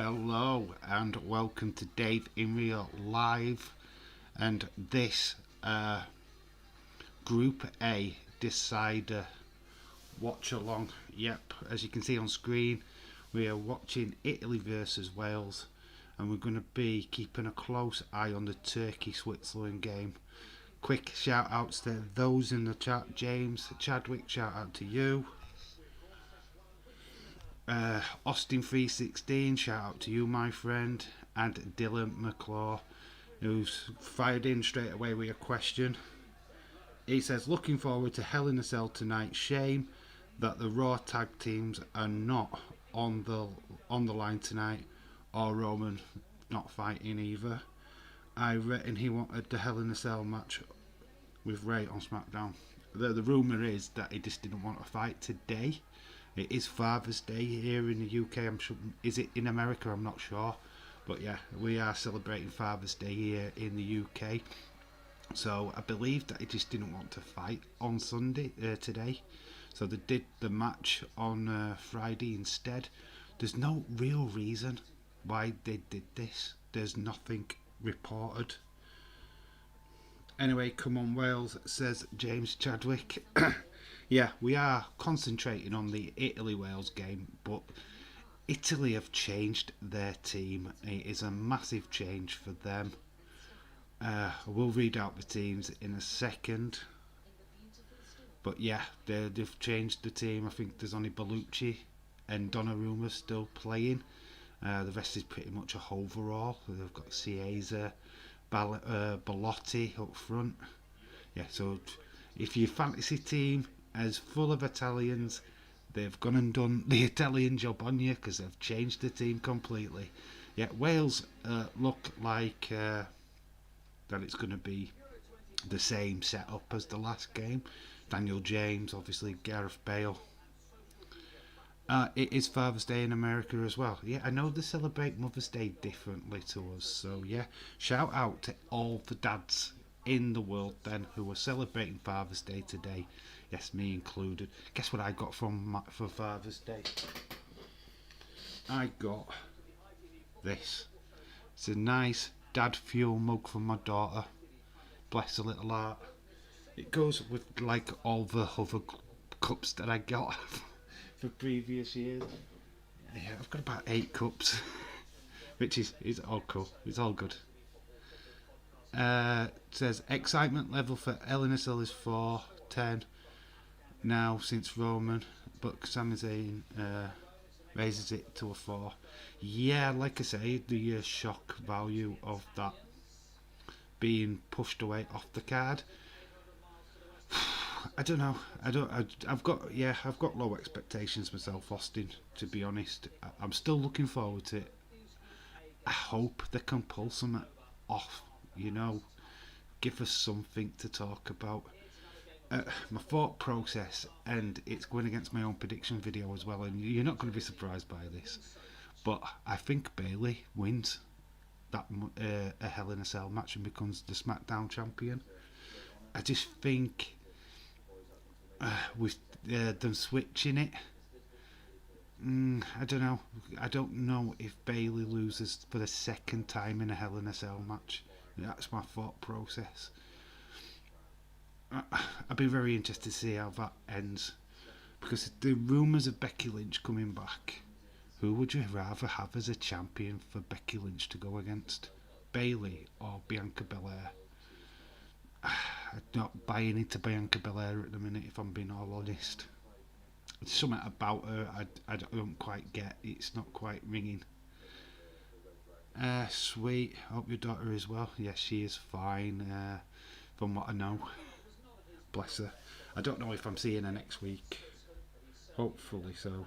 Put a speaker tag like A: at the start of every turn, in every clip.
A: Hello and welcome to Dave in Real Live and this Group A decider watch along. Yep, as you can see on screen, we are watching Italy versus Wales, and we're going to be keeping a close eye on the Turkey-Switzerland game. Quick shout outs to those in the chat. James Chadwick, shout out to you. Austin316, shout out to you, my friend. And Dylan McClaw, who's fired in straight away with a question. He says, looking forward to Hell in a Cell tonight. Shame that the Raw tag teams are not on the line tonight, or Roman not fighting either. I reckon he wanted the Hell in a Cell match with Ray on SmackDown. The rumour is that he just didn't want to fight today. It is Father's Day here in the UK. I'm sure. Is it in America? I'm not sure. But yeah, we are celebrating Father's Day here in the UK. So I believe that he just didn't want to fight on Sunday today. So they did the match on Friday instead. There's no real reason why they did this. There's nothing reported. Anyway, come on Wales, says James Chadwick. Yeah, we are concentrating on the Italy-Wales game, but Italy have changed their team. It is a massive change for them. We'll read out the teams in a second. But yeah, they've changed the team. I think there's only Bellucci and Donnarumma still playing. The rest is pretty much a overall. They've got Chiesa, Bellotti up front. Yeah, so if your fantasy team is full of Italians, they've gone and done the Italian job on you because they've changed the team completely. Yeah, Wales look like that it's going to be the same setup as the last game. Daniel James, obviously Gareth Bale. It is Father's Day in America as well. Yeah, I know they celebrate Mother's Day differently to us. So yeah, shout out to all the dads in the world then who are celebrating Father's Day today. Yes, me included. Guess what I got for Father's Day? I got this. It's a nice dad fuel mug for my daughter. Bless her little heart. It goes with like all the other cups that I got for previous years. Yeah, I've got about 8 cups, which is all cool. It's all good. It says excitement level for Hell in a Cell is 410 now since Roman, but Sami Zayn raises it to a 4. Yeah, like I say, the shock value of that being pushed away off the card. I don't know. I've got low expectations myself, Austin. To be honest, I'm still looking forward to it. I hope they can pull something off. Give us something to talk about. My thought process, and it's going against my own prediction video as well, and you're not going to be surprised by this, but I think Bayley wins that a Hell in a Cell match and becomes the SmackDown champion. I just think with them switching it, I don't know. I don't know if Bayley loses for the second time in a Hell in a Cell match. That's my thought process. I'd be very interested to see how that ends, because the rumours of Becky Lynch coming back. Who would you rather have as a champion for Becky Lynch to go against? Bayley or Bianca Belair? I'm not buying into Bianca Belair at the minute, if I'm being all honest. There's something about her I don't quite get. It's not quite ringing. Sweet. Hope your daughter is well. Yes, she is fine, from what I know. Bless her. I don't know if I'm seeing her next week. Hopefully so.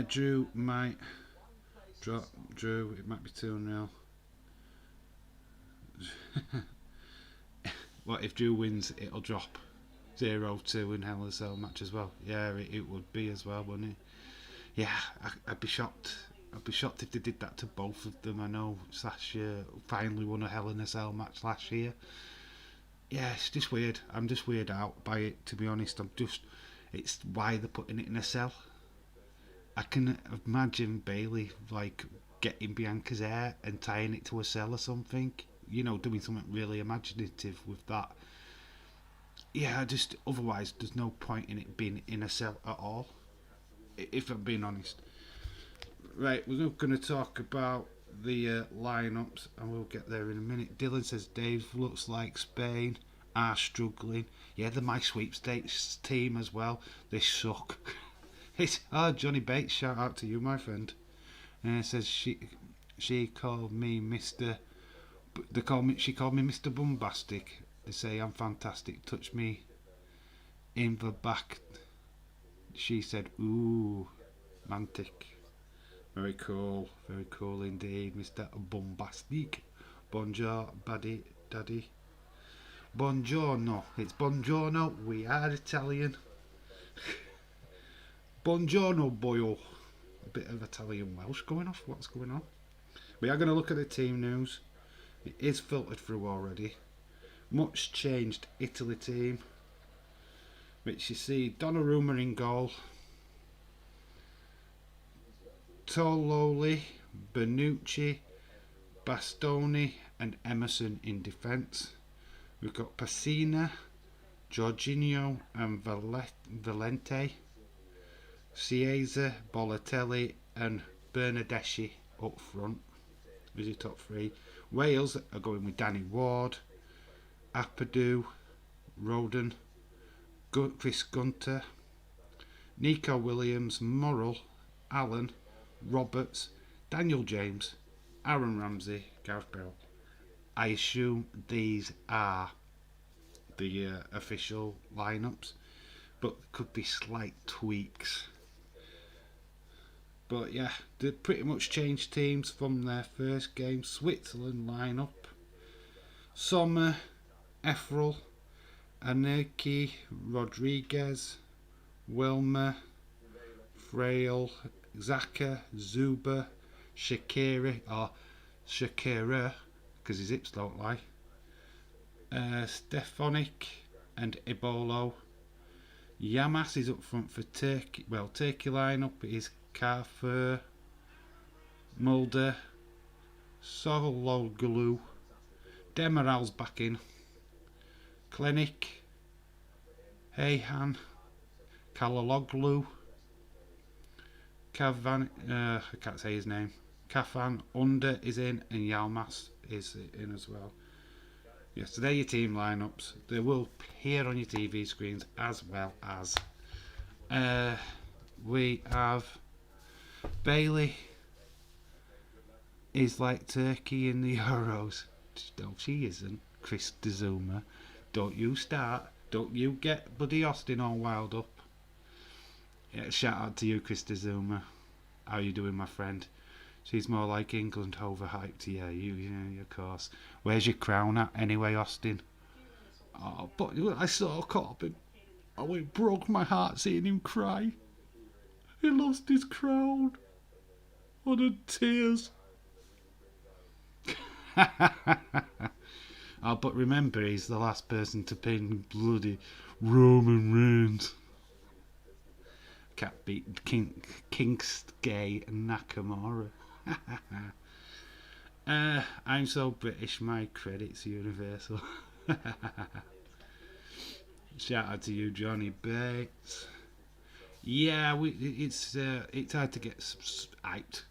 A: Drew might drop. Drew, it might be 2-0. What if Drew wins? It'll drop 0-2 in Hell in a Cell match as well. Yeah, it would be as well, wouldn't it? Yeah, I'd be shocked. I'd be shocked if they did that to both of them. I know Sasha finally won a Hell in a Cell match last year. Yeah, it's just weird. I'm just weirded out by it, to be honest. It's why they're putting it in a cell. I can imagine Bailey like getting Bianca's hair and tying it to a cell or something. Doing something really imaginative with that. Yeah, just otherwise there's no point in it being in a cell at all. If I'm being honest. Right, we're going to talk about the lineups, and we'll get there in a minute. Dylan says Dave looks like Spain are struggling. Yeah, they're my sweepstakes team as well. They suck. Johnny Bates, shout out to you, my friend. And it says she called me Mr. She called me Mr. Bombastic. They say I'm fantastic. Touch me in the back. She said, ooh, mantic. Very cool indeed, Mr. Bombastic. Bonjour, daddy. Buongiorno. It's buongiorno. We are Italian. Buongiorno, boyo. A bit of Italian Welsh going off. What's going on? We are going to look at the team news. It is filtered through already. Much changed Italy team, which you see Donnarumma in goal, Tololi, Bonucci, Bastoni and Emerson in defence. We've got Pessina, Jorginho and Valente, Chiesa, Balotelli and Bernardeschi up front. Is your top three. Wales are going with Danny Ward, Apadou, Roden, Chris Gunter, Nico Williams, Morrell, Allen, Roberts, Daniel James, Aaron Ramsey, Gareth Bale. I assume these are the official lineups, but there could be slight tweaks. But yeah, they pretty much changed teams from their first game. Switzerland lineup: Sommer, Efrel, Anelki, Rodriguez, Wilmer, Frail, Xhaka, Zuba, Shaqiri, or Shakira, because his hips don't lie, Stefanik and Ibolo. Yamas is up front for Turkey. Well, Turkey lineup is Kafir, Mulder, Sorologlu, Demiral's back in, Klinik, Heyhan, Kalaloglu, Kavan, I can't say his name, Kafan Under is in, and Yalmas is in as well. Yes, so they're your team lineups. They will appear on your TV screens, as well as we have Bailey is like Turkey in the Euros. No, she isn't. Chris Zuma. Don't you start. Don't you get Buddy Austin all wild up. Yeah, shout out to you, Chris Zuma. How you doing, my friend? She's more like England overhyped. Yeah, you of course. Where's your crown at anyway, Austin? Oh, but I saw caught up in. Oh, it broke my heart seeing him cry. He lost his crown. Oh, the tears. Oh, but remember, he's the last person to pin bloody Roman Reigns. Can't beat Kingsgay Nakamura. I'm so British, my credit's universal. Shout out to you, Johnny Bates. Yeah, it's hard to get hyped.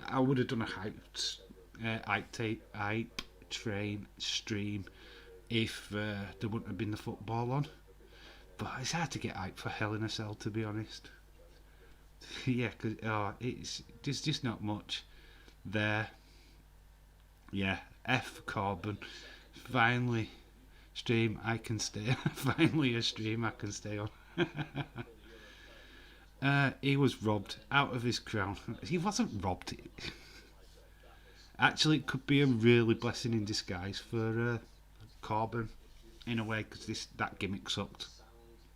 A: I would have done a hype train stream if there wouldn't have been the football on. But it's hard to get hyped for Hell in a Cell, to be honest. Yeah, because there's just not much there. Yeah, F Corbin. Finally, stream I can stay. Finally, a stream I can stay on. He was robbed out of his crown. He wasn't robbed. Actually, it could be a really blessing in disguise for Corbin, in a way, because that gimmick sucked.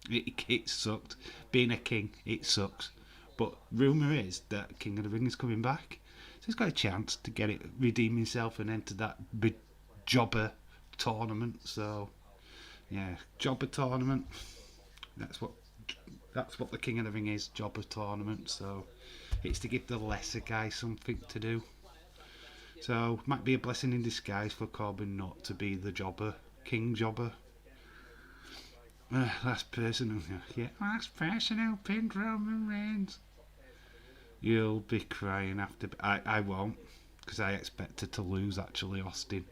A: It sucked. Being a king, it sucks. But rumour is that King of the Ring is coming back, so he's got a chance to redeem himself and enter that big jobber tournament. So, yeah, jobber tournament. That's what That's what the King of the Ring is, jobber tournament. So it's to give the lesser guy something to do. So might be a blessing in disguise for Corbin not to be the jobber, king jobber. Last person, last person who pinned Roman Reigns. You'll be crying after. I won't, because I expected to lose. Actually, Austin,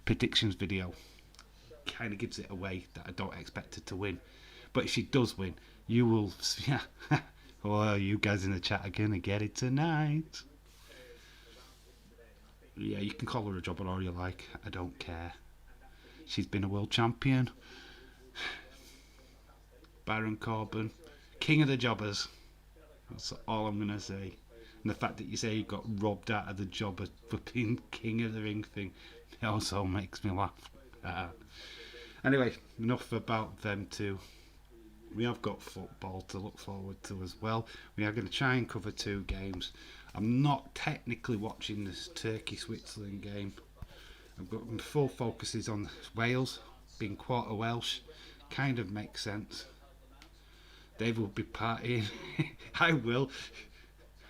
A: predictions video kind of gives it away that I don't expect her to win. But if she does win, you will. Yeah. Well, you guys in the chat are gonna get it tonight. Yeah, you can call her a jobber all you like. I don't care. She's been a world champion. Baron Corbin, king of the jobbers. That's all I'm gonna say. And the fact that you say you got robbed out of the jobber for being king of the ring thing also makes me laugh. Anyway, enough about them two. We have got football to look forward to as well. We are going to try and cover 2 games. I'm not technically watching this Turkey-Switzerland game. I've got my full focuses on Wales, being quarter Welsh. Kind of makes sense. Dave will be partying. I will.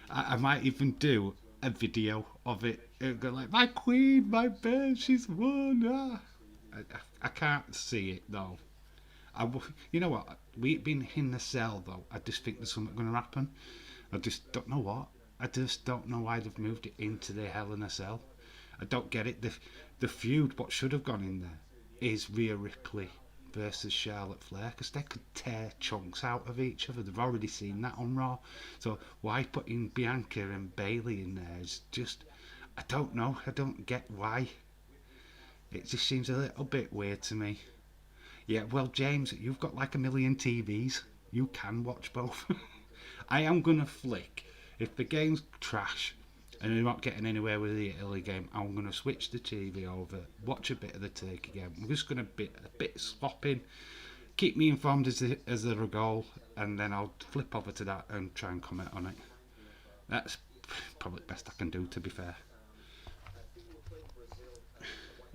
A: I might even do a video of it. It'll go like, my queen, my bear, she's won. I can't see it though. You know what? We've been in the cell though. I just think there's something going to happen. I just don't know what. I just don't know why they've moved it into the Hell in a Cell. I don't get it. The feud, what should have gone in there, is Rhea Ripley versus Charlotte Flair, because they could tear chunks out of each other. They've already seen that on Raw. So why putting Bianca and Bayley in there is just, I don't know. I don't get why. It just seems a little bit weird to me. Yeah, well, James, you've got like a million TVs. You can watch both. I am going to flick. If the game's trash and you're not getting anywhere with the Italy game, I'm going to switch the TV over, watch a bit of the Turkey game. I'm just going to be a bit slopping. Keep me informed as there a goal, and then I'll flip over to that and try and comment on it. That's probably the best I can do, to be fair.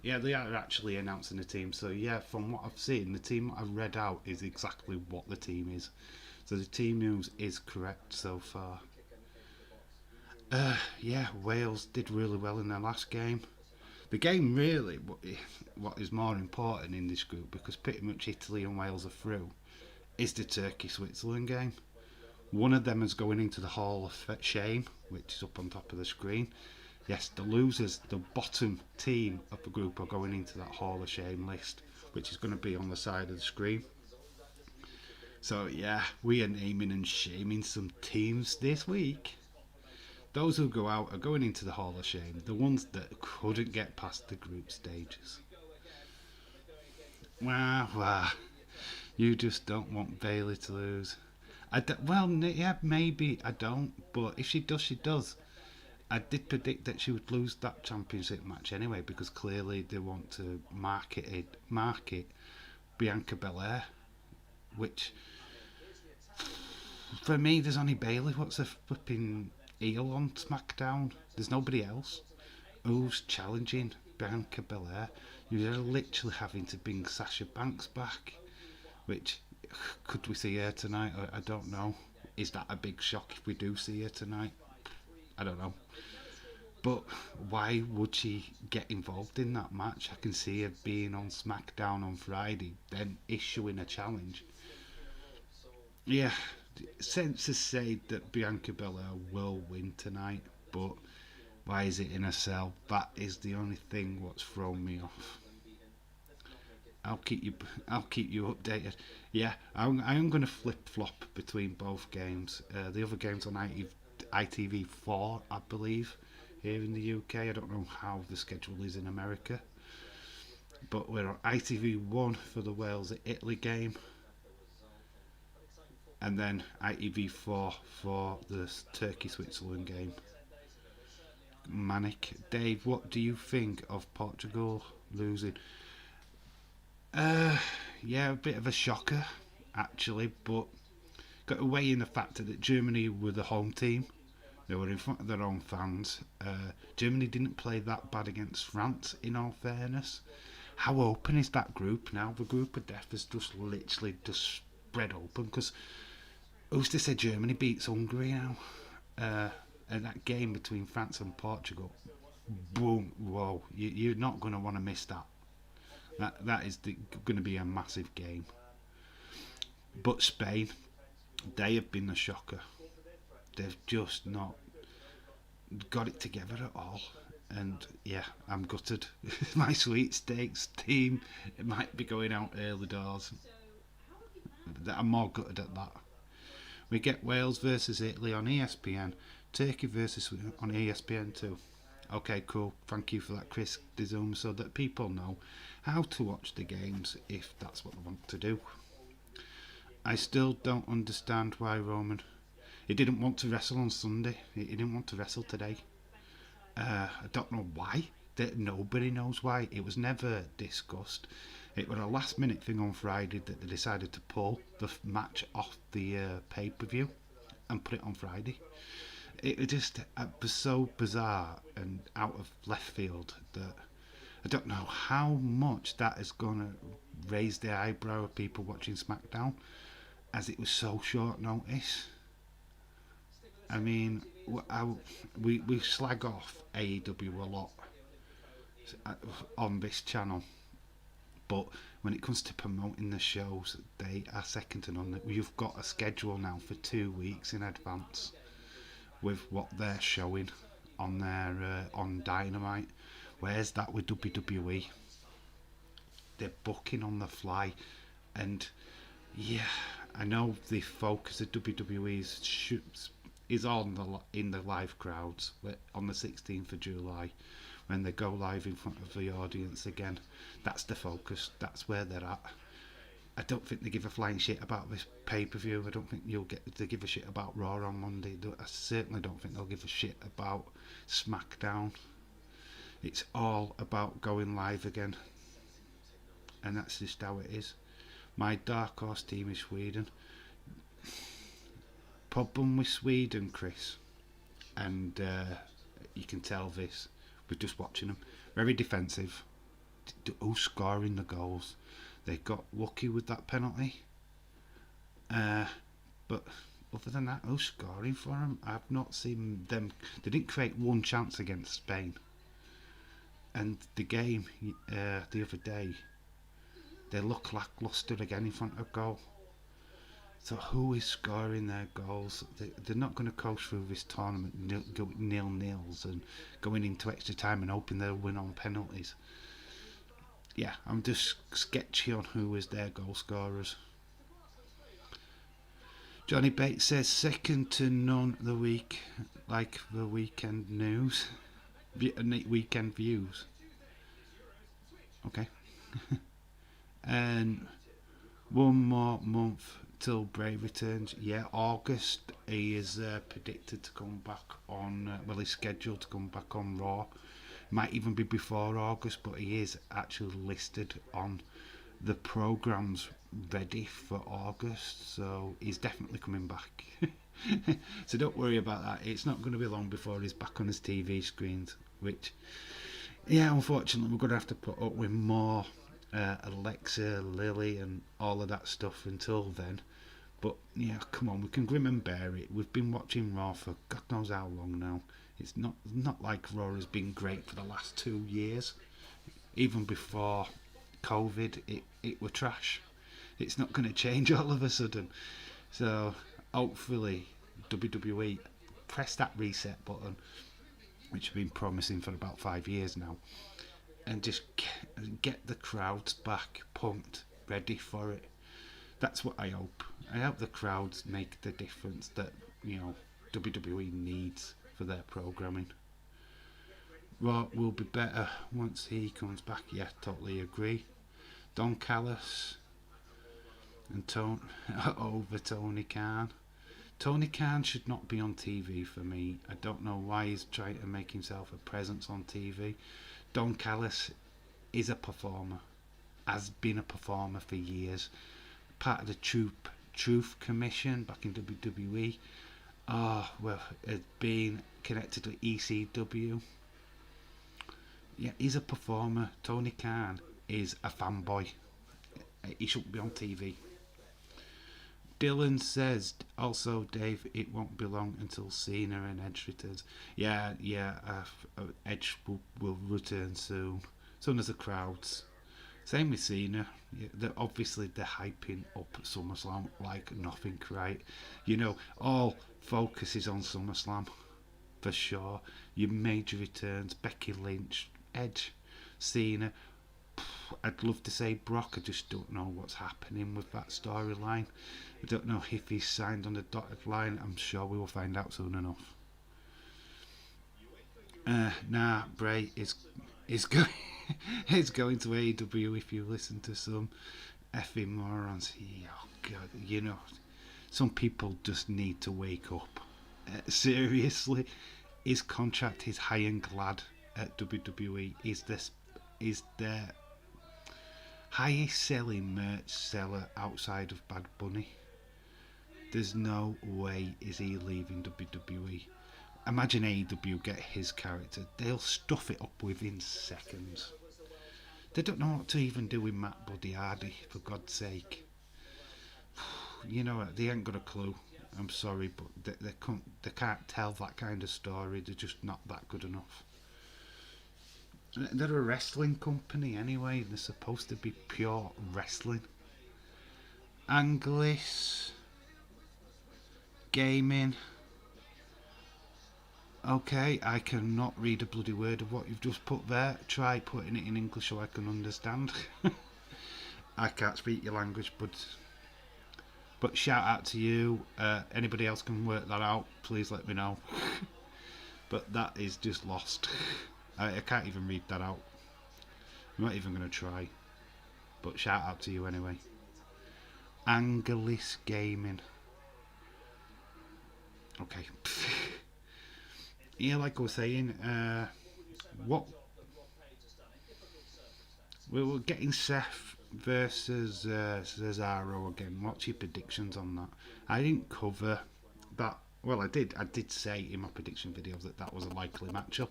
A: Yeah, they are actually announcing the team. So yeah, from what I've seen, the team I've read out is exactly what the team is. So the team news is correct so far. Yeah, Wales did really well in their last game. The game really, what is more important in this group, because pretty much Italy and Wales are through, is the Turkey-Switzerland game. One of them is going into the Hall of Shame, which is up on top of the screen. Yes, the losers, the bottom team of the group, are going into that Hall of Shame list, which is going to be on the side of the screen. So yeah, we are naming and shaming some teams this week. Those who go out are going into the Hall of Shame, the ones that couldn't get past the group stages. Well, you just don't want Bayley to lose. Yeah, maybe I don't, but if she does, she does. I did predict that she would lose that championship match anyway, because clearly they want to market Bianca Belair, which for me, there's only Bayley. What's the flipping heel on SmackDown? There's nobody else who's challenging Bianca Belair. You're literally having to bring Sasha Banks back, which, could we see her tonight? I don't know. Is that a big shock if we do see her tonight? I don't know. But why would she get involved in that match? I can see her being on SmackDown on Friday, then issuing a challenge. Yeah, senses say that Bianca Belair will win tonight, but why is it in a cell? That is the only thing what's thrown me off. I'll keep you updated. Yeah, I am going to flip flop between both games. The other game's on ITV4, I believe, here in the UK. I don't know how the schedule is in America, but we're on ITV1 for the Wales-Italy game, and then ITV4 for the Turkey-Switzerland game. Manic. Dave, what do you think of Portugal losing? Yeah, a bit of a shocker, actually, but got to weigh in the factor that Germany were the home team. They were in front of their own fans. Germany didn't play that bad against France, in all fairness. How open is that group now? The group of death has just literally just spread open, because who's to say Germany beats Hungary now? And that game between France and Portugal, boom, whoa, you're not going to want to miss that. That is going to be a massive game. But Spain, they have been the shocker. They've just not got it together at all. And yeah, I'm gutted. My sweepstakes team, it might be going out early doors. I'm more gutted at that. We get Wales versus Italy on ESPN, Turkey versus on ESPN too. Okay, cool. Thank you for that, Chris DeZoom, so that people know how to watch the games if that's what they want to do. I still don't understand why Roman. He didn't want to wrestle on Sunday. He didn't want to wrestle today. I don't know why. Nobody knows why. It was never discussed. It was a last minute thing on Friday that they decided to pull the match off the pay-per-view and put it on Friday. It was so bizarre and out of left field that I don't know how much that is going to raise the eyebrow of people watching SmackDown, as it was so short notice. I mean, we slag off AEW a lot on this channel, but when it comes to promoting the shows, they are second to none. You've got a schedule now for 2 weeks in advance with what they're showing on their on Dynamite. Where's that with WWE? They're booking on the fly, and yeah, I know the focus of WWE's is on in the live crowds on the 16th of July when they go live in front of the audience again. That's the focus. That's where they're at. I don't think they give a flying shit about this pay-per-view. I don't think you'll get to give a shit about Raw on Monday. I certainly don't think they'll give a shit about SmackDown. It's all about going live again, and that's just how it is. My dark horse team is Sweden. Problem with Sweden, Chris, and you can tell this with just watching them. Very defensive. Who's scoring the goals? They got lucky with that penalty. But other than that, who's scoring for them? I've not seen them. They didn't create one chance against Spain. And the game the other day, they look lacklustre again in front of goal. So who is scoring their goals? They're not going to coast through this tournament nil-nils and going into extra time and hoping they'll win on penalties. Yeah, I'm just sketchy on who is their goal scorers. Johnny Bates says second to none the week, like the weekend news, weekend views. Okay. And one more month till Bray returns. Yeah, August. He is predicted to come back on. He's scheduled to come back on Raw. Might even be before August, but he is actually listed on the programs ready for August, so he's definitely coming back. So don't worry about that. It's not going to be long before he's back on his TV screens, which, yeah, unfortunately we're going to have to put up with more Alexa, Lily and all of that stuff until then. But yeah, come on, we can grim and bear it. We've been watching Raw for God knows how long now. It's not like Raw has been great for the last 2 years. Even before COVID, it were trash. It's not going to change all of a sudden. So hopefully WWE press that reset button, which have been promising for about 5 years now, and just get the crowds back pumped, ready for it. That's what I hope. I hope the crowds make the difference that, you know, WWE needs for their programming. Raw will be better once he comes back. Yeah, totally agree. Don Callis and over Tony Khan. Tony Khan should not be on TV for me. I don't know why he's trying to make himself a presence on TV. Don Callis is a performer, has been a performer for years. Part of the Truth Commission back in WWE. Has been connected to ECW. Yeah, he's a performer. Tony Khan is a fanboy. He shouldn't be on TV. Dylan says also, Dave, it won't be long until Cena and Edge returns. Edge will return soon. Soon as the crowds. Same with Cena. Yeah, they're hyping up SummerSlam like nothing, right? All focus is on SummerSlam for sure. Your major returns: Becky Lynch, Edge, Cena. I'd love to say Brock. I just don't know what's happening with that storyline. I don't know if he's signed on the dotted line. I'm sure we will find out soon enough. Bray is going is going to AEW. If you listen to some effing morons, oh god, some people just need to wake up. Seriously, his contract is high and glad at WWE. Is their highest selling merch seller outside of Bad Bunny. There's no way is he leaving WWE. Imagine AEW get his character. They'll stuff it up within seconds. They don't know what to even do with Matt Buddy Hardy, for God's sake. They ain't got a clue. I'm sorry, but they can't tell that kind of story. They're just not that good enough. They're a wrestling company anyway. They're supposed to be pure wrestling. Anglis Gaming. Okay, I cannot read a bloody word of what you've just put there. Try putting it in English so I can understand. I can't speak your language, but shout out to you. Anybody else can work that out, please let me know. But that is just lost. I can't even read that out. I'm not even going to try. But shout out to you anyway. Angelis Gaming. Okay. Yeah, like I was saying, what we were getting Seth versus Cesaro again. What's your predictions on that? I didn't cover that. Well, I did say in my prediction videos that was a likely matchup.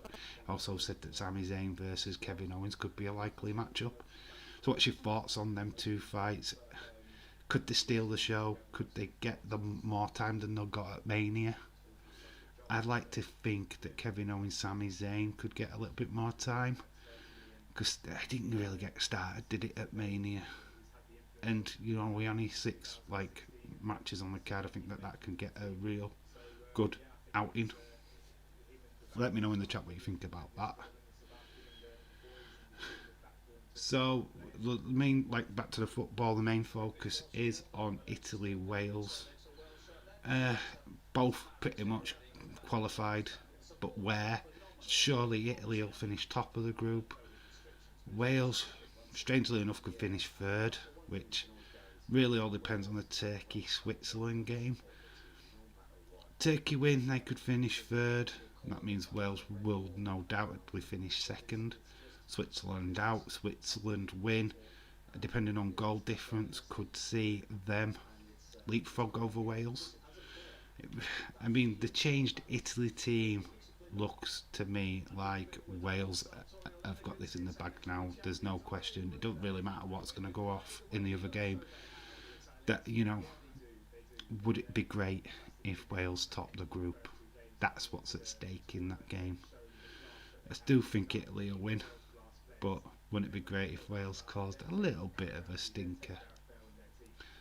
A: I also said that Sami Zayn versus Kevin Owens could be a likely matchup. So what's your thoughts on them two fights? Could they steal the show? Could they get them more time than they got at Mania? I'd like to think that Kevin Owens, Sami Zayn could get a little bit more time, because I didn't really get started, did it, at Mania? And we only 6 matches on the card. I think that can get a real good outing. Let me know in the chat what you think about that. So the main, back to the football, the main focus is on Italy, Wales. Both pretty much qualified, but where? Surely Italy will finish top of the group. Wales, strangely enough, could finish third, which really all depends on the Turkey-Switzerland game. Turkey win, they could finish third. That means Wales will no doubtedly finish second. Switzerland out. Switzerland win, depending on goal difference, could see them leapfrog over Wales. I mean, the changed Italy team looks to me like Wales have got this in the bag now. There's no question. It doesn't really matter what's going to go off in the other game. That, would it be great if Wales topped the group? That's what's at stake in that game. I still think Italy will win, but wouldn't it be great if Wales caused a little bit of a stinker?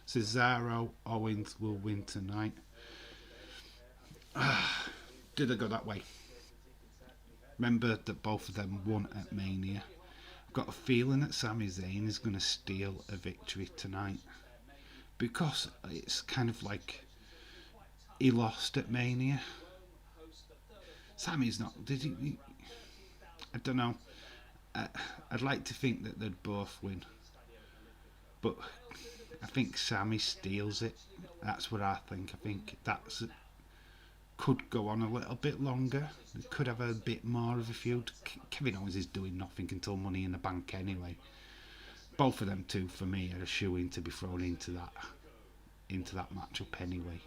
A: Cesaro, Owens will win tonight. Did they go that way? Remember that both of them won at Mania. I've got a feeling that Sami Zayn is going to steal a victory tonight, because it's kind of like he lost at Mania. Sami's not. Did he? I don't know. I'd like to think that they'd both win, but I think Sami steals it. That's what I think. I think that's could go on a little bit longer. They could have a bit more of a feud. Kevin Owens is doing nothing until Money in the Bank anyway. Both of them two, for me, are a shoe-in to be thrown into that matchup anyway.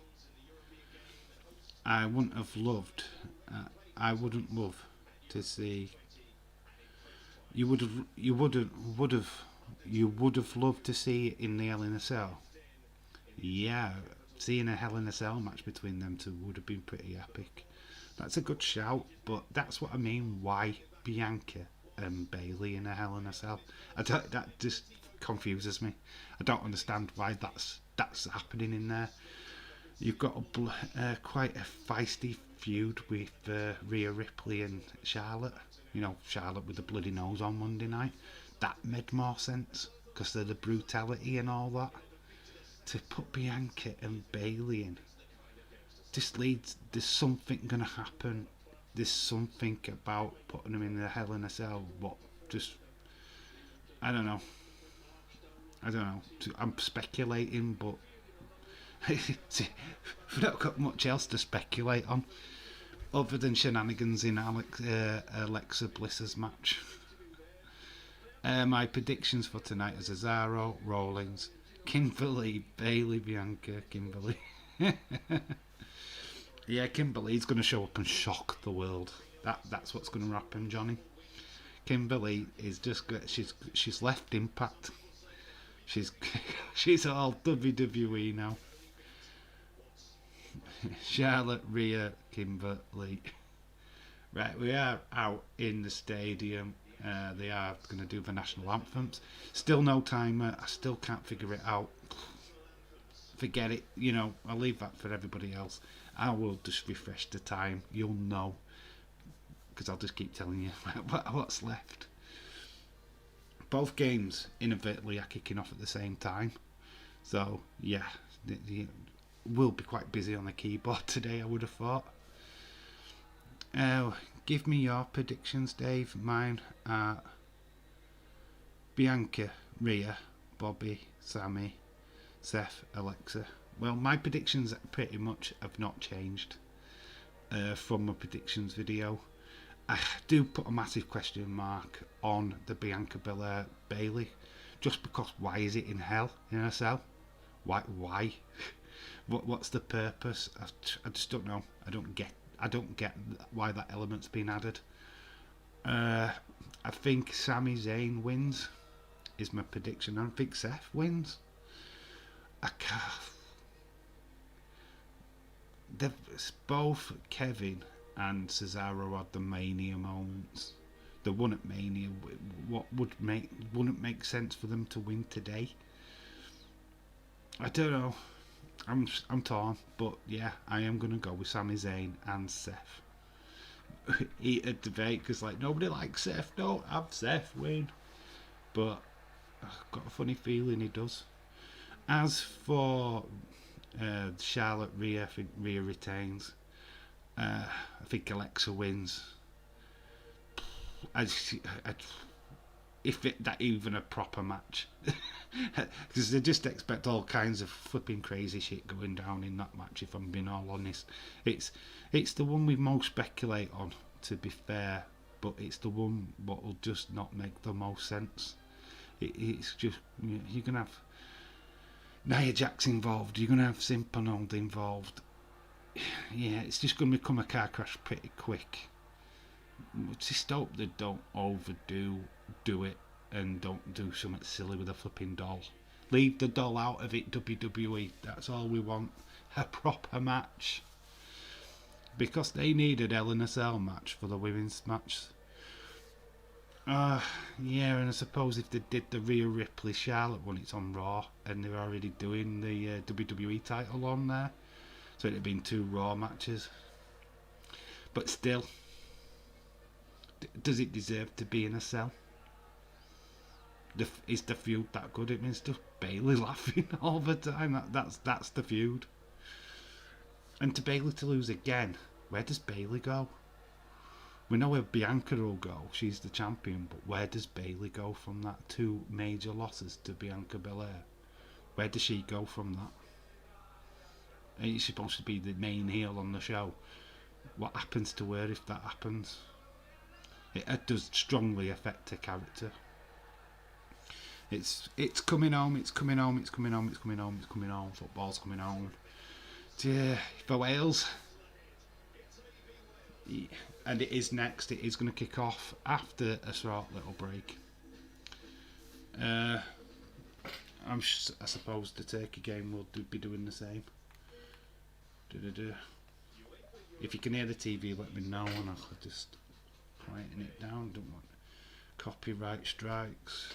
A: I wouldn't love to see. You would have loved to see it in the Hell in a Cell. Yeah, seeing a Hell in a Cell match between them two would have been pretty epic. That's a good shout, but that's what I mean. Why Bianca and Bayley in a Hell in a Cell? That just confuses me. I don't understand why that's happening in there. You've got quite a feisty feud with Rhea Ripley and Charlotte. You know, Charlotte with the bloody nose on Monday night. That made more sense because of the brutality and all that. To put Bianca and Bayley in just leads. There's something gonna happen. There's something about putting them in the Hell in a Cell. What? Just I don't know. I'm speculating, but we've not got much else to speculate on other than shenanigans in Alexa Bliss's match. My predictions for tonight are Cesaro, Rollins, Kimberly, Bayley, Bianca, Kimberly. Yeah, Kimberly's going to show up and shock the world. That's what's going to happen, Johnny. Kimberly is just good. She's left Impact. She's all WWE now. Charlotte, Rhea, Kimberly. Right, we are out in the stadium. They are going to do the national anthems. Still no timer. I still can't figure it out. Forget it. You know, I'll leave that for everybody else. I will just refresh the time. You'll know. Because I'll just keep telling you what's left. Both games, inadvertently, are kicking off at the same time. So, yeah. We'll be quite busy on the keyboard today, I would have thought. Give me your predictions, Dave. Mine are Bianca, Rhea, Bobby, Sammy, Seth, Alexa. Well, my predictions pretty much have not changed from my predictions video. I do put a massive question mark on the Bianca Belair Bayley, just because why is it in Hell in a Cell? Why? What's the purpose? I just don't know. I don't get why that element's been added. I think Sami Zayn wins is my prediction. I don't think Seth wins. I can't. Both Kevin and Cesaro had the Mania moments. The one at Mania. What wouldn't make sense for them to win today? I don't know. I'm torn, but yeah, I am gonna go with Sami Zayn and Seth. Heated debate because like nobody likes Seth. Don't have Seth win, but I've got a funny feeling he does. As for Charlotte, Rhea, I think Rhea retains. I think Alexa wins. If that even a proper match, because they just expect all kinds of flipping crazy shit going down in that match. If I'm being all honest, it's the one we most speculate on, to be fair, but it's the one what will just not make the most sense. It's just, you're gonna have Nia Jax involved, you're gonna have Simpanode involved. Yeah, it's just gonna become a car crash pretty quick. Just hope they don't overdo it and don't do something silly with a flipping doll. Leave the doll out of it, WWE. That's all we want. A proper match. Because they needed Hell in a Cell match for the women's match. Yeah, and I suppose if they did the Rhea Ripley Charlotte one, it's on Raw, and they're already doing the WWE title on there. So it'd have been 2 Raw matches. But still, does it deserve to be in a cell? Is the feud that good? It means just Bayley laughing all the time. That's the feud. And to Bayley to lose again, where does Bayley go? We know where Bianca will go. She's the champion, but where does Bayley go from that? 2 major losses to Bianca Belair. Where does she go from that? She's supposed to be the main heel on the show. What happens to her if that happens? It does strongly affect her character. It's coming home. It's coming home. It's coming home. It's coming home. It's coming home. Football's coming home. For Wales. And it is next. It is going to kick off after a short little break. I suppose the Turkey game will be doing the same. Du-du-du. If you can hear the TV, let me know and I could just quieten it down. Don't want copyright strikes.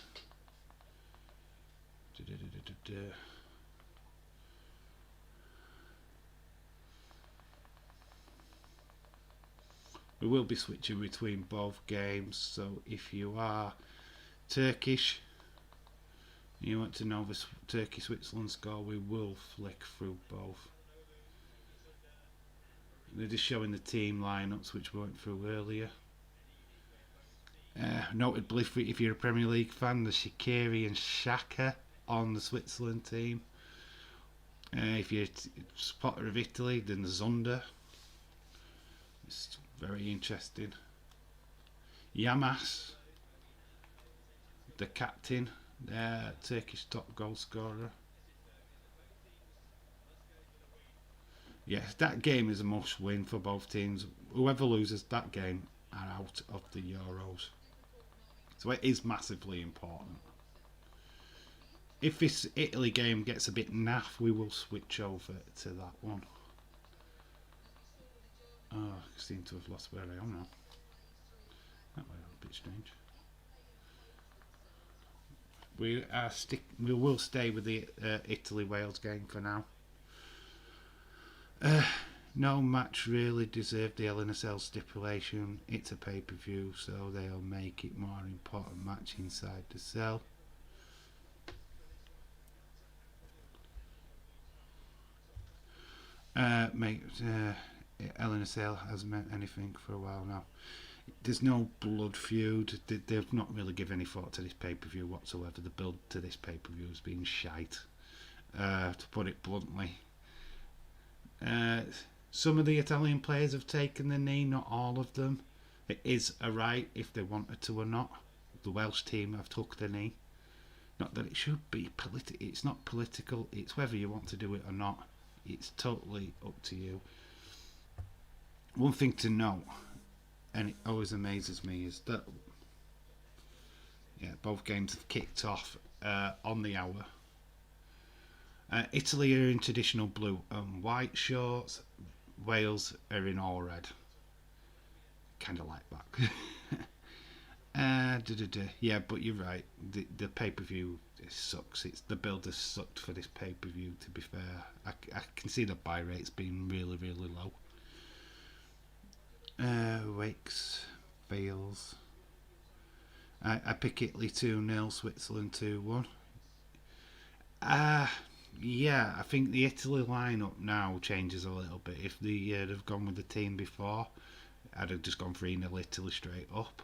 A: Du-du-du-du-du-du. We will be switching between both games, so if you are Turkish, you want to know the Turkey-Switzerland score, we will flick through both. They're just showing the team lineups which we went through earlier. Notably, if you're a Premier League fan, the Shaqiri and Xhaka on the Switzerland team. If you're a supporter of Italy, then the Zunder. It's very interesting. Yamas, the captain, Turkish top goal scorer. Yes, that game is a must win for both teams. Whoever loses that game are out of the Euros. So it is massively important. If this Italy game gets a bit naff, we will switch over to that one. Oh, I seem to have lost where I am now. That was a bit strange. We will stay with the Italy-Wales game for now. No match really deserved the LNSL stipulation. It's a pay-per-view, so they'll make it more important match inside the cell. LNSL hasn't meant anything for a while now. There's no blood feud. They've not really given any thought to this pay-per-view whatsoever. The build to this pay-per-view has been shite, to put it bluntly. Some of the Italian players have taken the knee, not all of them. It is a right if they wanted to or not. The Welsh team have took the knee. Not that it should be it's not political. It's whether you want to do it or not. It's totally up to you. One thing to note, and it always amazes me, is that both games have kicked off on the hour. Italy are in traditional blue and white shorts. Wales are in all red. Kind of like that. Yeah, but you're right. The pay-per-view sucks. The build has sucked for this pay-per-view, to be fair. I can see the buy rates being really, really low. Wakes fails. I pick Italy 2-0, Switzerland 2-1. Yeah, I think the Italy lineup now changes a little bit. If they had gone with the team before, I'd have just gone 3-0 Italy straight up.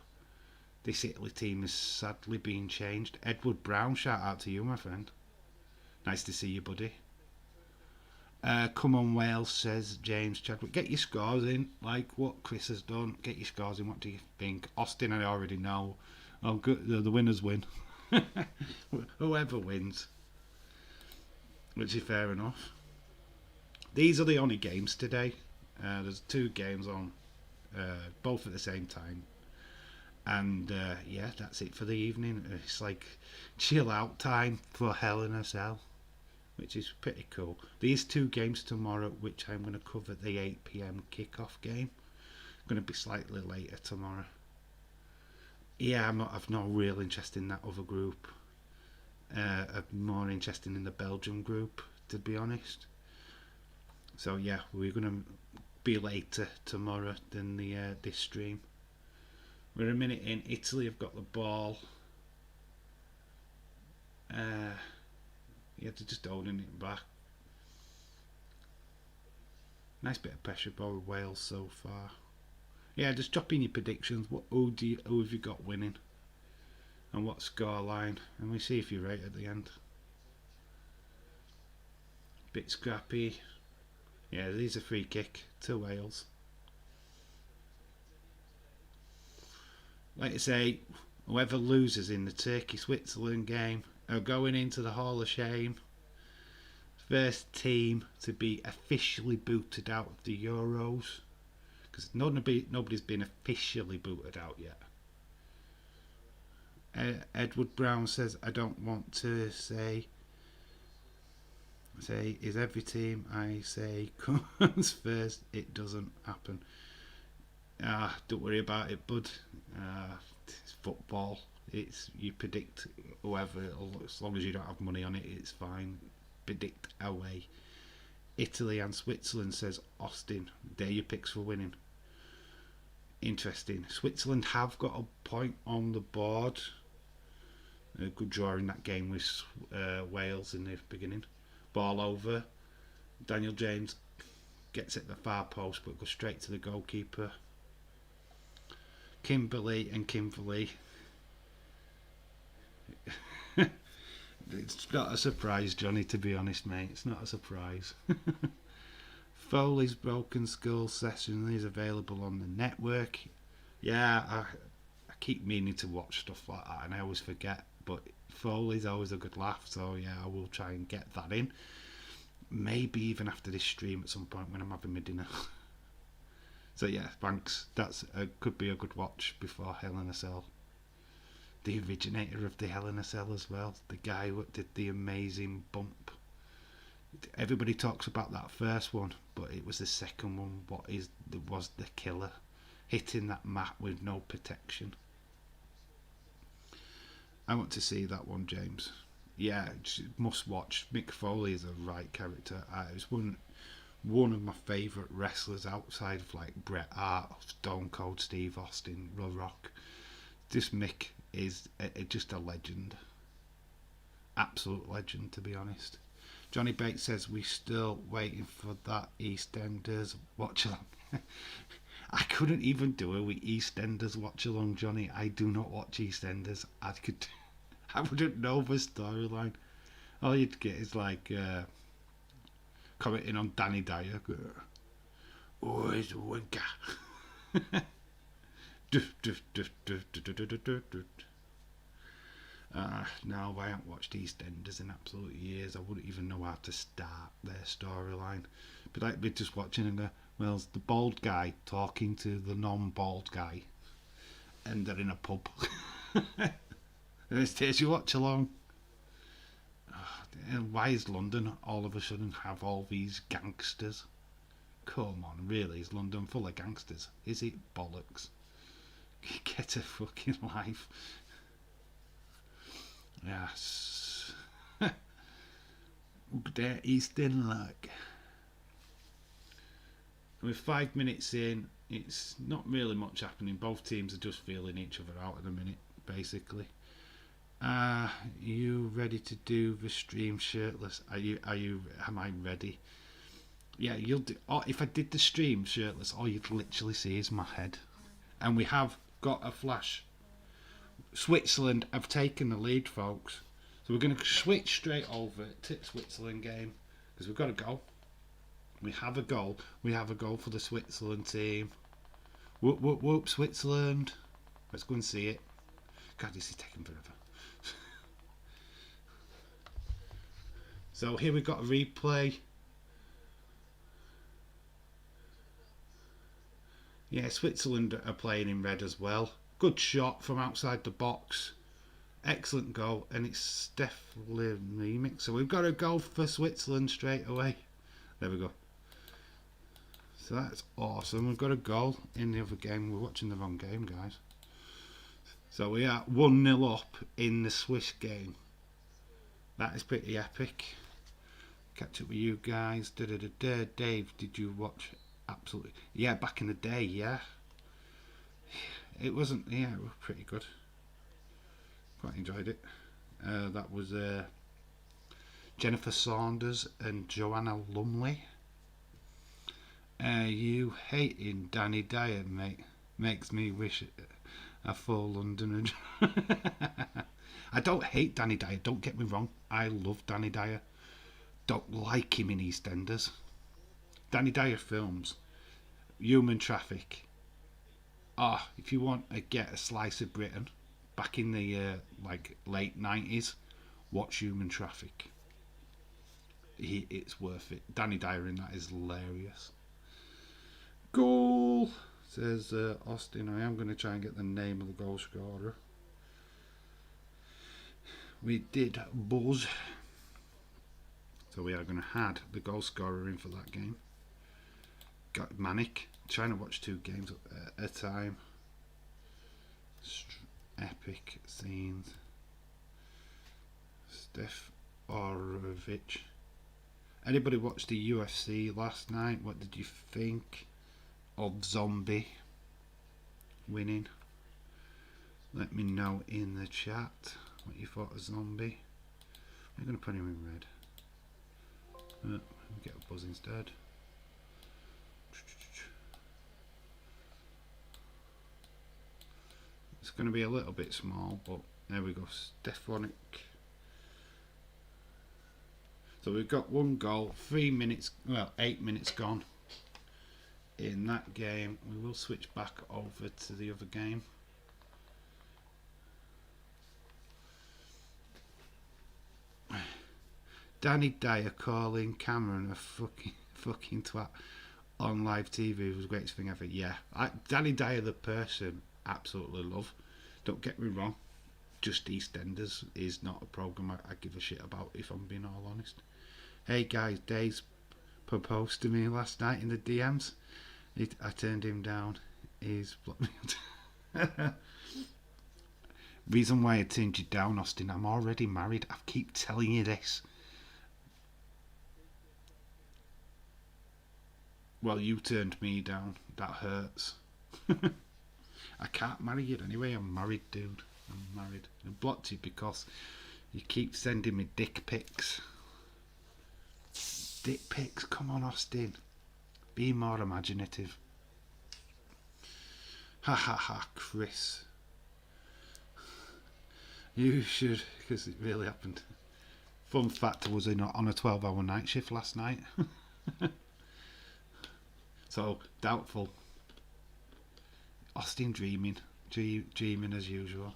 A: This Italy team is sadly being changed. Edward Brown, shout out to you, my friend. Nice to see you, buddy. Come on, Wales, says James Chadwick. Get your scores in, like what Chris has done. Get your scores in. What do you think? Austin, I already know. Oh, good. The winners win. Whoever wins. Which is fair enough. These are the only games today. There's 2 games on, both at the same time. And that's it for the evening. It's like chill out time for Hell in a Cell, which is pretty cool. These 2 games tomorrow, which I'm going to cover the 8 PM kickoff game. Going to be slightly later tomorrow. Yeah, I've no real interest in that other group. I'm more interested in the Belgium group, to be honest. So yeah, we're going to be later tomorrow than this stream. We're a minute in. Italy have got the ball. They're just holding it back. Nice bit of pressure by Wales so far. Yeah, just drop in your predictions. Who have you got winning? And what score line? And we see if you're right at the end. Bit scrappy. Yeah, these are free kick to Wales. Like I say, whoever loses in the Turkey-Switzerland game are going into the Hall of Shame. First team to be officially booted out of the Euros. Because nobody's been officially booted out yet. Edward Brown says, I don't want to say say, is every team I say comes first, it doesn't happen. Don't worry about it, bud. It's football. It's you predict whoever, as long as you don't have money on it, it's fine. Predict away. Italy and Switzerland, says Austin. They're your picks for winning. Interesting. Switzerland have got a point on the board. A good draw in that game with Wales in the beginning. Ball over. Daniel James gets at the far post but goes straight to the goalkeeper. Kimberley. It's not a surprise, Johnny, to be honest, mate. It's not a surprise. Foley's Broken Skull session is available on the network. Yeah, I keep meaning to watch stuff like that and I always forget, but Foley's always a good laugh, so yeah, I will try and get that in. Maybe even after this stream at some point when I'm having my dinner. So yeah, thanks. Could be a good watch before Hell in a Cell. The originator of the Hell in a Cell as well. The guy who did the amazing bump. Everybody talks about that first one, but it was the second one. Was the killer, hitting that mat with no protection. I want to see that one, James. Yeah, must watch. Mick Foley is a right character. It was one of my favourite wrestlers outside of like Bret Hart, Stone Cold Steve Austin, The Rock. This Mick is just a legend. Absolute legend, to be honest. Johnny Bates says we're still waiting for that EastEnders watch along. I couldn't even do it with EastEnders watch along, Johnny. I do not watch EastEnders. I wouldn't know the storyline. All you'd get is like commenting on Danny Dyer. Oh, it's a winker. No, I haven't watched EastEnders in absolute years. I wouldn't even know how to start their storyline. But I'd be just watching and go, well, it's the bald guy talking to the non-bald guy, and they're in a pub. And it takes you watch along. And why is London all of a sudden have all these gangsters? Come on, really? Is London full of gangsters? Is it bollocks? Get a fucking life. Yes. There Eastern luck. We're 5 minutes in. It's not really much happening. Both teams are just feeling each other out at the minute, basically. You ready to do the stream shirtless? Am I ready? Yeah, you'll do. Oh, if I did the stream shirtless, all you'd literally see is my head. And we have got a flash. Switzerland have taken the lead, folks. So we're going to switch straight over to the Switzerland game because we've got a goal. We have a goal. We have a goal for the Switzerland team. Whoop, whoop, whoop, Switzerland. Let's go and see it. God, this is taking forever. So here we've got a replay. Yeah, Switzerland are playing in red as well. Good shot from outside the box. Excellent goal. And it's Steph Remix. So we've got a goal for Switzerland straight away. There we go. So that's awesome. We've got a goal in the other game. We're watching the wrong game, guys. So we are 1-0 up in the Swiss game. That is pretty epic. Catch up with you guys. Dave, did you watch? Absolutely. Yeah, back in the day, yeah. It wasn't, yeah, it was pretty good. Quite enjoyed it. That was Jennifer Saunders and Joanna Lumley. You hating Danny Dyer, mate, makes me wish a full Londoner. I don't hate Danny Dyer, don't get me wrong. I love Danny Dyer. Don't like him in EastEnders. Danny Dyer films, Human Traffic. If you want to get a slice of Britain back in the like late 90s, watch Human Traffic. It's worth it. Danny Dyer in that is hilarious. Goal, says Austin. I am going to try and get the name of the goal scorer. We did buzz. So So we are going to add the goal scorer in for that game. Got Manic. Trying to watch 2 games at a time. Epic scenes. Steph Orovic. Anybody watch the UFC last night? What did you think of Zombie winning? Let me know in the chat what you thought of Zombie. I'm going to put him in red. Get a buzz instead. It's going to be a little bit small, but there we go. Stephonic. So we've got 1 goal, 3 minutes, well, 8 minutes gone in that game. We will switch back over to the other game. Danny Dyer calling Cameron a fucking twat on live TV was the greatest thing ever. Yeah, Danny Dyer the person, absolutely love. Don't get me wrong, just EastEnders is not a program I give a shit about, if I'm being all honest. Hey guys, Dave's proposed to me last night in the DMs. I turned him down. He's blocked me. Reason why I turned you down, Austin, I'm already married. I keep telling you this. Well, you turned me down. That hurts. I can't marry you anyway. I'm married, dude. I'm married. I blocked you because you keep sending me dick pics. Dick pics? Come on, Austin. Be more imaginative. Ha ha ha, Chris. You should, because it really happened. Fun fact, I was on a 12-hour night shift last night. So, doubtful. Austin dreaming as usual.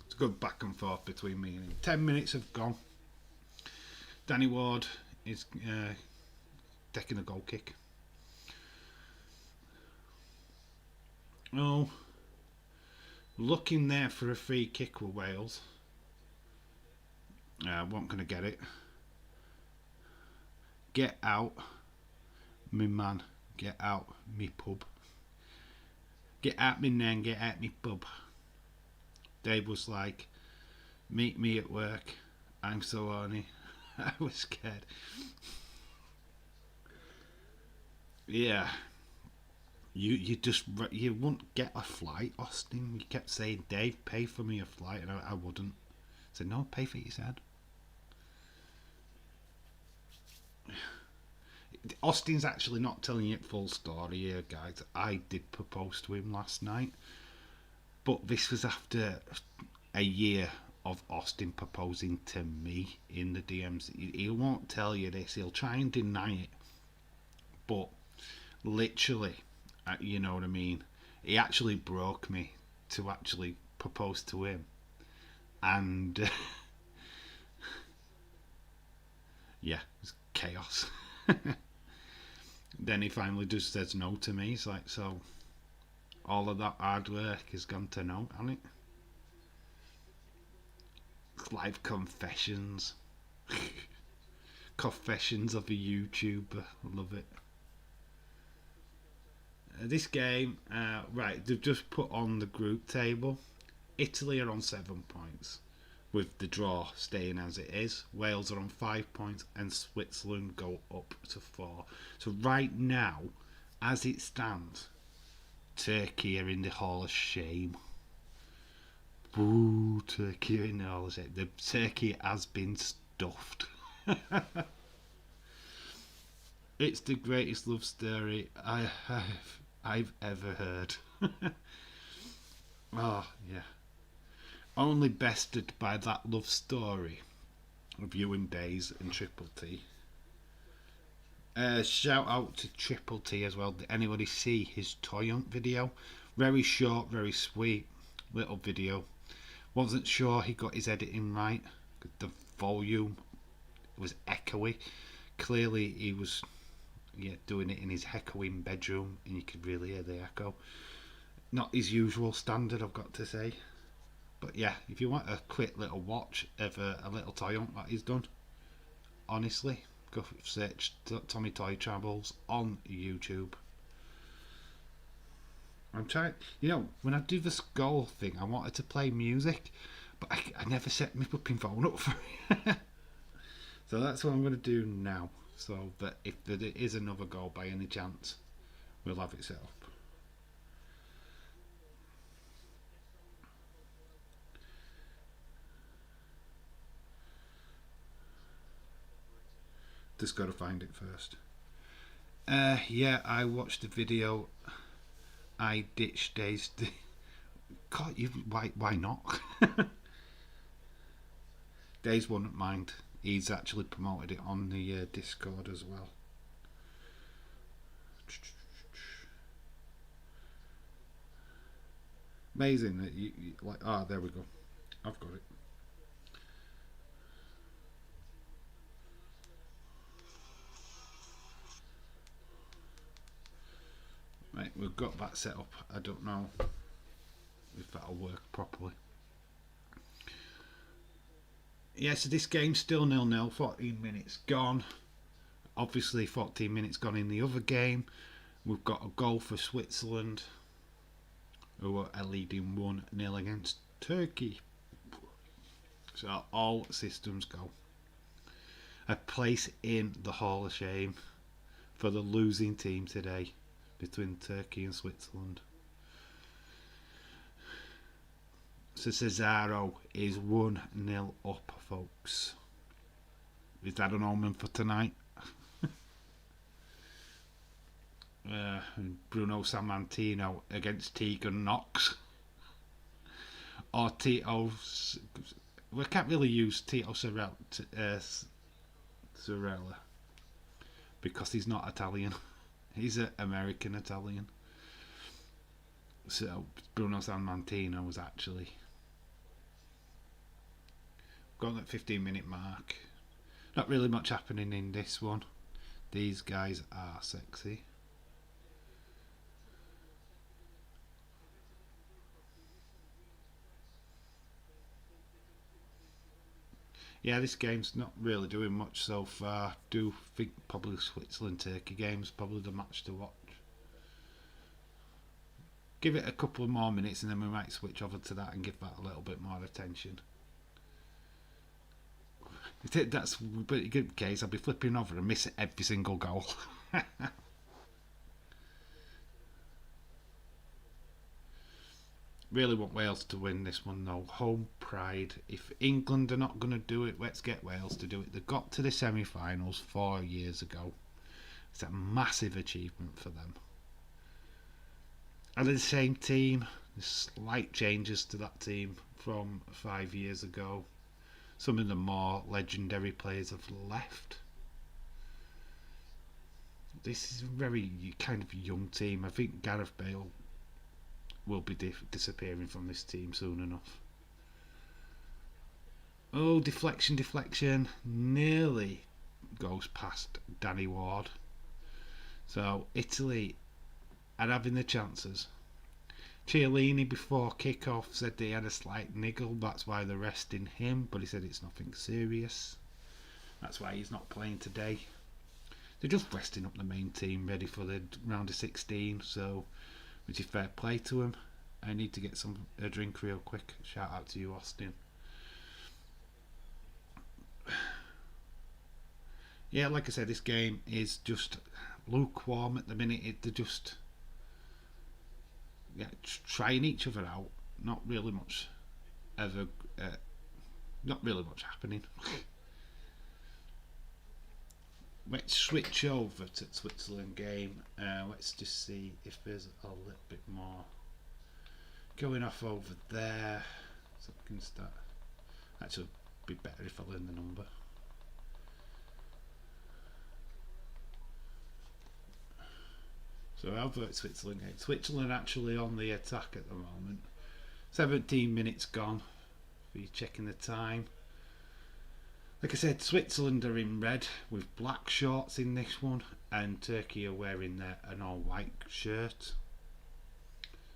A: It's a good back and forth between me and him. 10 minutes have gone. Danny Ward is taking a goal kick. Oh, looking there for a free kick with Wales. Wasn't going to get it. Get out, me man. Get out, me pub. Get out me nan, get out me pub. Dave was like, meet me at work. I'm so horny. I was scared. Yeah. You wouldn't get a flight, Austin. You kept saying, Dave, pay for me a flight, and I wouldn't. I said, no, pay for it, he said. Austin's actually not telling you the full story here, guys. I did propose to him last night, but this was after a year of Austin proposing to me in the DMs. He won't tell you this. He'll try and deny it, but literally, you know what I mean, he actually broke me to actually propose to him, and yeah, it was chaos. Then he finally just says no to me. It's like, so all of that hard work has gone to naught, hasn't it? Live confessions. Confessions of a YouTuber. Love it. This game, right, they've just put on the group table. Italy are on 7 points, with the draw staying as it is. Wales are on 5 points, and Switzerland go up to 4. So right now, as it stands, Turkey are in the Hall of Shame. Boo, Turkey are in the Hall of Shame. The Turkey has been stuffed. It's the greatest love story I've ever heard. Oh, yeah. Only bested by that love story of Viewing Days and Triple T. Shout out to Triple T as well. Did anybody see his toy hunt video? Very short, very sweet little video. Wasn't sure he got his editing right. The volume was echoey. Clearly he was doing it in his echoing bedroom, and you could really hear the echo. Not his usual standard, I've got to say. But yeah, if you want a quick little watch of a little toy hunt that he's done, honestly, go search Tommy Toy Travels on YouTube. I'm trying, when I do the skull thing, I wanted to play music, but I never set my flipping phone up for it. So that's what I'm going to do now, so that if there is another goal by any chance, we'll have it set up. Just got to find it first. Yeah, I watched the video. I ditched Days. God, why not? Days wouldn't mind. He's actually promoted it on the Discord as well. Amazing that you like. Ah, there we go. I've got it. Right, we've got that set up. I don't know if that'll work properly. Yeah, so this game's still 0-0, 14 minutes gone. Obviously 14 minutes gone in the other game. We've got a goal for Switzerland, who are leading 1-0 against Turkey. So all systems go. A place in the Hall of Shame for the losing team today between Turkey and Switzerland. So Cesaro is 1-0 up, folks. Is that an omen for tonight? Bruno Sammartino against Tegan Knox. Or Tito. We can't really use Tito Sorella because he's not Italian. He's an American Italian. So Bruno Sammartino was actually gone at 15-minute mark. Not really much happening in this one. These guys are sexy. Yeah, this game's not really doing much so far. Do think probably Switzerland-Turkey game's probably the match to watch. Give it a couple of more minutes and then we might switch over to that and give that a little bit more attention. That's a pretty good case. I'll be flipping over and miss every single goal. Really want Wales to win this one though. Home pride. If England are not going to do it, let's get Wales to do it. They got to the semi-finals 4 years ago. It's a massive achievement for them. And the same team, there's slight changes to that team from 5 years ago. Some of the more legendary players have left. This is a very kind of young team. I think Gareth Bale will be disappearing from this team soon enough. Oh, deflection. Nearly goes past Danny Ward. So Italy are having the chances. Chiellini before kick-off said he had a slight niggle, that's why they're resting him, but he said it's nothing serious. That's why he's not playing today. They're just resting up the main team ready for the round of 16, so which is fair play to him. I need to get a drink real quick. Shout out to you, Austin. Yeah, like I said, this game is just lukewarm at the minute. They're just trying each other out. Not really much happening. Let's switch over to Switzerland game. Let's just see if there's a little bit more going off over there. So I can start. Actually, it'd be better if I learn the number. So over at Switzerland game. Switzerland actually on the attack at the moment. 17 minutes gone. For you checking the time. Like I said, Switzerland are in red with black shorts in this one and Turkey are wearing an all-white shirt.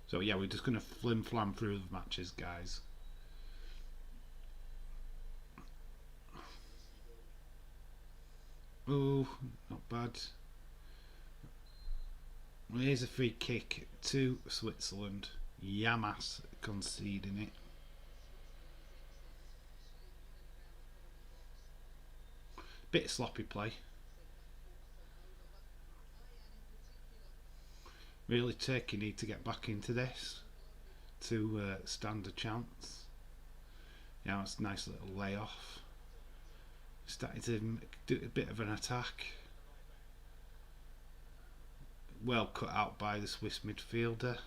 A: So yeah, we're just going to flim-flam through the matches, guys. Oh, not bad. Well, here's a free kick to Switzerland. Yamas conceding it. Bit sloppy play. Really, Turkey need to get back into this to stand a chance. Yeah, it's a nice little layoff. Starting to do a bit of an attack. Well cut out by the Swiss midfielder.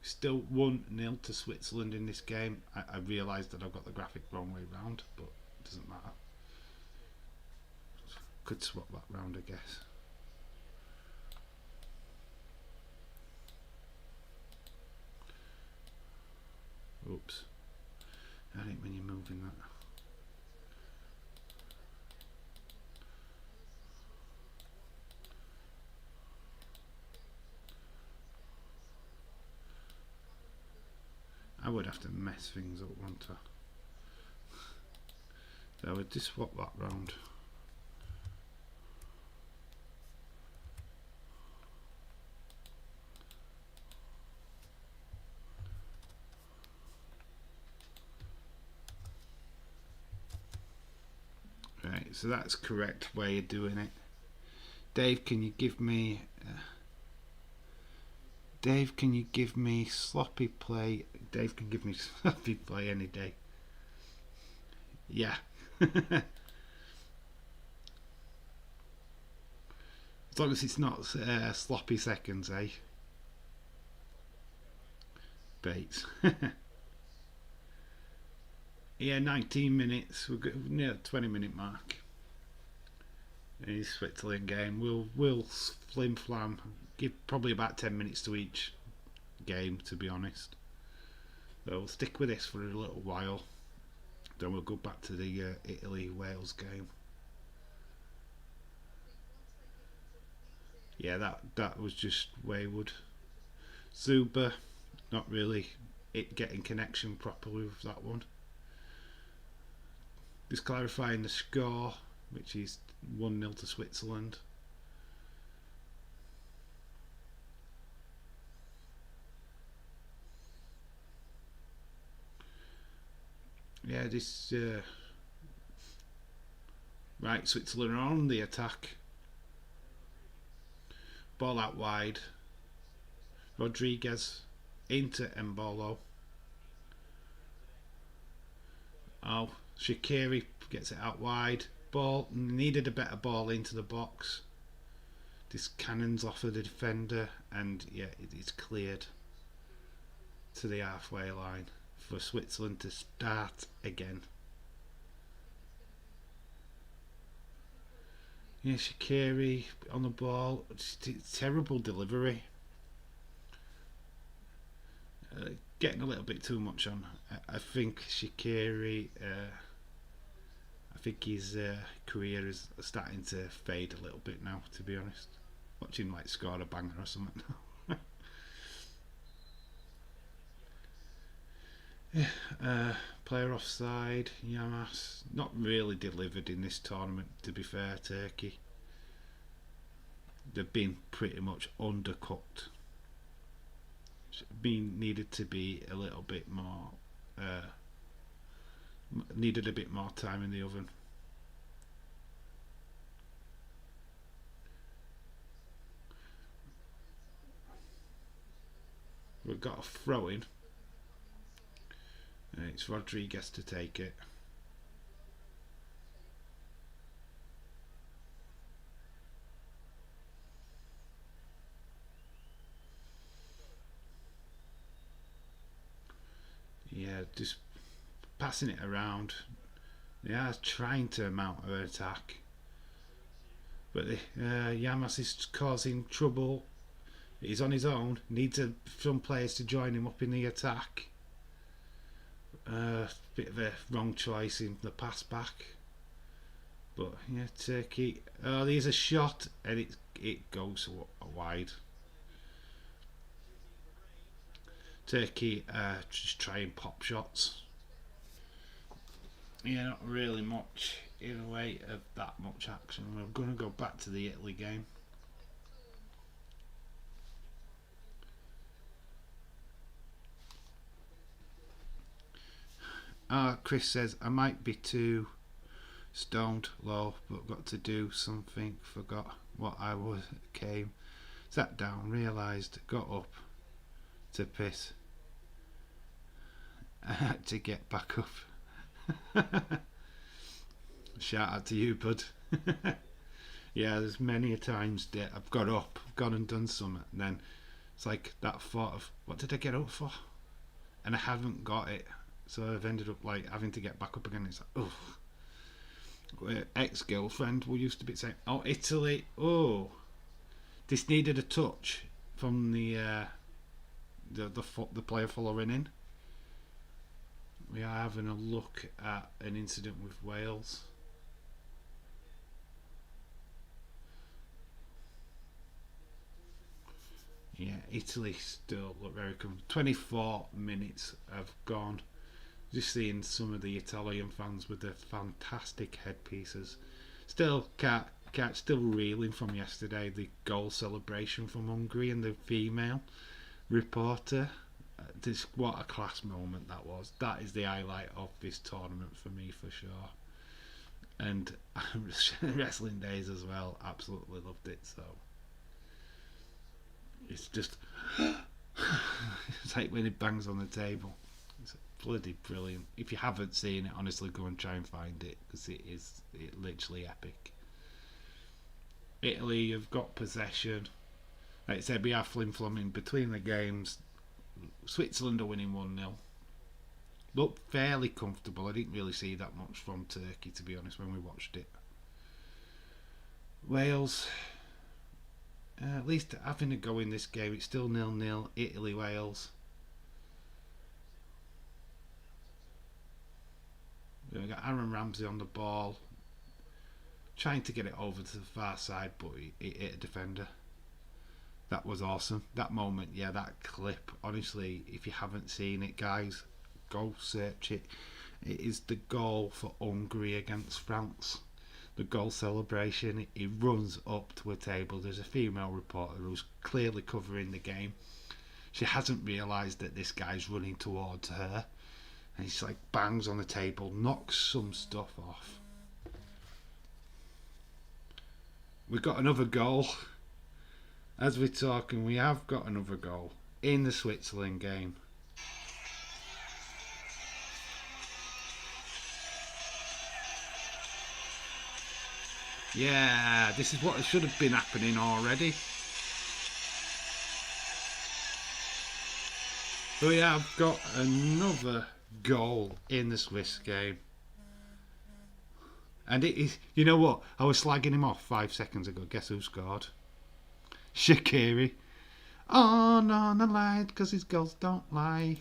A: Still 1-0 to Switzerland in this game. I realise that I've got the graphic wrong way round, but it doesn't matter. Could swap that round, I guess. Oops. I think when you're moving that. I would have to mess things up, wouldn't I? So I would just swap that round. Right, so that's correct way of doing it. Dave, can you give me sloppy play? Dave can give me sloppy play any day. Yeah. As long as it's not sloppy seconds, eh? Bates. Yeah, 19 minutes. We're near the 20-minute mark. In this Switzerland game, we'll flim flam. Give probably about 10 minutes to each game, to be honest. So we'll stick with this for a little while. Then we'll go back to the Italy-Wales game. Yeah, that was just wayward. Zuber, not really getting connection properly with that one. Just clarifying the score, which is 1-0 to Switzerland. Yeah, this right, Switzerland are on the attack. Ball out wide. Rodriguez into Embolo. Oh, Shaqiri gets it out wide. Ball needed a better ball into the box. This cannons off of the defender, and yeah, it's cleared to the halfway line for Switzerland to start again. Yeah, Shaqiri on the ball. Terrible delivery. Getting a little bit too much on. I think Shaqiri. I think his career is starting to fade a little bit now. To be honest, watch him like score a banger or something. Yeah, player offside. Yamas not really delivered in this tournament. To be fair, Turkey. They've been pretty much undercooked. Needed to be a little bit more. Needed a bit more time in the oven. We've got a throw in. It's Rodriguez to take it. Yeah, just passing it around. They are trying to mount an attack, but Yamas is causing trouble. He's on his own. Needs some players to join him up in the attack. Bit of a wrong choice in the pass back, But yeah, Turkey. Oh, there's a shot and it goes wide. Turkey just trying pop shots. Yeah, not really much in a way of that much action. We're going to go back to the Italy game. Chris says I might be too stoned low, but got to do something. Forgot what I was. Came, sat down, realised, got up to piss. I had to get back up. Shout out to you, bud. Yeah, there's many a times that I've got up, gone and done something, and then it's like that thought of what did I get up for, and I haven't got it, so I've ended up like having to get back up again. It's like, oh, ex-girlfriend who used to be saying, "Oh, Italy, oh, this needed a touch from the player following in." We are having a look at an incident with Wales. Yeah, Italy still look very comfortable. 24 minutes have gone. Just seeing some of the Italian fans with their fantastic headpieces. Still still reeling from yesterday. The goal celebration from Hungary and the female reporter. What a class moment that was. That is the highlight of this tournament for me for sure. And wrestling days as well. Absolutely loved it. So. It's just it's like when it bangs on the table. It's bloody brilliant. If you haven't seen it, honestly, go and try and find it because it's literally epic. Italy have got possession. Like I said, we are flim-flomming between the games. Switzerland are winning 1-0. Looked fairly comfortable. I didn't really see that much from Turkey, to be honest, when we watched it. Wales. At least having a go in this game. It's still 0-0. Italy, Wales. We've got Aaron Ramsey on the ball, trying to get it over to the far side, but he hit a defender. That was awesome. That moment, yeah, that clip. Honestly, if you haven't seen it, guys, go search it. It is the goal for Hungary against France. The goal celebration. He runs up to a table. There's a female reporter who's clearly covering the game. She hasn't realised that this guy's running towards her, and he's like bangs on the table, knocks some stuff off. We've got another goal. As we're talking, we have got another goal in the Switzerland game. Yeah, this is what should have been happening already. We have got another goal in the Swiss game. And it is, you know what? I was slagging him off 5 seconds ago. Guess who scored? Shaqiri. On the line, because his goals don't lie.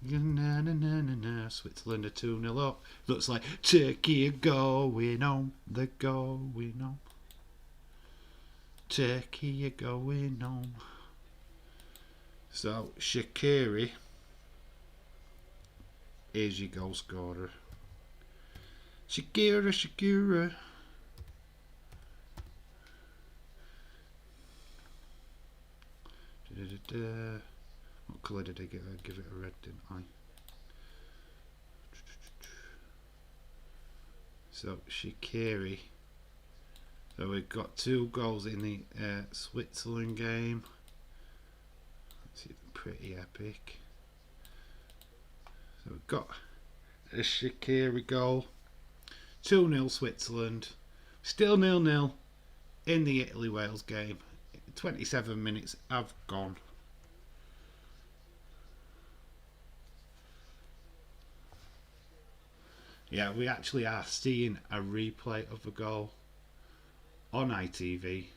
A: Na, na, na, na, na. Switzerland are 2-0 up. Looks like Turkey are going home. They're going home. Turkey are going home. So Shaqiri is your goal scorer. Shakira. What colour did I give it? Give it a red, didn't I? So Shaqiri. So we've got 2 goals in the Switzerland game. It's pretty epic. So we've got a Shaqiri goal. 2-0 Switzerland. Still 0-0 in the Italy-Wales game. 27 minutes have gone. Yeah, we actually are seeing a replay of the goal on ITV.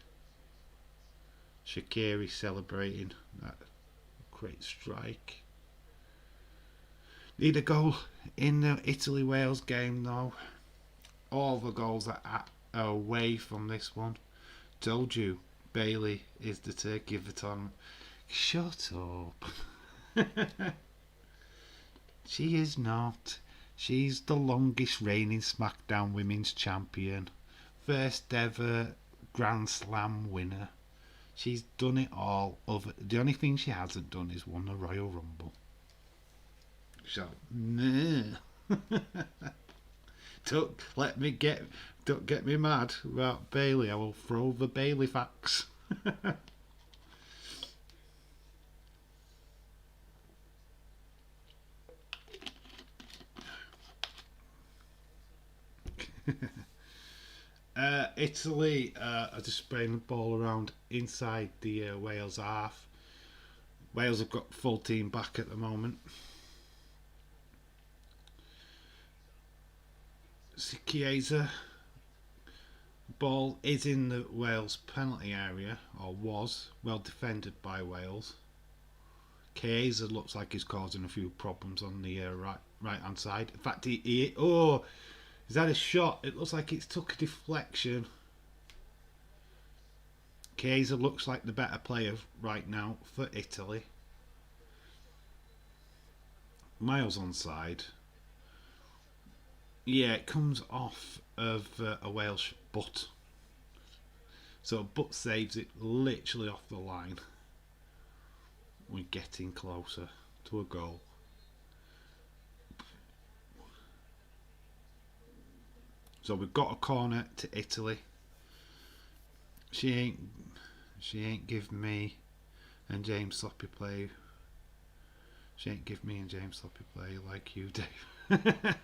A: Shaqiri celebrating that great strike. Need a goal in the Italy-Wales game though. All the goals are away from this one. Told you, Bailey is the turkey of the tournament. Shut up. She is not. She's the longest reigning SmackDown Women's Champion. First ever Grand Slam winner. She's done it all. The only thing she hasn't done is won the Royal Rumble. So, nah. Don't get me mad about Bailey. I will throw the Bailey facts. Italy are just spraying the ball around inside the Wales half. Wales have got full team back at the moment. Chiesa. Ball is in the Wales penalty area, or was well defended by Wales. Chiesa looks like he's causing a few problems on the right hand side. In fact, is that a shot? It looks like it's took a deflection. Chiesa looks like the better player right now for Italy. Miles onside. Yeah, it comes off of a Welsh butt. So butt saves it literally off the line. We're getting closer to a goal. So we've got a corner to Italy. She ain't give me and James sloppy play. She ain't give me and James sloppy play like you, Dave.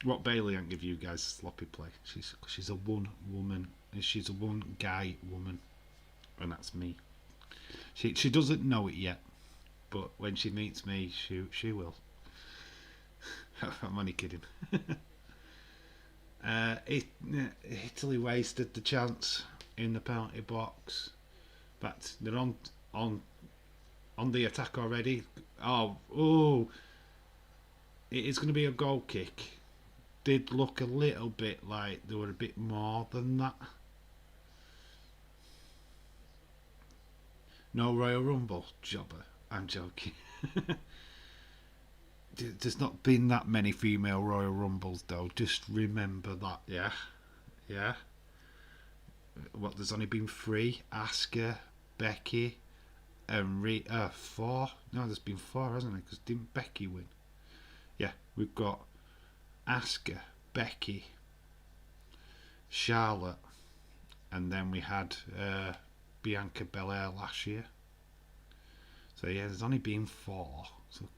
A: What Bailey ain't give you guys sloppy play. She's a one woman. She's a one guy woman, and that's me. She doesn't know it yet, but when she meets me, she will. I'm only kidding. Italy wasted the chance in the penalty box. But they're on the attack already. Oh! It is going to be a goal kick. Did look a little bit like there were a bit more than that. No Royal Rumble, jobber. I'm joking. There's not been that many female Royal Rumbles though. Just remember that, yeah? Yeah? What, there's only been 3? Asuka, Becky, and 4? No, there's been 4, hasn't there? Because didn't Becky win? Yeah, we've got Asuka, Becky, Charlotte, and then we had Bianca Belair last year. So yeah, there's only been 4. So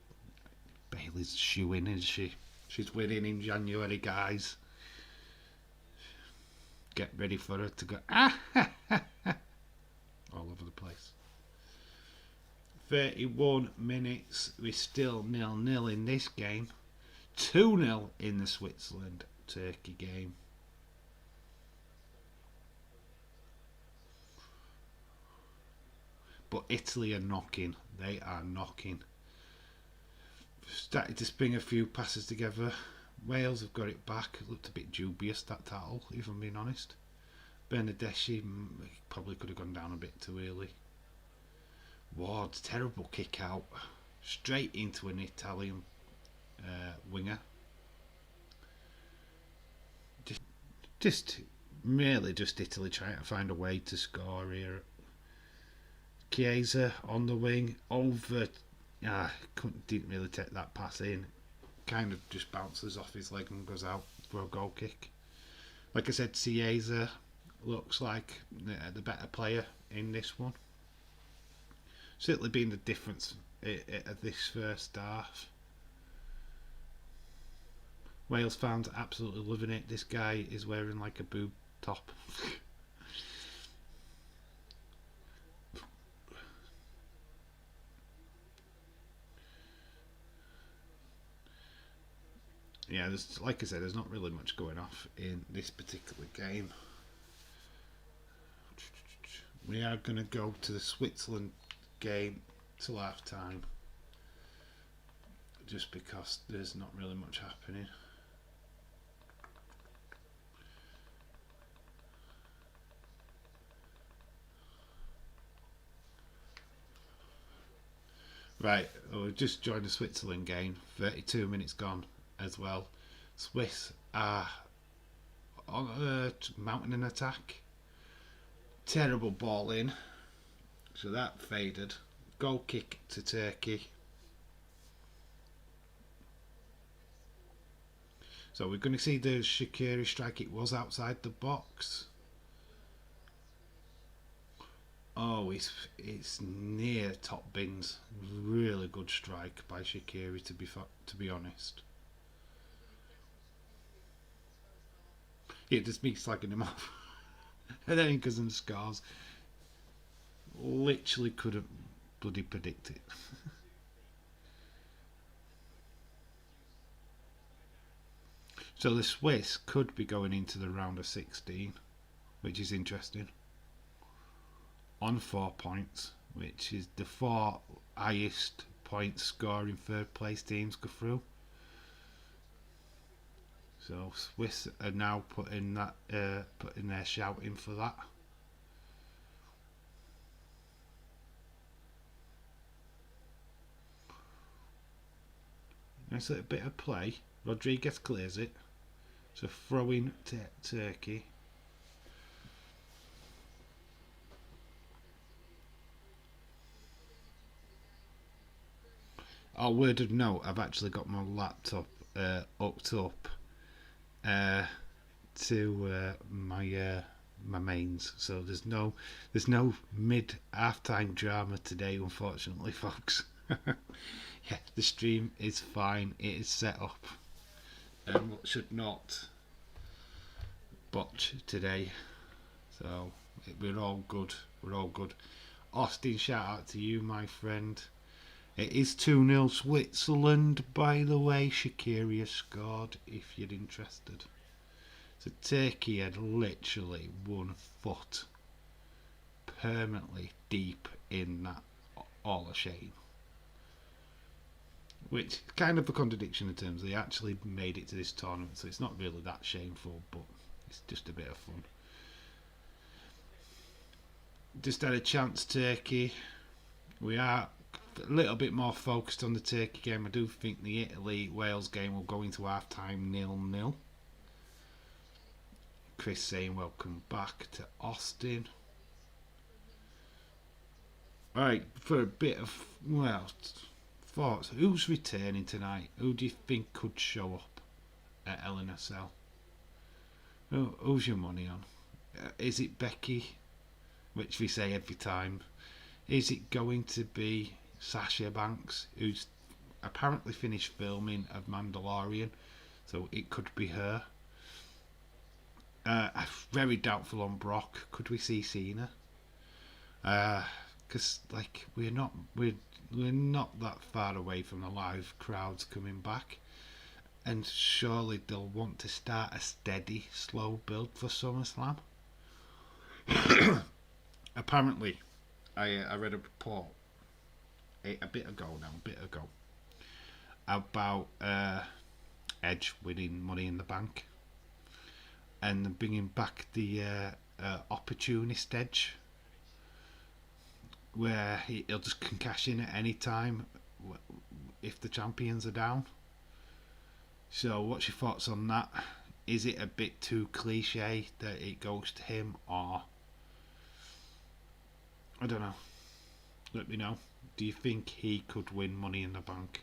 A: Bailey's shoe-in, isn't she? She's winning in January, guys. Get ready for her to go all over the place. 31 minutes. We're still 0-0 in this game. 2-0 in the Switzerland-Turkey game. But Italy are knocking. They are knocking. Started to spring a few passes together. Wales have got it back. It looked a bit dubious, that tackle, if I'm being honest. Bernadeschi probably could have gone down a bit too early. Ward's terrible kick out. Straight into an Italian winger. Just Italy trying to find a way to score here. Chiesa on the wing, over. Didn't really take that pass in. Kind of just bounces off his leg and goes out for a goal kick. Like I said, Chiesa looks like the better player in this one. Certainly been the difference at this first half. Wales fans absolutely loving it. This guy is wearing like a boob top. Yeah, like I said, there's not really much going off in this particular game. We are going to go to the Switzerland game till half time, just because there's not really much happening. Right, we've just joined the Switzerland game. 32 minutes gone as well. Swiss are on mounting an attack. Terrible ball in. So that faded. Goal kick to Turkey. So we're going to see the Shaqiri strike. It was outside the box. Oh, it's near top bins. Really good strike by Shaqiri, to be honest. Yeah, just me slagging him off. And then because of scars, literally couldn't bloody predict it. So the Swiss could be going into the round of 16, which is interesting. On 4 points, which is the 4 highest point scoring third place teams go through. So Swiss are now putting their shout in for that. Nice little bit of play. Rodriguez clears it. So throwing to Turkey. Oh, word of note, I've actually got my laptop hooked up to my mains, so there's no mid halftime drama today, unfortunately, folks. Yeah, the stream is fine. It is set up and should not botch today, so we're all good. We're all good. Austin, shout out to you, my friend. It is 2-0 Switzerland, by the way. Shaqiri has scored, if you're interested. So Turkey had literally 1 foot permanently deep in that all a shame. Which is kind of a contradiction in terms they actually made it to this tournament, so it's not really that shameful, but it's just a bit of fun. Just had a chance, Turkey. We are a little bit more focused on the Turkey game. I do think the Italy-Wales game will go into half-time 0-0. Chris saying welcome back to Austin. Right, for a bit of, well, thoughts. Who's returning tonight? Who do you think could show up at LNSL? Who's your money on? Is it Becky, which we say every time? Is it going to be Sasha Banks, who's apparently finished filming of Mandalorian, so it could be her? Very doubtful on Brock. Could we see Cena? Because like we're not that far away from the live crowds coming back, and surely they'll want to start a steady, slow build for SummerSlam. Apparently, I read a report a bit ago about Edge winning Money in the Bank and bringing back the opportunist Edge, where he'll just can cash in at any time if the champions are down. So what's your thoughts on that? Is it a bit too cliche that it goes to him, or I don't know, let me know. Do you think he could win Money in the Bank?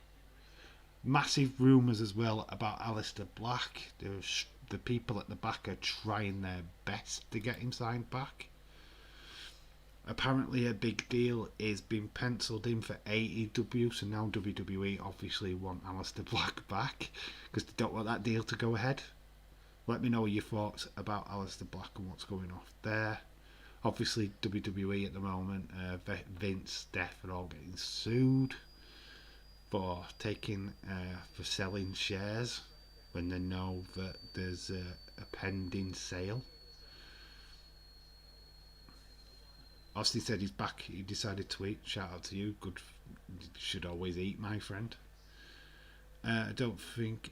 A: Massive rumours as well about Aleister Black. The people at the back are trying their best to get him signed back. Apparently a big deal is being penciled in for AEW, so now WWE obviously want Aleister Black back because they don't want that deal to go ahead. Let me know your thoughts about Aleister Black and what's going on there. Obviously WWE at the moment, Vince, Steph are all getting sued for for selling shares when they know that there's a pending sale. Austin said he's back. He decided to eat. Shout out to you. Good. Should always eat, my friend. I don't think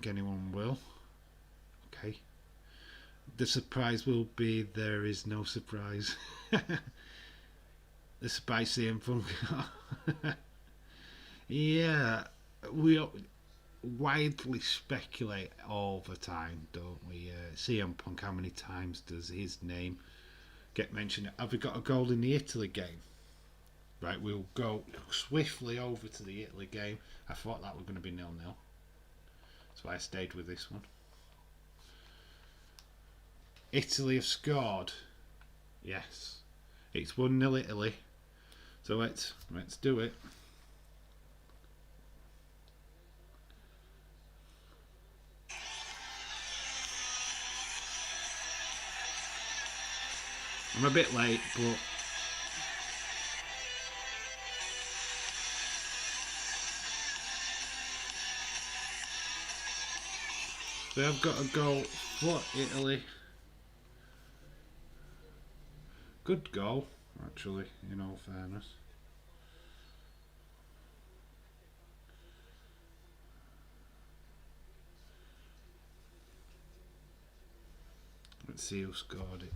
A: anyone will. Okay. The surprise will be there is no surprise. The spicy and fun. Yeah, we widely speculate all the time, don't we? CM Punk, how many times does his name get mentioned? Have we got a goal in the Italy game? Right, we'll go swiftly over to the Italy game. I thought that was going to be 0-0. That's why I stayed with this one. Italy have scored. Yes. It's 1-0 Italy. So let's do it. I'm a bit late, but they have got a goal for Italy. Good goal, actually, in all fairness. Let's see who scored it.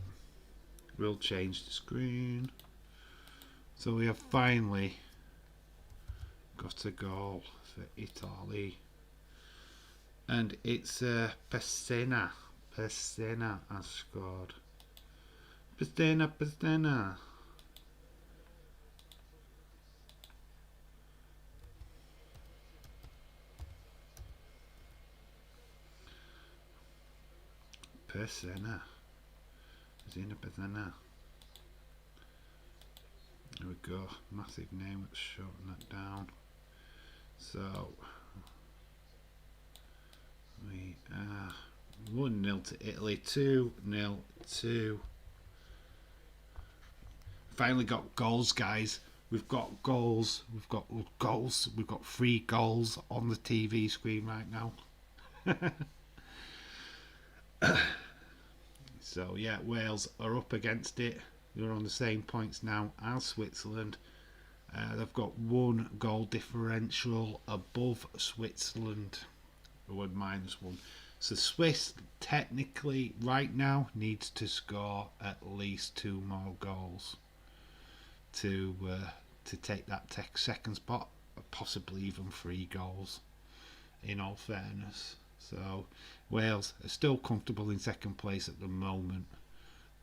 A: We'll change the screen. So we have finally got a goal for Italy. And it's Pessina. Pessina has scored. Pessina, Pessina. Pessina. Pessina, Pessina. There we go. Massive name. Let's shorten that down. So we are 1-0 to Italy. 2-0 to. Finally got goals, guys. We've got goals. We've got goals. We've got 3 goals on the TV screen right now. So yeah, Wales are up against it. They're on the same points now as Switzerland. They've got 1 goal differential above Switzerland, with -1. So Swiss technically right now needs to score at least 2 more goals to take that second spot, possibly even 3 goals. In all fairness, so Wales are still comfortable in second place at the moment,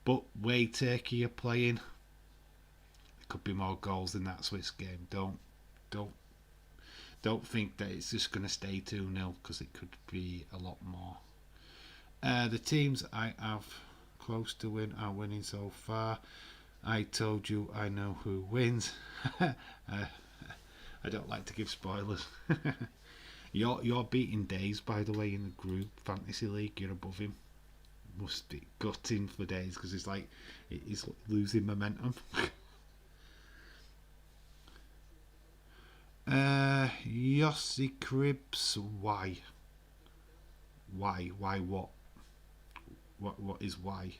A: but way Turkey are playing, there could be more goals in that Swiss game. Don't think that it's just going to stay 2-0 because it could be a lot more. The teams I have close to win are winning so far. I told you I know who wins. I don't like to give spoilers. You're beating Days, by the way, in the group fantasy league. You're above him. Must be gutting for Days because it's like he's losing momentum. Yossi Cribs, why? Why what? What is why?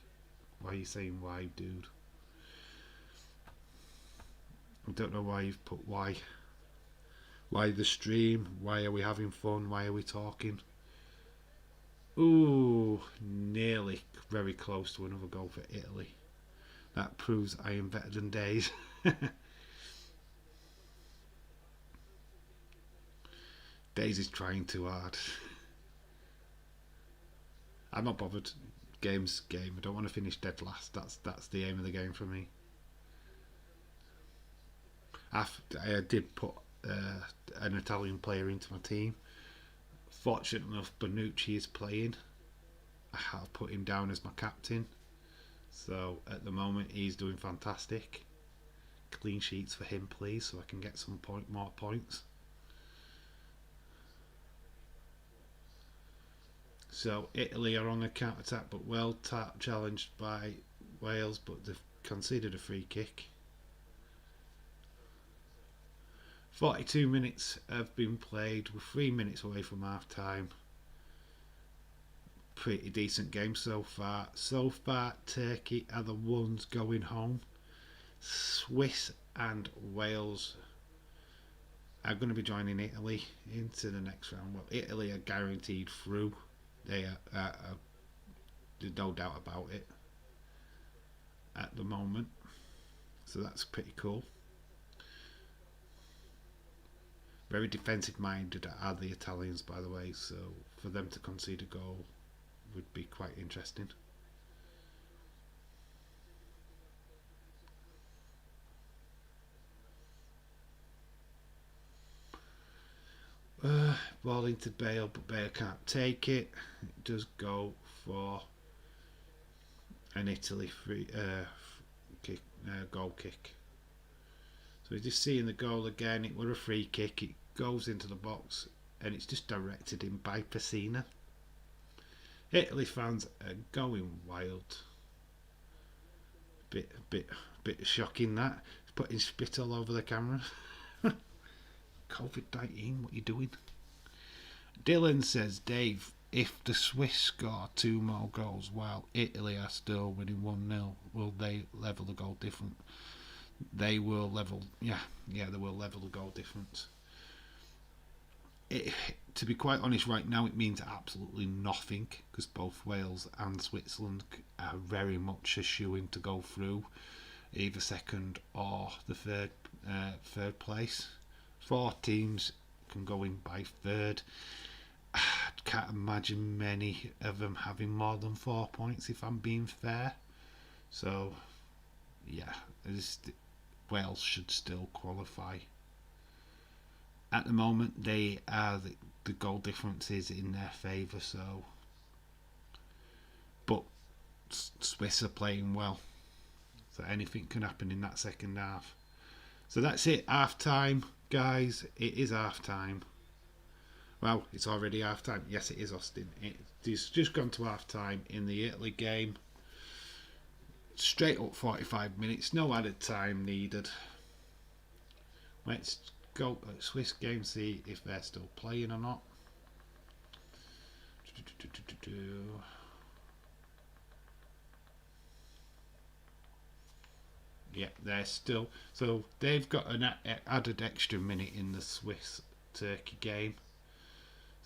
A: Why are you saying why, dude? I don't know why you've put why. Why the stream? Why are we having fun? Why are we talking? Ooh, nearly very close to another goal for Italy. That proves I am better than Days. Days is trying too hard. I'm not bothered. Game's game. I don't want to finish dead last. That's the aim of the game for me. I did put an Italian player into my team. Fortunately enough, Bonucci is playing. I'll put him down as my captain. So at the moment, he's doing fantastic. Clean sheets for him, please, so I can get some more points. So Italy are on the counter attack, but well challenged by Wales, but they've conceded a free kick. 42 minutes have been played. We're 3 minutes away from half time. Pretty decent game so far. So far, Turkey are the ones going home. Swiss and Wales are going to be joining Italy into the next round. Well, Italy are guaranteed through. They are there's no doubt about it at the moment. So that's pretty cool. Very defensive minded are the Italians, by the way, so for them to concede a goal would be quite interesting. Ball into Bale, but Bale can't take it. It does go for an Italy free kick, goal kick. So we're just seeing the goal again. It were a free kick. It goes into the box and it's just directed in by Pessina. Italy fans are going wild. Bit shocking that. It's putting spit all over the camera. COVID-19, what are you doing? Dylan says, Dave, if the Swiss score 2 more goals while Italy are still winning 1-0, will they level the goal difference? They will level, yeah, they will level the goal difference. To be quite honest, right now it means absolutely nothing because both Wales and Switzerland are very much a shoo-in to go through either second or the third place. 4 teams can go in by third. I can't imagine many of them having more than 4 points if I'm being fair. So, yeah, Wales should still qualify. At the moment, they are the goal difference is in their favour. So, but Swiss are playing well, so anything can happen in that second half. So that's it. Half time, guys. It is half time. Well, it's already half time. Yes, it is, Austin. It's just gone to half time in the Italy game. Straight up 45 minutes. No added time needed. Let's go to the Swiss game, see if they're still playing or not. Yeah, they're still. So they've got an added extra minute in the Swiss-Turkey game.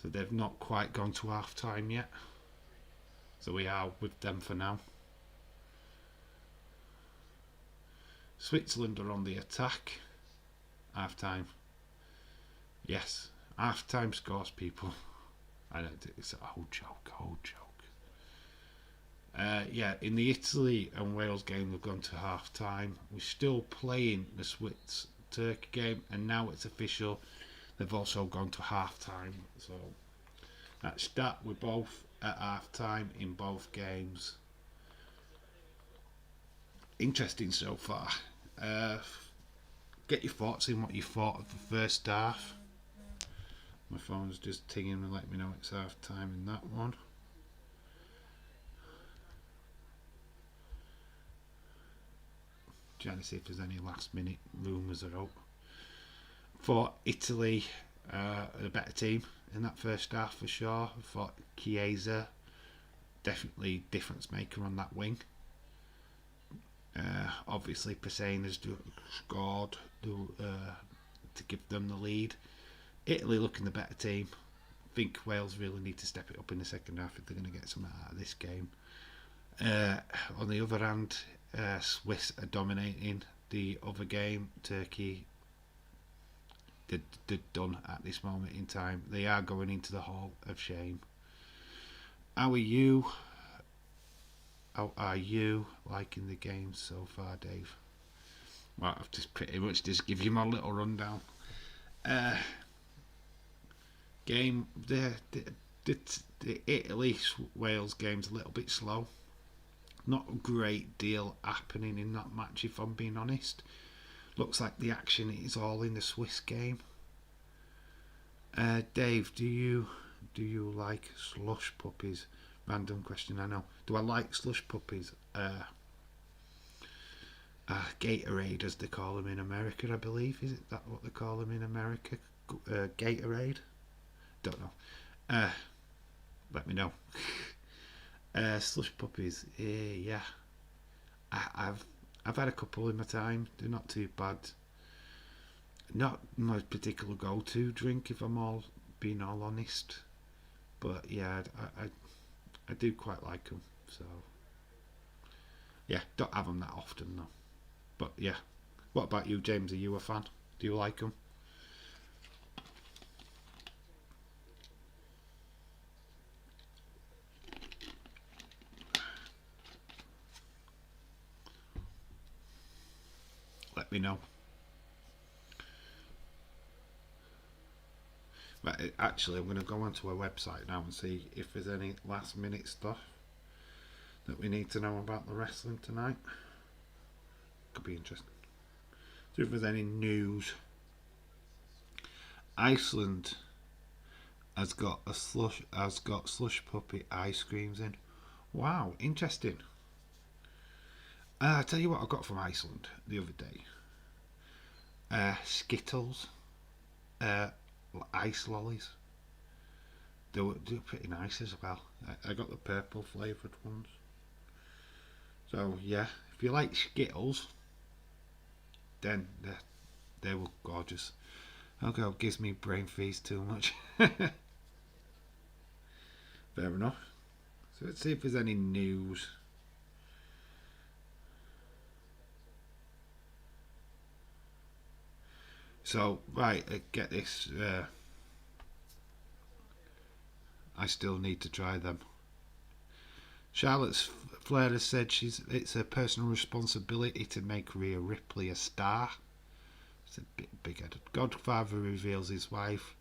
A: So they've not quite gone to half time yet. So we are with them for now. Switzerland are on the attack. Half time. Yes, half time scores, people. I know it's a whole joke. Yeah, in the Italy and Wales game, we've gone to half time. We're still playing the Swiss-Turkey game, and now it's official. They've also gone to half time. So that's that. We're both at half time in both games. Interesting so far. Get your thoughts in what you thought of the first half. My phone's just tinging and letting me know it's half time in that one. Trying to see if there's any last minute rumours are up. For Italy, a better team in that first half for sure. I thought Chiesa, definitely difference maker on that wing. Obviously Pesena's scored to give them the lead. Italy looking the better team. I think Wales really need to step it up in the second half if they're going to get something out of this game. On the other hand, Swiss are dominating the other game. Turkey, they're done at this moment in time. They are going into the Hall of Shame. How are you liking the game so far, Dave? Well, I've just pretty much just give you my little rundown. Game the Italy Wales game's a little bit slow. Not a great deal happening in that match, if I'm being honest. Looks like the action is all in the Swiss game. Dave, do you like slush puppies? Random question, I know. Do I like slush puppies? Gatorade, as they call them in America, I believe. Is it that what they call them in America? Gatorade? Don't know. Let me know. Slush puppies, yeah. I've had a couple in my time. They're not too bad. Not my particular go-to drink, if I'm being all honest. But yeah, I do quite like them. So yeah, don't have them that often though. But yeah, what about you, James? Are you a fan? Do you like them? let me know. But actually, I'm going to go onto our website now and see if there's any last minute stuff that we need to know about the wrestling tonight. Could be interesting. See if there's any news. Iceland has got slush puppy ice creams in. Wow, interesting. I tell you what I got from Iceland the other day. Skittles, ice lollies. They were pretty nice as well. I got the purple flavoured ones. So yeah, if you like Skittles, then they were gorgeous. Okay, it gives me brain freeze too much. Fair enough. So let's see if there's any news. So, right, get this. I still need to try them. Charlotte Flair has said it's her personal responsibility to make Rhea Ripley a star. It's a bit big-headed. Godfather reveals his wife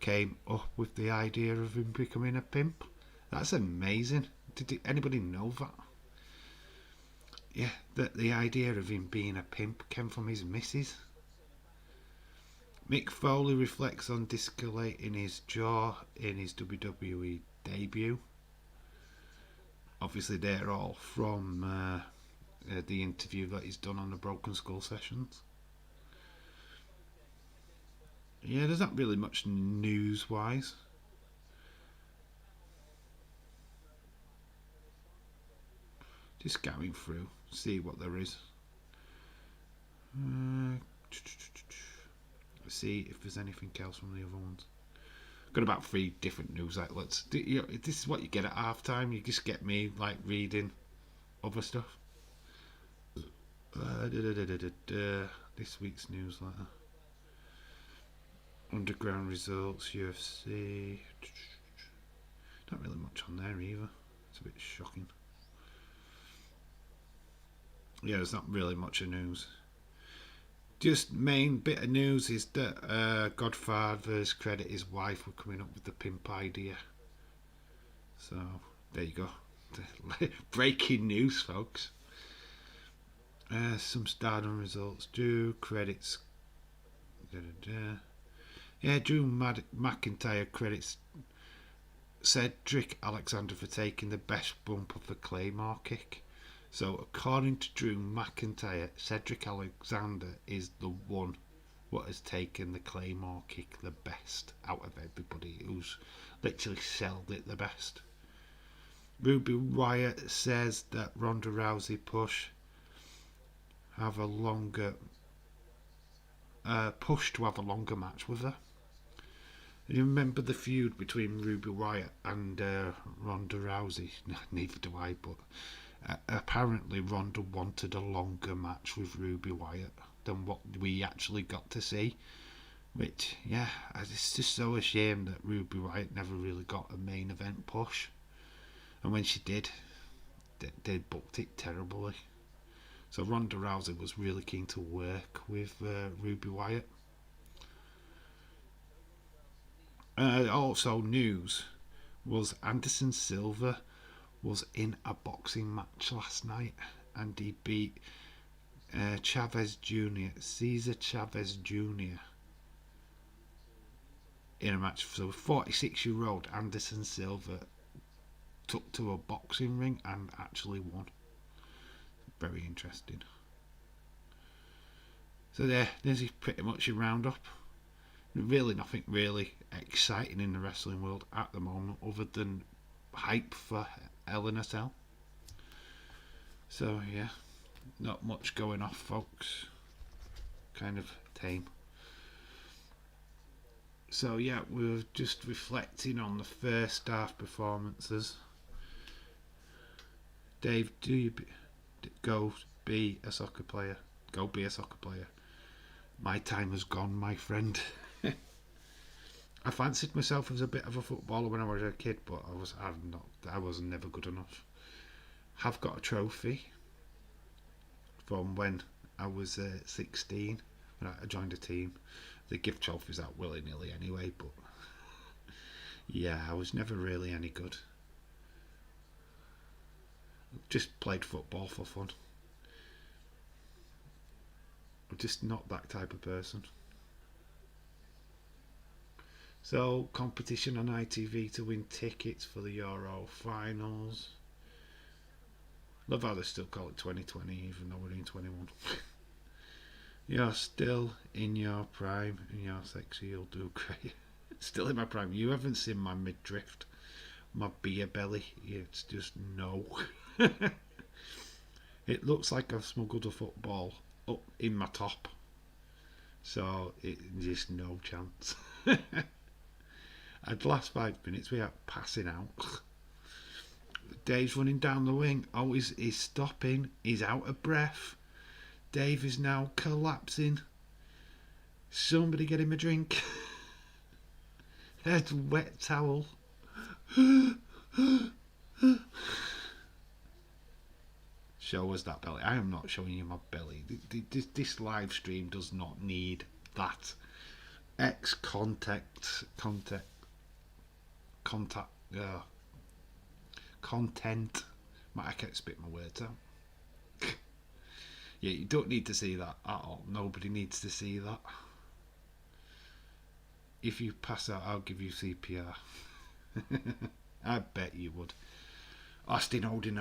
A: came up with the idea of him becoming a pimp. That's amazing. Did anybody know that? Yeah, that the idea of him being a pimp came from his missus. Mick Foley reflects on dislocating his jaw in his WWE debut. Obviously, they're all from the interview that he's done on the Broken Skull sessions. Yeah, there's not really much news-wise. Just going through, see what there is. See if there's anything else from the other ones. Got about 3 different news outlets. This is what you get at half time. You just get me like reading other stuff. This week's newsletter. Underground results, UFC. Not really much on there either. It's a bit shocking. Yeah, there's not really much of news. Just main bit of news is that Godfather's credit his wife with coming up with the pimp idea. So there you go. Breaking news, folks. Some Stardom results. Drew credits. Yeah, Drew McIntyre credits Cedric Alexander for taking the best bump of the Claymore kick. So according to Drew McIntyre, Cedric Alexander is the one what has taken the Claymore kick the best out of everybody, who's literally sold it the best. Ruby Riott says that Ronda Rousey push have a longer push to have a longer match with her. You remember the feud between Ruby Riott and Ronda Rousey? Neither do I, but apparently Ronda wanted a longer match with Ruby Riott than what we actually got to see. Which, yeah, it's just so a shame that Ruby Riott never really got a main event push. And when she did, they booked it terribly. So Ronda Rousey was really keen to work with Ruby Riott. Also news was Anderson Silva was in a boxing match last night and he beat Chavez Jr., Cesar Chavez Jr. in a match. So 46-year-old Anderson Silva took to a boxing ring and actually won. Very interesting. So there's pretty much your roundup. Really nothing really exciting in the wrestling world at the moment other than hype for Hell in a Cell. So yeah, not much going off, folks. Kind of tame. So yeah, we're just reflecting on the first half performances. Dave, do you go be a soccer player? Go be a soccer player. My time has gone, my friend. I fancied myself as a bit of a footballer when I was a kid, but I was never good enough. Have got a trophy from when I was 16 when I joined a team. They give trophies out willy nilly anyway, but yeah, I was never really any good. Just played football for fun. I'm just not that type of person. So, competition on ITV to win tickets for the Euro finals. Love how they still call it 2020 even though we're in 21. You're still in your prime and you're sexy, you'll do great. Still in my prime. You haven't seen my midriff, my beer belly. It's just no. It looks like I've smuggled a football up in my top. So, it's just no chance. At the last 5 minutes, we are passing out. Dave's running down the wing. Oh, he's stopping. He's out of breath. Dave is now collapsing. Somebody get him a drink. Head wet towel. Show us that belly. I am not showing you my belly. This live stream does not need that. Contact. Content. I can't spit my words out. Yeah, you don't need to see that at all. Nobody needs to see that. If you pass out, I'll give you CPR. I bet you would. Austin holding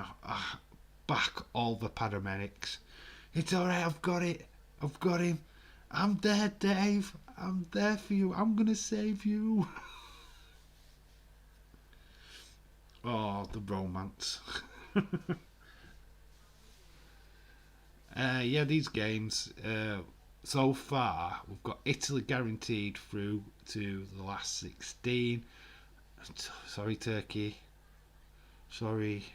A: back all the paramedics. It's alright, I've got it. I've got him. I'm there, Dave. I'm there for you. I'm going to save you. Oh, the romance. Yeah, these games, so far, we've got Italy guaranteed through to the last 16. Sorry, Turkey. Sorry.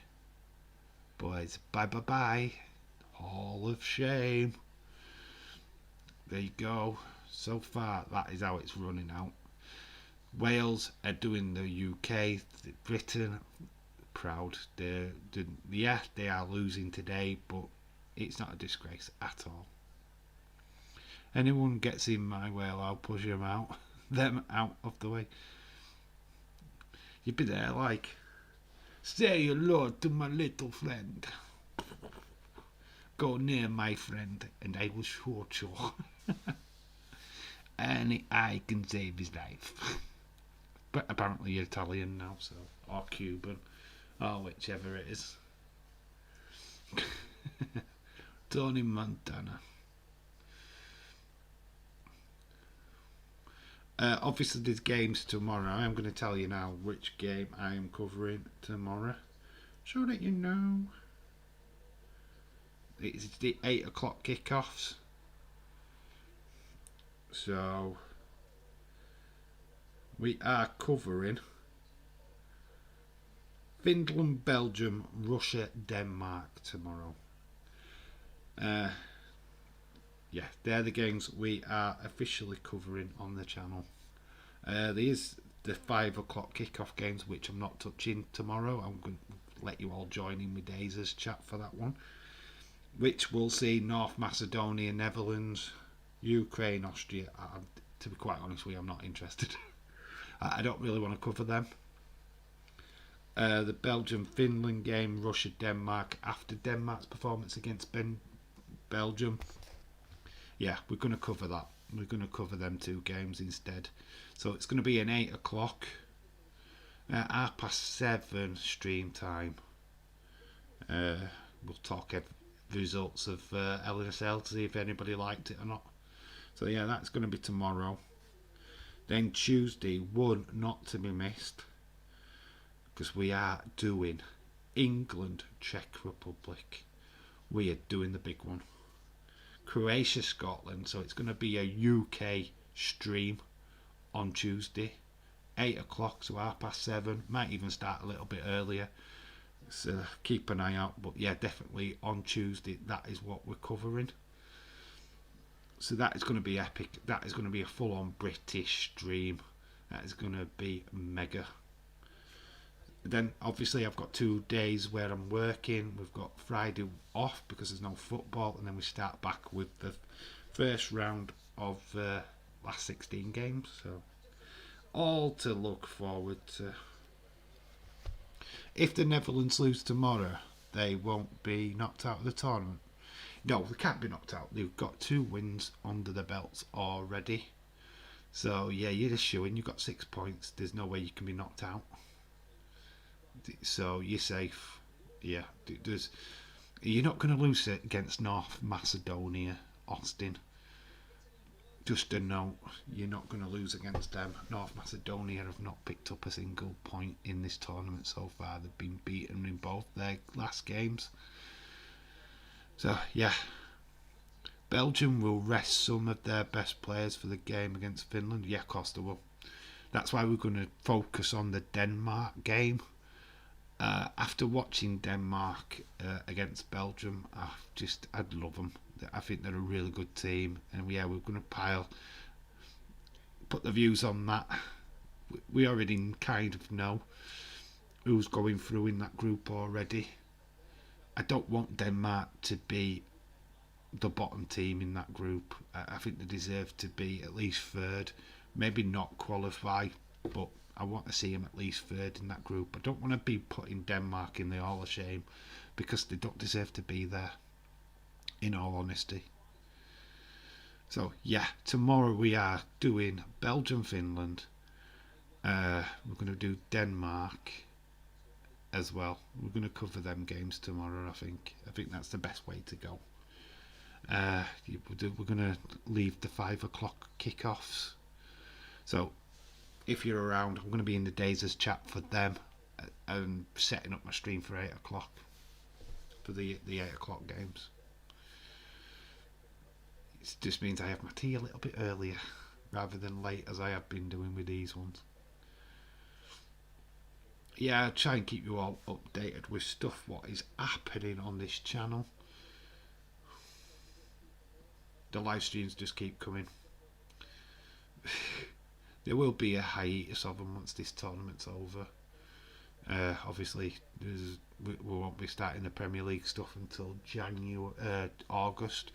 A: Boys, bye. Hall of Shame. There you go. So far, that is how it's running out. Wales are doing the UK. Britain, proud. They are losing today, but it's not a disgrace at all. Anyone gets in my way, I'll push them out. Them out of the way. You'd be there like, say hello to my little friend. Go near my friend and I will shoot you. And I can save his life. But apparently you're Italian now, so, or Cuban, or whichever it is. Tony Montana. Obviously there's games tomorrow. I'm going to tell you now which game I am covering tomorrow, so that you know. It's the 8 o'clock kickoffs. So we are covering Finland, Belgium, Russia, Denmark tomorrow. Yeah, they're the games we are officially covering on the channel. These the 5 o'clock kickoff games, which I'm not touching tomorrow. I'm going to let you all join in with Dazer's chat for that one, which will see North Macedonia, Netherlands, Ukraine, Austria. To be quite honest with you, I'm not interested. I don't really want to cover them. The Belgium-Finland game, Russia-Denmark, after Denmark's performance against Belgium. Yeah, we're going to cover that. We're going to cover them two games instead. So it's going to be an 8 o'clock, 7:30 stream time. We'll talk results of LNSL to see if anybody liked it or not. So yeah, that's going to be tomorrow. Then Tuesday, one not to be missed, because we are doing England, Czech Republic. We are doing the big one. Croatia, Scotland. So it's going to be a UK stream on Tuesday, 8 o'clock, so 7:30. Might even start a little bit earlier. So keep an eye out. But yeah, definitely on Tuesday, that is what we're covering. So that is going to be epic. That is going to be a full-on British stream. That is going to be mega. Then obviously I've got 2 days where I'm working. We've got Friday off because there's no football, and then we start back with the first round of last 16 games. So all to look forward to. If the Netherlands lose tomorrow, they won't be knocked out of the tournament. No, they can't be knocked out. They've got 2 wins under their belts already. So yeah, you're just showing you've got 6 points. There's no way you can be knocked out. So you're safe. Yeah, you're not going to lose it against North Macedonia, Austin. Just a note, you're not going to lose against them. North Macedonia have not picked up a single point in this tournament so far. They've been beaten in both their last games. So yeah, Belgium will rest some of their best players for the game against Finland. Yeah, of course they will. That's why we're going to focus on the Denmark game. After watching Denmark against Belgium, I'd love them. I think they're a really good team, and yeah, we're going to put the views on that. We already kind of know who's going through in that group already. I don't want Denmark to be the bottom team in that group. I think they deserve to be at least third, maybe not qualify, but I want to see them at least third in that group. I don't want to be putting Denmark in the Hall of Shame because they don't deserve to be there, in all honesty. So yeah, tomorrow we are doing Belgium-Finland. We're going to do Denmark as well. We're going to cover them games tomorrow, I think. I think that's the best way to go. We're going to leave the 5 o'clock kickoffs. So if you're around, I'm going to be in the Dazers chat for them and setting up my stream for 8 o'clock for the 8 o'clock games. It just means I have my tea a little bit earlier rather than late as I have been doing with these ones. Yeah, I'll try and keep you all updated with stuff what is happening on this channel. The live streams just keep coming. There will be a hiatus of them once this tournament's over. Obviously, we won't be starting the Premier League stuff until August.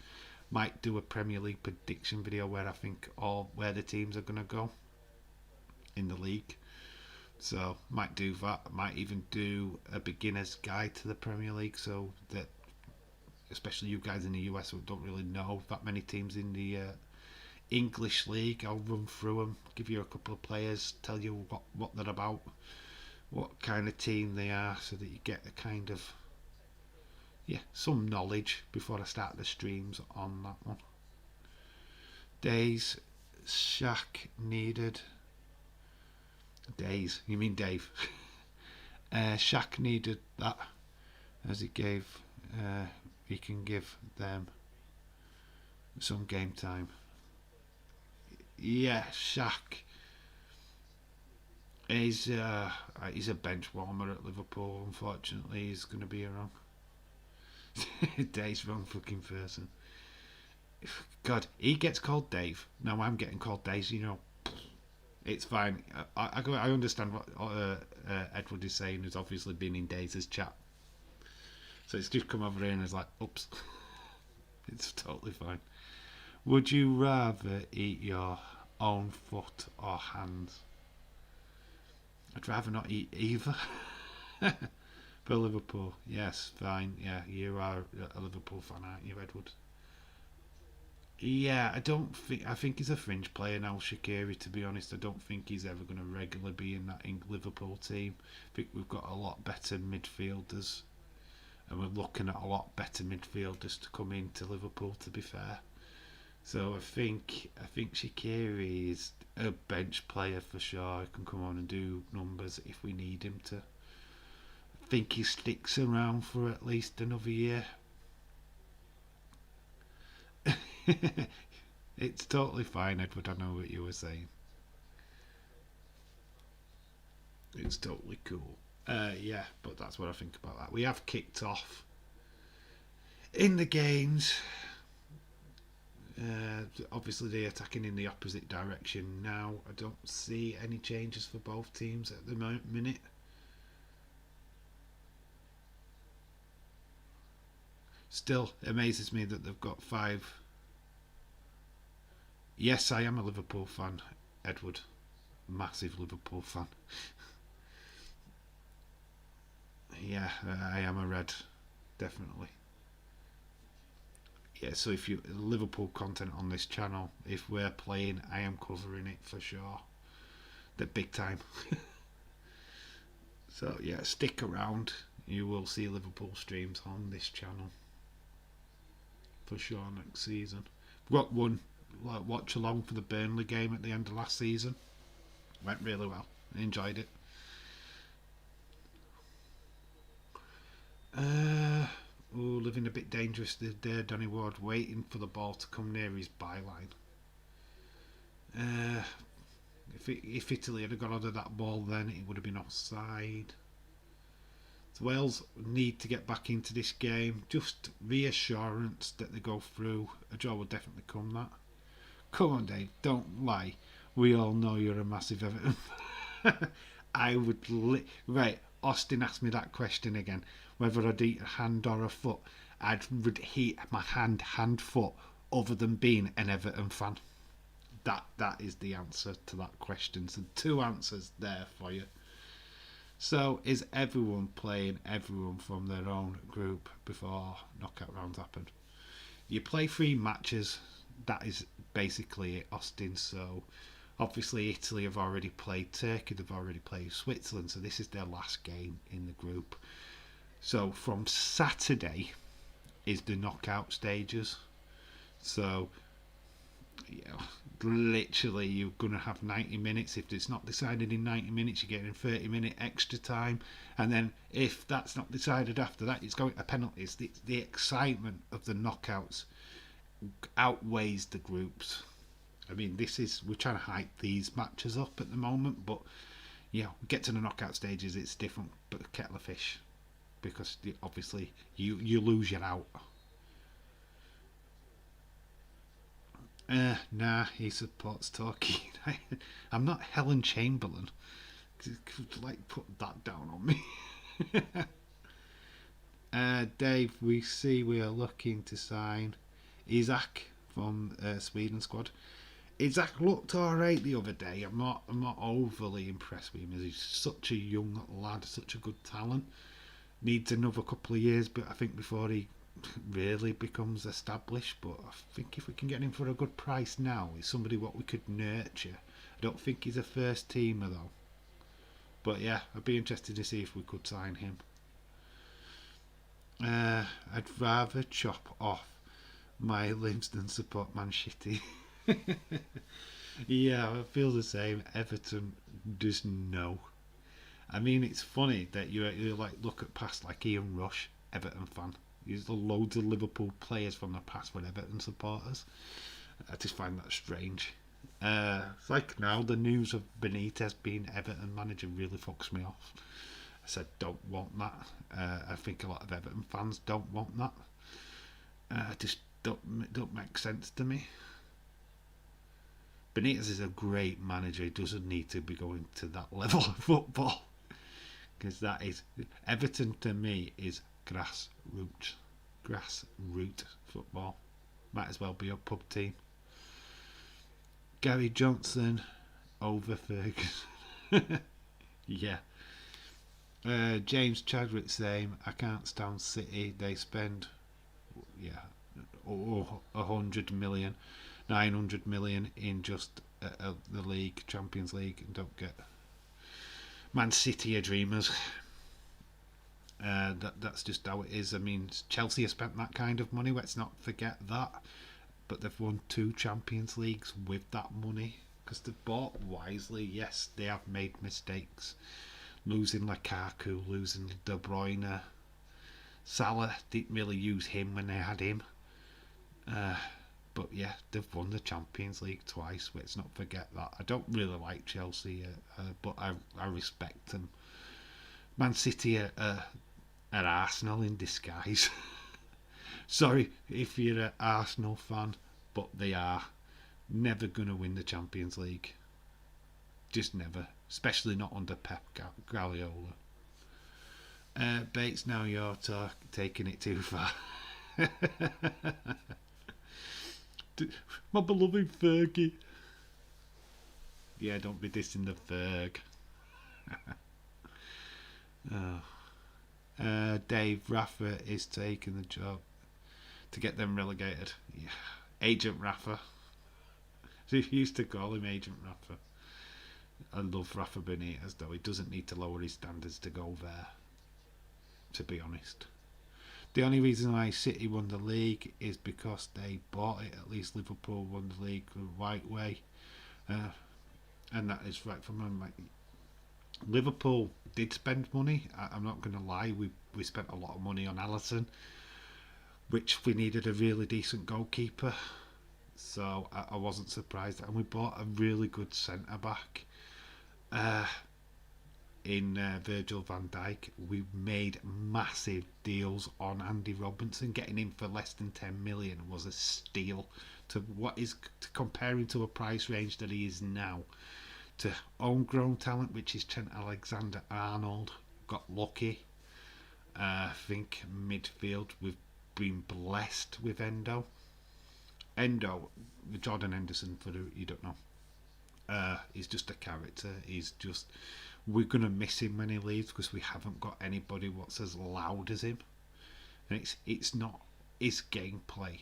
A: Might do a Premier League prediction video where I think where the teams are going to go in the league. So might do that. Might even do a beginner's guide to the Premier League, so that especially you guys in the US who don't really know that many teams in the English league, I'll run through them, give you a couple of players, tell you what they're about, what kind of team they are, so that you get a kind of some knowledge before I start the streams on that one. Days Shaq needed. Days, you mean Dave? Shaq needed that as he can give them some game time. Yeah, Shaq. He's a bench warmer at Liverpool. Unfortunately, he's going to be wrong. Dave's wrong fucking person. God, he gets called Dave. Now I'm getting called Daisy. You know, it's fine. I understand what Edward is saying. Who's obviously been in Daisy's chat. So it's just come over here and it's like, oops. It's totally fine. Would you rather eat your own foot or hands? I'd rather not eat either. For Liverpool, yes, fine. Yeah, you are a Liverpool fan, aren't you, Edward? Yeah, I think he's a fringe player now, Shaqiri, to be honest. I don't think he's ever going to regularly be in that Liverpool team. I think we've got a lot better midfielders, and we're looking at a lot better midfielders to come into Liverpool, to be fair. So I think Shaqiri is a bench player for sure. He can come on and do numbers if we need him to. I think he sticks around for at least another year. It's totally fine, Edward. I know what you were saying. It's totally cool. Yeah, but that's what I think about that. We have kicked off in the games. Obviously, they're attacking in the opposite direction now. I don't see any changes for both teams at the minute. Still amazes me that they've got 5. Yes, I am a Liverpool fan, Edward. Massive Liverpool fan. Yeah, I am a red, definitely. Yeah, so if you Liverpool content on this channel, if we're playing, I am covering it for sure. The big time. So yeah, stick around. You will see Liverpool streams on this channel for sure next season. We've got one watch along for the Burnley game at the end of last season. Went really well. I enjoyed it. Living a bit dangerous there, Danny Ward, waiting for the ball to come near his byline. If Italy had gone under that ball then, it would have been offside. So Wales need to get back into this game. Just reassurance that they go through. A draw will definitely come, that. Come on, Dave, don't lie. We all know you're a massive Everton. I would... Right, Austin asked me that question again. Whether I'd eat a hand or a foot. I would eat my hand, foot, other than being an Everton fan. That is the answer to that question. So 2 answers there for you. So is everyone playing everyone from their own group before knockout rounds happen? You play 3 matches. That is basically it, Austin. So obviously Italy have already played Turkey. They've already played Switzerland. So this is their last game in the group. So from Saturday is the knockout stages. So yeah, literally you're going to have 90 minutes. If it's not decided in 90 minutes, you're getting 30-minute extra time. And then if that's not decided after that, it's going to penalties. The excitement of the knockouts outweighs the groups. I mean, we're trying to hype these matches up at the moment, but yeah, get to the knockout stages, it's different, but a kettle of fish, because obviously you lose your out. Nah, he supports Torquay. I'm not Helen Chamberlain. Like, put that down on me. Dave, we are looking to sign Isaac from Sweden squad. Isaac looked alright the other day. I'm not overly impressed with him. He's such a young lad, such a good talent. Needs another couple of years, but I think before he really becomes established. But I think if we can get him for a good price now, he's somebody what we could nurture. I don't think he's a first teamer though. But yeah, I'd be interested to see if we could sign him. I'd rather chop off my limbs than support Man City. Yeah, I feel the same. Everton, just no. I mean, it's funny that you like look at past like Ian Rush, Everton fan. There's loads of Liverpool players from the past were Everton supporters. I just find that strange. It's like now the news of Benitez being Everton manager really fucks me off. I said don't want that. I think a lot of Everton fans don't want that. Just don't make sense to me. Benitez is a great manager. He doesn't need to be going to that level of football, because that is Everton to me is grassroots football. Might as well be a pub team. Gary Johnson over Ferguson. Yeah. James Chadwick saying, I can't stand City. They spend 100 million, 900 million in just the league, Champions League, and don't get. Man City are dreamers. That's just how it is. I mean, Chelsea have spent that kind of money. Let's not forget that. But they've won 2 Champions Leagues with that money because they've bought wisely. Yes, they have made mistakes, losing Lukaku, losing De Bruyne. Salah didn't really use him when they had him. But yeah, they've won the Champions League twice. Let's not forget that. I don't really like Chelsea, but I respect them. Man City are Arsenal in disguise. Sorry if you're an Arsenal fan, but they are never going to win the Champions League. Just never. Especially not under Pep Guardiola. Bates, now you're taking it too far. My beloved Fergie. Yeah, don't be dissing the Ferg. Oh. Dave Rafa is taking the job to get them relegated. Yeah. Agent Rafa. They used to call him Agent Rafa. I love Rafa Benitez, though. He doesn't need to lower his standards to go there, to be honest. The only reason why City won the league is because they bought it. At least Liverpool won the league the right way. And that is right from them. Like, Liverpool did spend money. I'm not going to lie. We spent a lot of money on Alisson, which we needed a really decent goalkeeper. So I wasn't surprised. And we bought a really good centre back in Virgil van Dijk. We made massive deals on Andy Robertson. Getting him for less than 10 million was a steal. To what is comparing to a price range that he is now. To homegrown talent, which is Trent Alexander-Arnold, got lucky. I think midfield we've been blessed with Endo. Jordan Henderson, for you don't know, he's just a character. We're gonna miss him when he leaves because we haven't got anybody what's as loud as him, and it's not his gameplay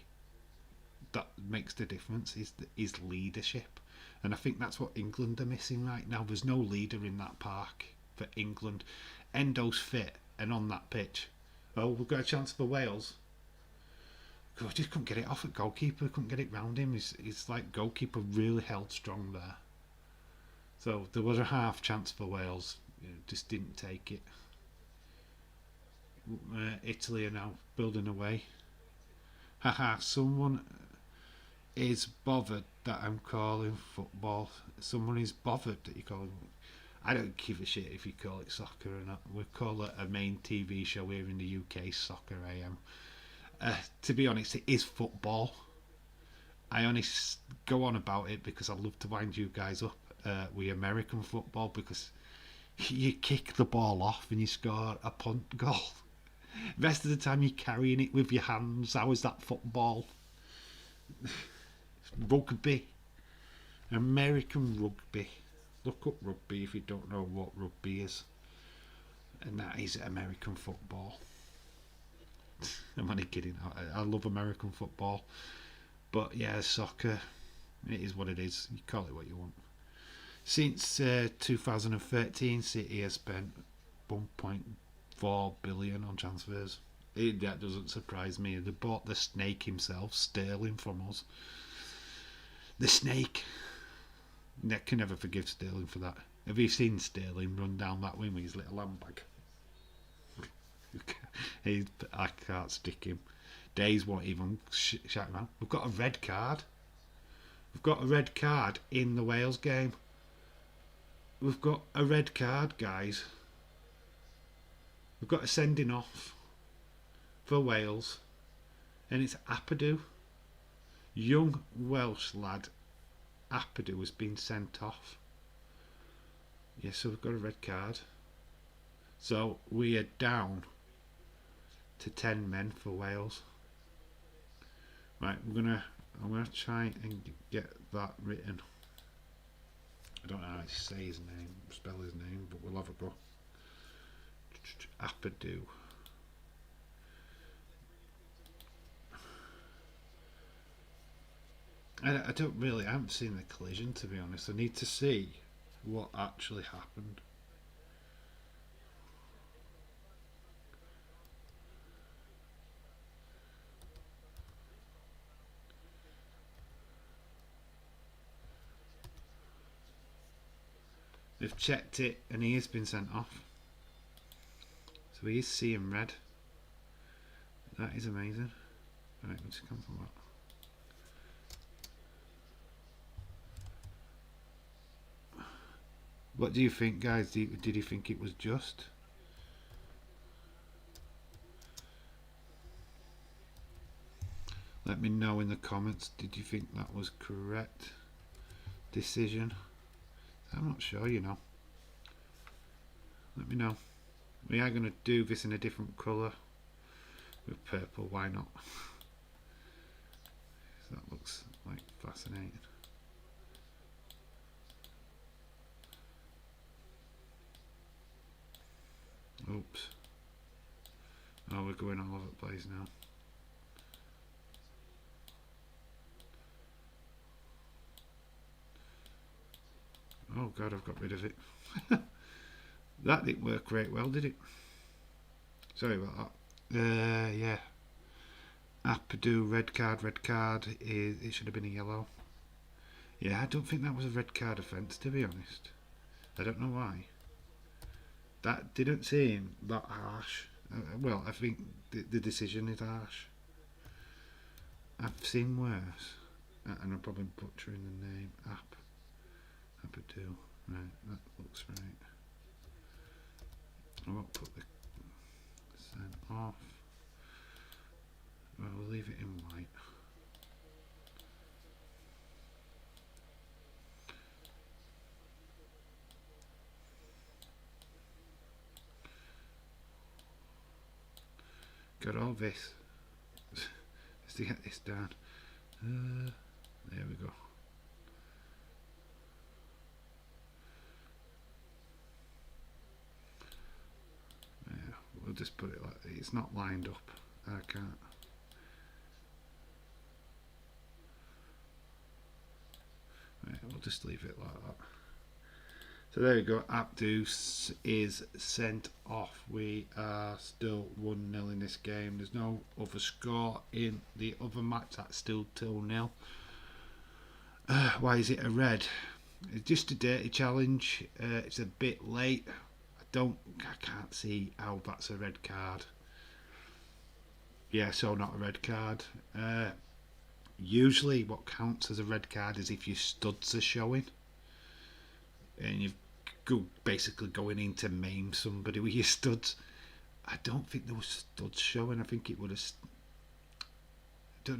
A: that makes the difference. Is his leadership. And I think that's what England are missing right now. There's no leader in that park for England. Endo's fit and on that pitch. Oh, we've got a chance for Wales. God, I just couldn't get it off at goalkeeper. Couldn't get it round him. He's like goalkeeper really held strong there. So there was a half chance for Wales. Just didn't take it. Italy are now building away. Haha, someone is bothered that I'm calling football. Someone is bothered that you call it. I don't give a shit if you call it soccer or not. We call it a main TV show here in the UK, Soccer AM. To be honest, it is football. I only go on about it because I love to wind you guys up with American football, because you kick the ball off and you score a punt goal. The rest of the time you're carrying it with your hands. How is that football? Rugby. American rugby. Look up rugby if you don't know what rugby is. And that is American football. I'm only kidding. I love American football. But yeah, soccer, it is what it is. You call it what you want. Since 2013, City has spent 1.4 billion on transfers. That doesn't surprise me. They bought the snake himself, Sterling, from us. The snake. I can never forgive Sterling for that. Have you seen Sterling run down that wing with his little handbag? I can't stick him. Days won't even shout him out. We've got a red card. We've got a red card in the Wales game. We've got a red card, guys. We've got a sending off for Wales, and it's Apadou. Young Welsh lad Apadou has been sent off. Yeah, so we've got a red card. So we are down to 10 men for Wales. Right, I'm gonna try and get that written. I don't know how to say his name, spell his name, but we'll have a go. Apadou. I haven't seen the collision, to be honest. I need to see what actually happened. They've checked it and he has been sent off. So he is seeing red. That is amazing. Right, let's cancel that. What do you think, guys? Did you think it was just? Let me know in the comments. Did you think that was correct decision? I'm not sure, you know. Let me know. We are going to do this in a different colour. with purple. Why not? So that looks like fascinating. Oops. Oh, we're going all over the place now. Oh god, I've got rid of it. That didn't work very well, did it? Sorry about that. Yeah. Apadu, red card. It should have been a yellow. Yeah, I don't think that was a red card offence, to be honest. I don't know why. That didn't seem that harsh. Well, I think the decision is harsh. I've seen worse. And I'm probably butchering the name. Apadu. Right, that looks right. I won't put the send off. Well, we'll leave it in white. Got all this. Let's get this down. There we go. Yeah, we'll just put it like it's not lined up. I can't. Right, we'll just leave it like that. So there we go. Abdus is sent off. We are still 1-0 in this game. There's no other score in the other match. That's still 2-0. Why is it a red? It's just a dirty challenge. It's a bit late. I can't see how that's a red card. Yeah, so not a red card. Usually what counts as a red card is if your studs are showing and you've basically going in to maim somebody with your studs. I don't think there was studs showing. I think it would have. I don't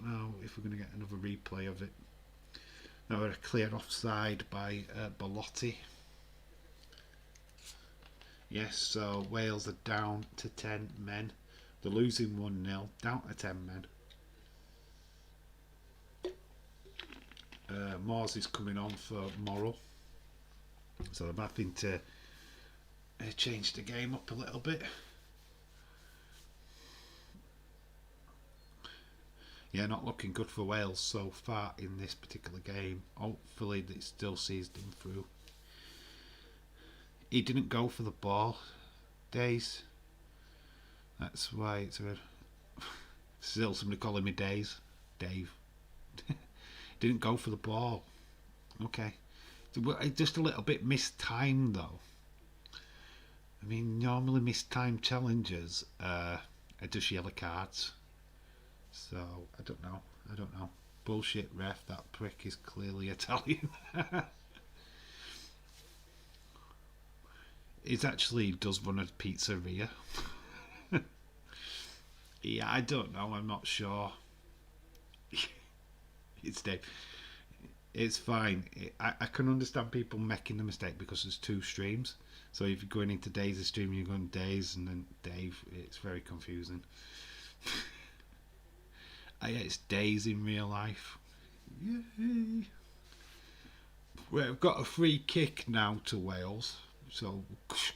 A: know if we're going to get another replay of it. Now we're a clear offside by Belotti. Yes, so Wales are down to 10 men. They're losing 1-0, down to 10 men. Moores is coming on for Morrell. So I'm having to change the game up a little bit. Yeah, not looking good for Wales so far in this particular game. Hopefully it still sees them through. He didn't go for the ball, Days. That's why it's a still somebody calling me Days. Dave. Didn't go for the ball. Okay. Just a little bit mistimed though. I mean, normally mistimed challenges are just yellow cards. So, I don't know. Bullshit ref, that prick is clearly Italian. It actually does run a pizzeria. Yeah, I don't know, I'm not sure. It's Dave. It's fine. I can understand people making the mistake because there's two streams. So if you're going into Dave's stream, you're going Dave's and then Dave. It's very confusing. Yeah, it's Days in real life. Yay! We've got a free kick now to Wales. So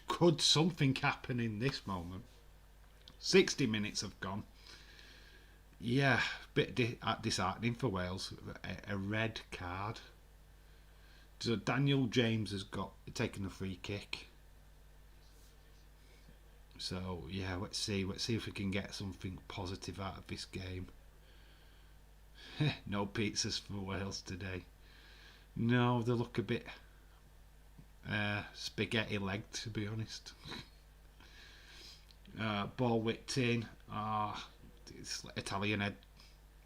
A: could something happen in this moment? 60 minutes have gone. Yeah, bit disheartening for Wales. A red card. So Daniel James has taken the free kick. So yeah, let's see if we can get something positive out of this game. No pizzas for Wales today. No, they look a bit spaghetti legged, to be honest. Ball whipped in. Italian head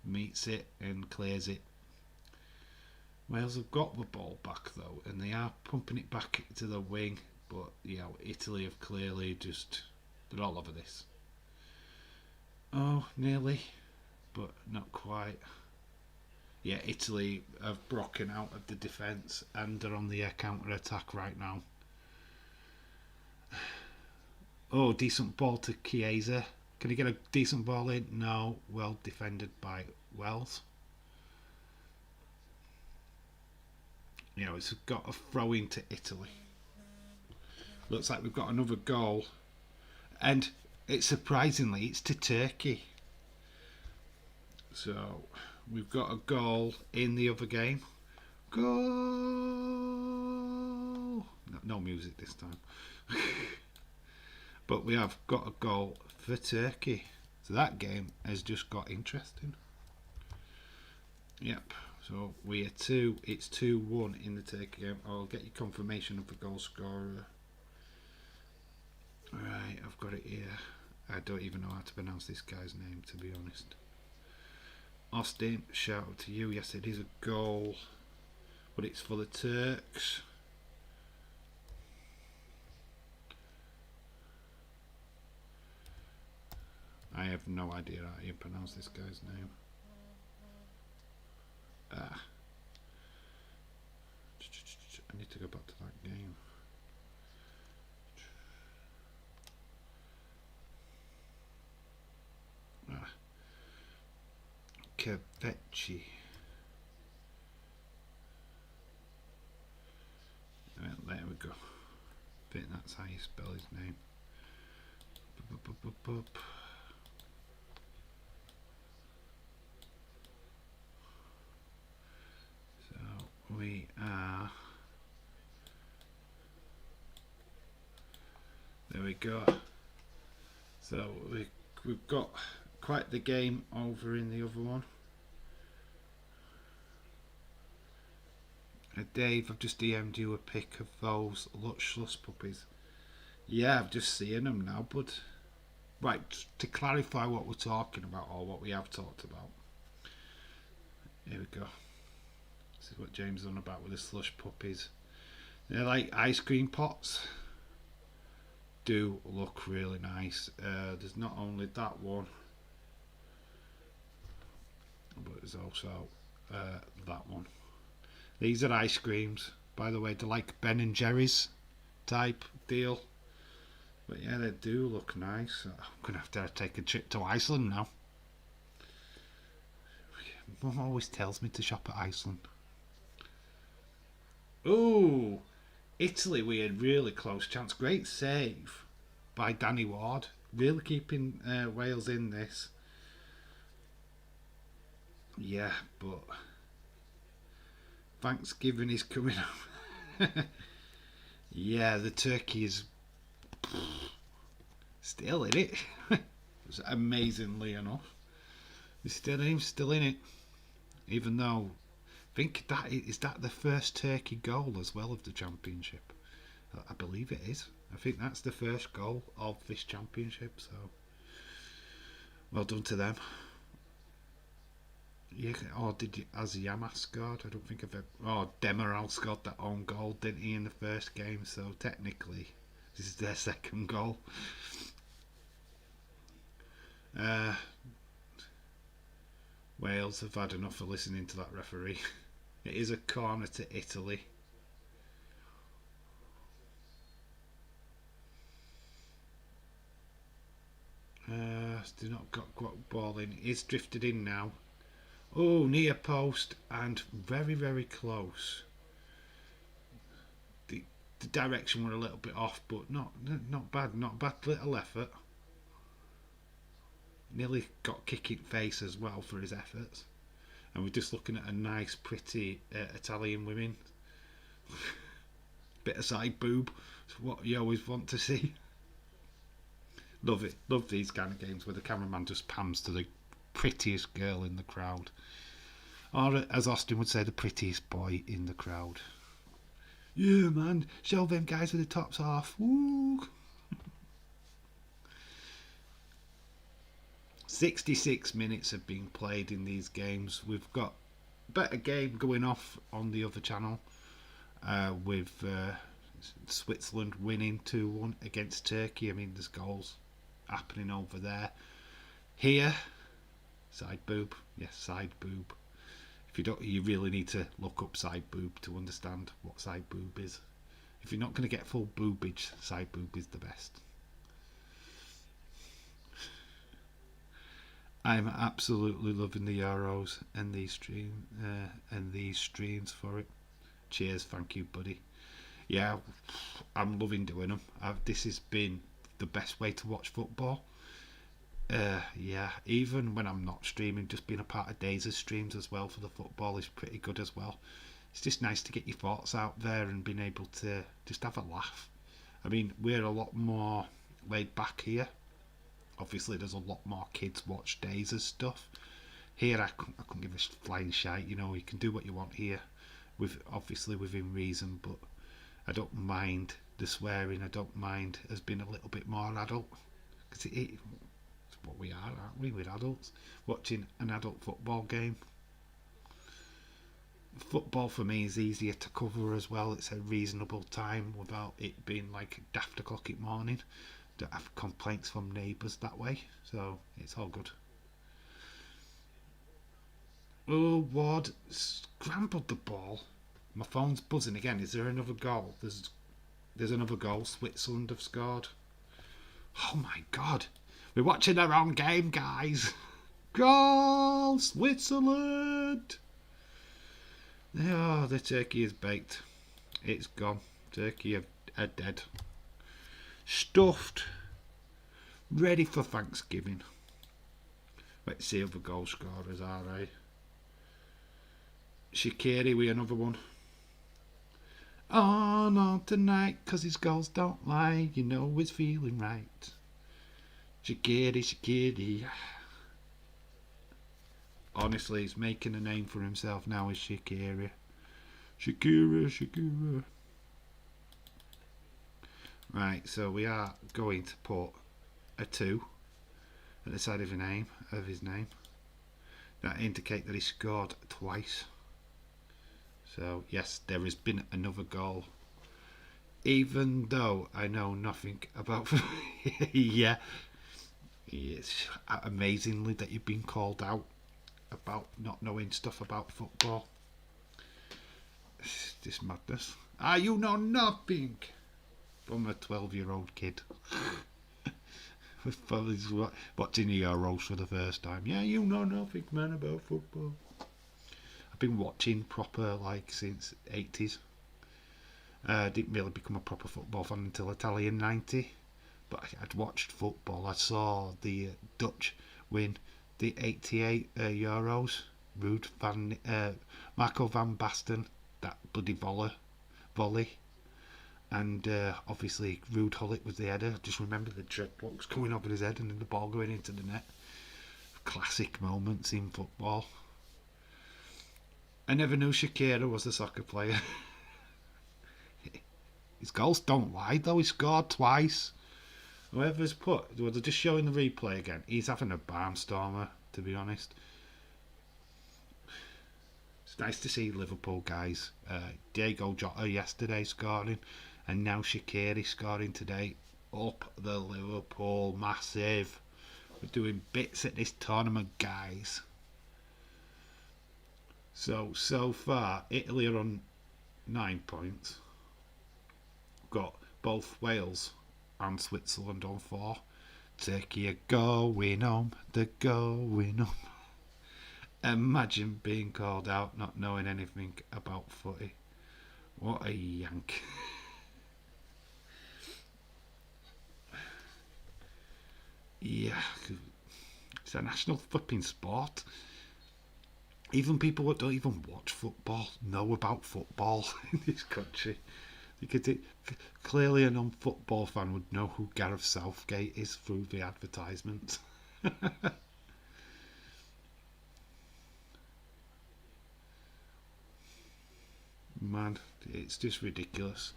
A: meets it and clears it. Wales have got the ball back though, and they are pumping it back to the wing. But yeah, Italy have clearly they're all over this. Oh, nearly, but not quite. Yeah, Italy have broken out of the defence and are on the counter attack right now. Oh, decent ball to Chiesa. Can he get a decent ball in? No. Well defended by Wells. You know, it's got a throw into Italy. Looks like we've got another goal. And it's surprisingly, it's to Turkey. So we've got a goal in the other game. Goal! No music this time. But we have got a goal for Turkey. So that game has just got interesting. Yep. So it's 2-1 in the Turkey game. I'll get you confirmation of the goal scorer. Right, I've got it here. I don't even know how to pronounce this guy's name, to be honest. Austin, shout out to you. Yes, it is a goal, but it's for the Turks. I have no idea how you pronounce this guy's name. I need to go back to that game. Keveci. There we go. I think that's how you spell his name. So we are. There we go. So we've got quite the game over in the other one. Dave, I've just DM'd you a pic of those Lutschluss puppies. Yeah, I've just seen them now, but right, to clarify what we're talking about, or what we have talked about. Here we go. This is what James is on about with the slush puppies. They're like ice cream pots. Do look really nice. There's not only that one, but there's also that one. These are ice creams, by the way. They're like Ben and Jerry's type deal. But yeah, they do look nice. I'm going to have to take a trip to Iceland now. Mum always tells me to shop at Iceland. Ooh, Italy, we had really close chance. Great save by Danny Ward. Really keeping Wales in this. Yeah, but Thanksgiving is coming up. Yeah, the turkey is still in it. Amazingly enough, it's still in it. Even though, I think that is that the first Turkey goal as well of the championship. I believe it is. I think that's the first goal of this championship. So, well done to them. Yeah, or did you, as Yamas scored? I don't think I've ever. Oh, Demiral scored that own goal, didn't he, in the first game? So technically, this is their second goal. Wales have had enough of listening to that referee. It is a corner to Italy. Still not got ball in. It's drifted in now. Oh, near post and very, very close. The direction were a little bit off, but not bad. Not bad little effort. Nearly got kicking face as well for his efforts. And we're just looking at a nice, pretty Italian women. Bit of side boob. It's what you always want to see. Love it. Love these kind of games where the cameraman just pans to the prettiest girl in the crowd. Or, as Austin would say, the prettiest boy in the crowd. Yeah, man. Show them guys with the tops off. Woo! 66 minutes have been played in these games. We've got a better game going off on the other channel with Switzerland winning 2-1 against Turkey. I mean, there's goals happening over there. Here, side boob. Yes, side boob. If you don't, you really need to look up side boob to understand what side boob is. If you're not going to get full boobage, side boob is the best. I'm absolutely loving the Euros and these streams for it. Cheers, thank you, buddy. Yeah, I'm loving doing them. This has been the best way to watch football. Yeah, even when I'm not streaming, just being a part of Days' streams as well for the football is pretty good as well. It's just nice to get your thoughts out there and being able to just have a laugh. I mean, we're a lot more laid back here. Obviously, there's a lot more kids watch Days' stuff. Here, I couldn't give a flying shite. You know, you can do what you want here, with obviously within reason. But I don't mind the swearing. I don't mind as being a little bit more adult, because it's what we are, aren't we? We're adults watching an adult football game. Football for me is easier to cover as well. It's a reasonable time without it being like daft o'clock in the morning. Don't have complaints from neighbours that way, so it's all good. Oh, Ward scrambled the ball. My phone's buzzing again. Is there another goal? There's another goal. Switzerland have scored. Oh my god. We're watching the wrong game, guys. Goal! Switzerland! Oh, the turkey is baked. It's gone. Turkey are dead. Stuffed. Ready for Thanksgiving. Let's see if the goal scorers are, eh? Shaqiri with another one. On tonight, 'cause his goals don't lie. You know he's feeling right. Shaqiri. Honestly, he's making a name for himself now as Shaqiri. Shaqiri. Right, so we are going to put a 2 at the side of his name. That indicate that he scored twice. So yes, there has been another goal. Even though I know nothing about yeah. It's amazingly that you've been called out about not knowing stuff about football. It's just madness. You know nothing from a 12-year-old kid. He's watching the Euros for the first time. Yeah, you know nothing, man, about football. I've been watching proper like since 80s. Didn't really become a proper football fan until Italian 90. But I'd watched football. I saw the Dutch win the 88 Euros. Marco van Basten, that bloody volley. And obviously Ruud Gullit was the header. I just remember the dreadlocks coming over his head and then the ball going into the net. Classic moments in football. I never knew Shaqiri was a soccer player. His goals don't lie though. He scored twice. Whoever's put, well, they're just showing the replay again. He's having a barnstormer, to be honest. It's nice to see Liverpool guys. Diego Jota yesterday scoring, and now Shaqiri scoring today. Up the Liverpool, massive. We're doing bits at this tournament, guys. So far, Italy are on 9 points. Got both Wales and Switzerland on 4. Turkey are going home. They're going home. Imagine being called out not knowing anything about footy. What a yank. Yeah, it's a national flipping sport. Even people that don't even watch football know about football in this country. Clearly a non-football fan would know who Gareth Southgate is through the advertisement. Man, it's just ridiculous.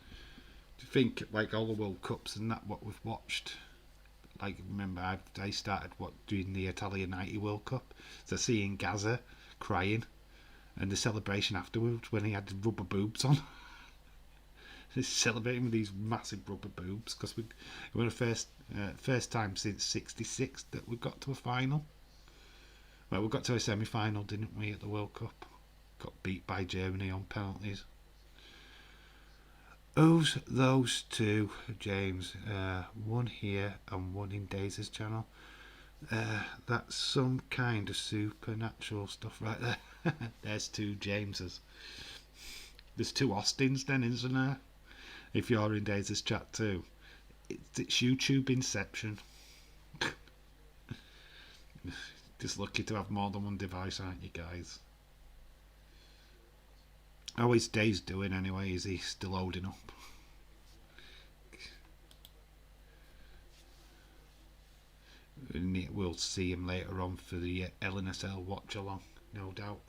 A: To think like all the World Cups and that what we've watched. Like remember I started doing the Italian 90 World Cup. So seeing Gaza crying and the celebration afterwards when he had the rubber boobs on. He's celebrating with these massive rubber boobs because we were the first time since '66 that we got to a final. Well, we got to a semi-final, didn't we, at the World Cup? Got beat by Germany on penalties. Who's those two, James? One here and one in Dais's channel. That's some kind of supernatural stuff right there. There's two Jameses. There's two Austins then, isn't there? If you're in Days' chat too. It's YouTube Inception. Just lucky to have more than one device, aren't you guys? How is Days doing anyway? Is he still loading up? We'll see him later on for the LNSL watch along, no doubt.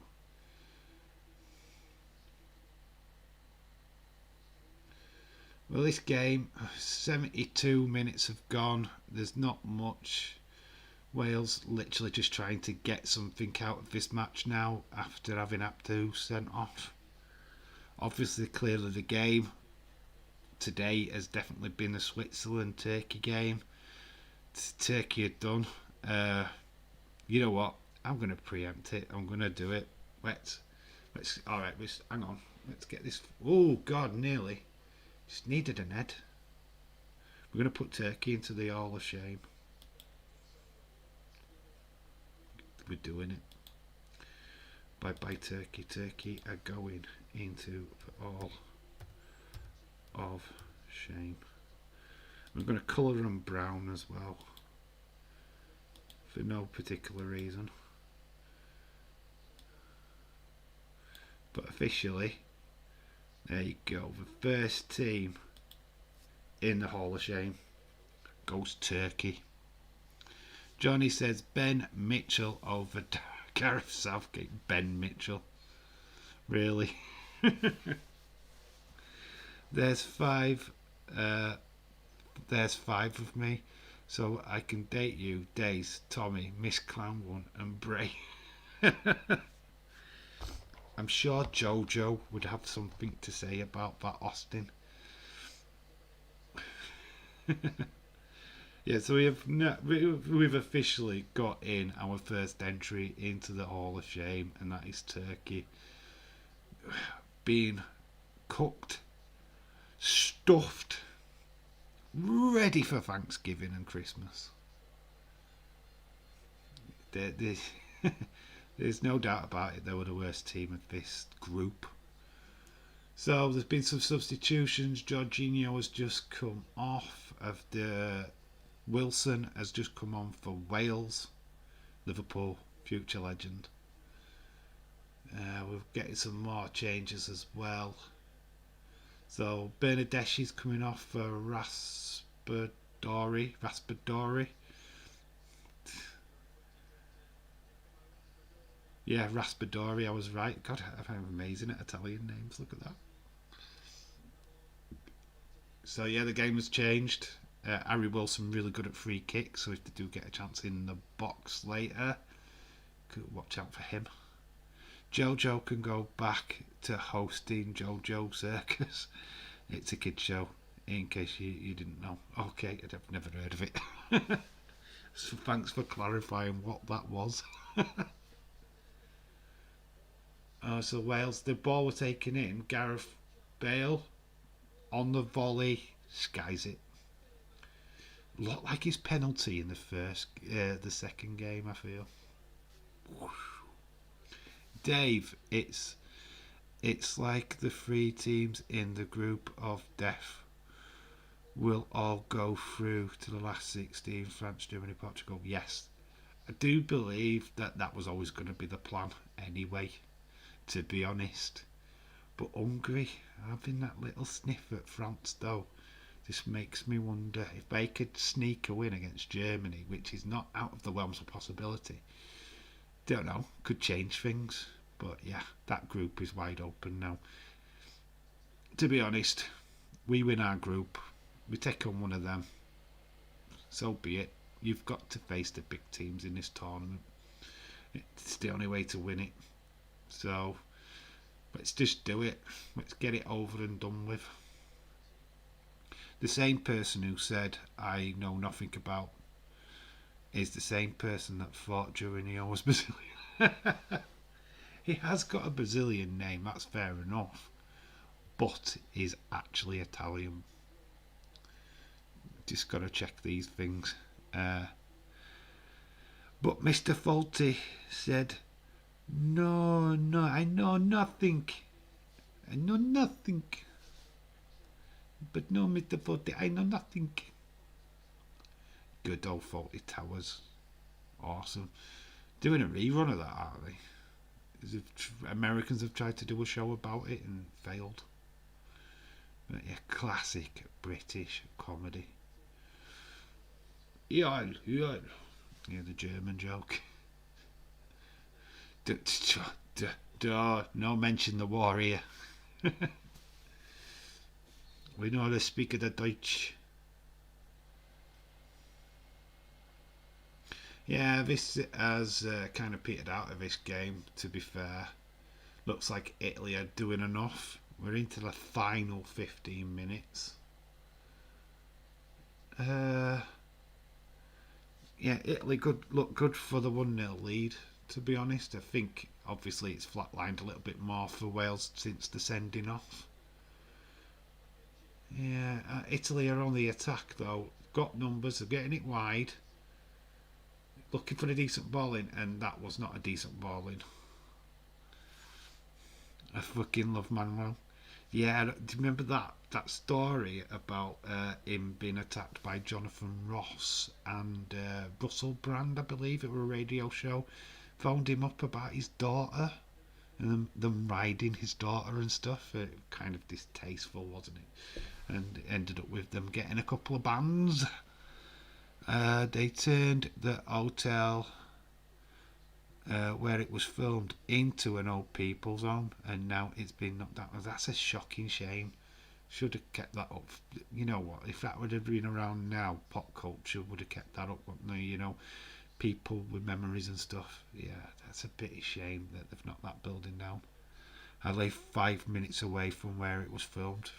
A: Well, this game, 72 minutes have gone. There's not much. Wales literally just trying to get something out of this match now after having Abdu sent off. Obviously, clearly the game today has definitely been the Switzerland-Turkey game. Turkey had done. You know what? I'm going to preempt it. I'm going to do it. Let's. All right. Hang on. Let's get this. Oh God, nearly. Just needed an head. We're going to put Turkey into the Hall of Shame. We're doing it. Bye bye Turkey. Turkey are going into the Hall of Shame. I'm going to colour them brown as well, for no particular reason. But officially, there you go. The first team in the Hall of Shame goes Turkey. Johnny says Ben Mitchell over Gareth Southgate. Ben Mitchell. Really? There's five. There's five of me, so I can date you, Days, Tommy, Miss Clown One, and Bray. I'm sure Jojo would have something to say about that, Austin. Yeah, so we've officially got in our first entry into the Hall of Shame, and that is Turkey being cooked, stuffed, ready for Thanksgiving and Christmas. There's no doubt about it, they were the worst team of this group. So there's been some substitutions. Jorginho has just come off of the Wilson has just come on for Wales, Liverpool future legend. We're getting some more changes as well. So Bernadeschi's coming off for Raspadori. Yeah, Raspadori, I was right. God, I'm amazing at Italian names. Look at that. So yeah, the game has changed. Harry Wilson really good at free kicks, so if they do get a chance in the box later, watch out for him. Jojo can go back to hosting Jojo Circus. It's a kid show, in case you didn't know. Okay, I've never heard of it. So thanks for clarifying what that was. So Wales, the ball was taken in. Gareth Bale on the volley, skies it. Looked like his penalty in the second game, I feel. Dave, it's like the three teams in the group of death will all go through to the last 16, France, Germany, Portugal. Yes, I do believe that was always going to be the plan anyway, to be honest. But Hungary, having that little sniff at France though, this makes me wonder if they could sneak a win against Germany, which is not out of the realms of possibility. Don't know, could change things. But yeah, that group is wide open now. To be honest, we win our group, we take on one of them, so be it. You've got to face the big teams in this tournament. It's the only way to win it. So let's just do it. Let's get it over and done with. The same person who said I know nothing about is the same person that thought Jorginho was Brazilian. He has got a Brazilian name, that's fair enough, but he's actually Italian. Just got to check these things. But Mr. Faulty said, "No, no, I know nothing. I know nothing. But no, Mr. Faulty, I know nothing." Good old Faulty Towers. Awesome. Doing a rerun of that, aren't they? As if Americans have tried to do a show about it and failed. But yeah, classic British comedy. Yeah, yeah. Yeah, the German joke. No mention the war here. We know how to speak of the Deutsch. Yeah, this has kind of petered out of this game, to be fair. Looks like Italy are doing enough. We're into the final 15 minutes. Yeah, Italy could look good for the 1-0 lead, to be honest. I think, obviously, it's flatlined a little bit more for Wales since the sending off. Yeah, Italy are on the attack, though. Got numbers, they're getting it wide. Looking for a decent ball in, and that was not a decent ball in. I fucking love Manuel. Yeah, do you remember that story about him being attacked by Jonathan Ross and Russell Brand, I believe? It was a radio show. Phoned him up about his daughter and them riding his daughter and stuff. Kind of distasteful, wasn't it? And ended up with them getting a couple of bans. They turned the hotel where it was filmed into an old people's home, and now it's been knocked down. That's a shocking shame. Should have kept that up. You know what? If that would have been around now, pop culture would have kept that up, wouldn't they? You know, people with memories and stuff. Yeah, that's a bitty shame that they've knocked that building down. I live 5 minutes away from where it was filmed.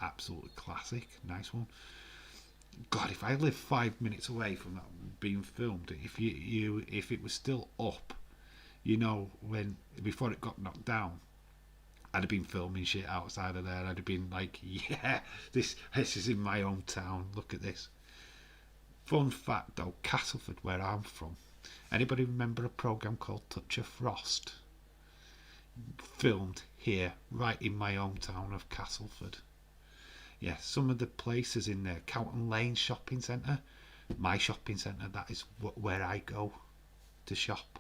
A: Absolutely classic. Nice one. God, if I lived 5 minutes away from that being filmed, if it was still up, you know, when before it got knocked down, I'd have been filming shit outside of there. I'd have been like, yeah, this is in my hometown. Look at this. Fun fact though, Castleford, where I'm from, anybody remember a program called Touch of Frost? Filmed here, right in my hometown of Castleford. Yeah, some of the places in there, Counton Lane Shopping Centre, my shopping centre, that is where I go to shop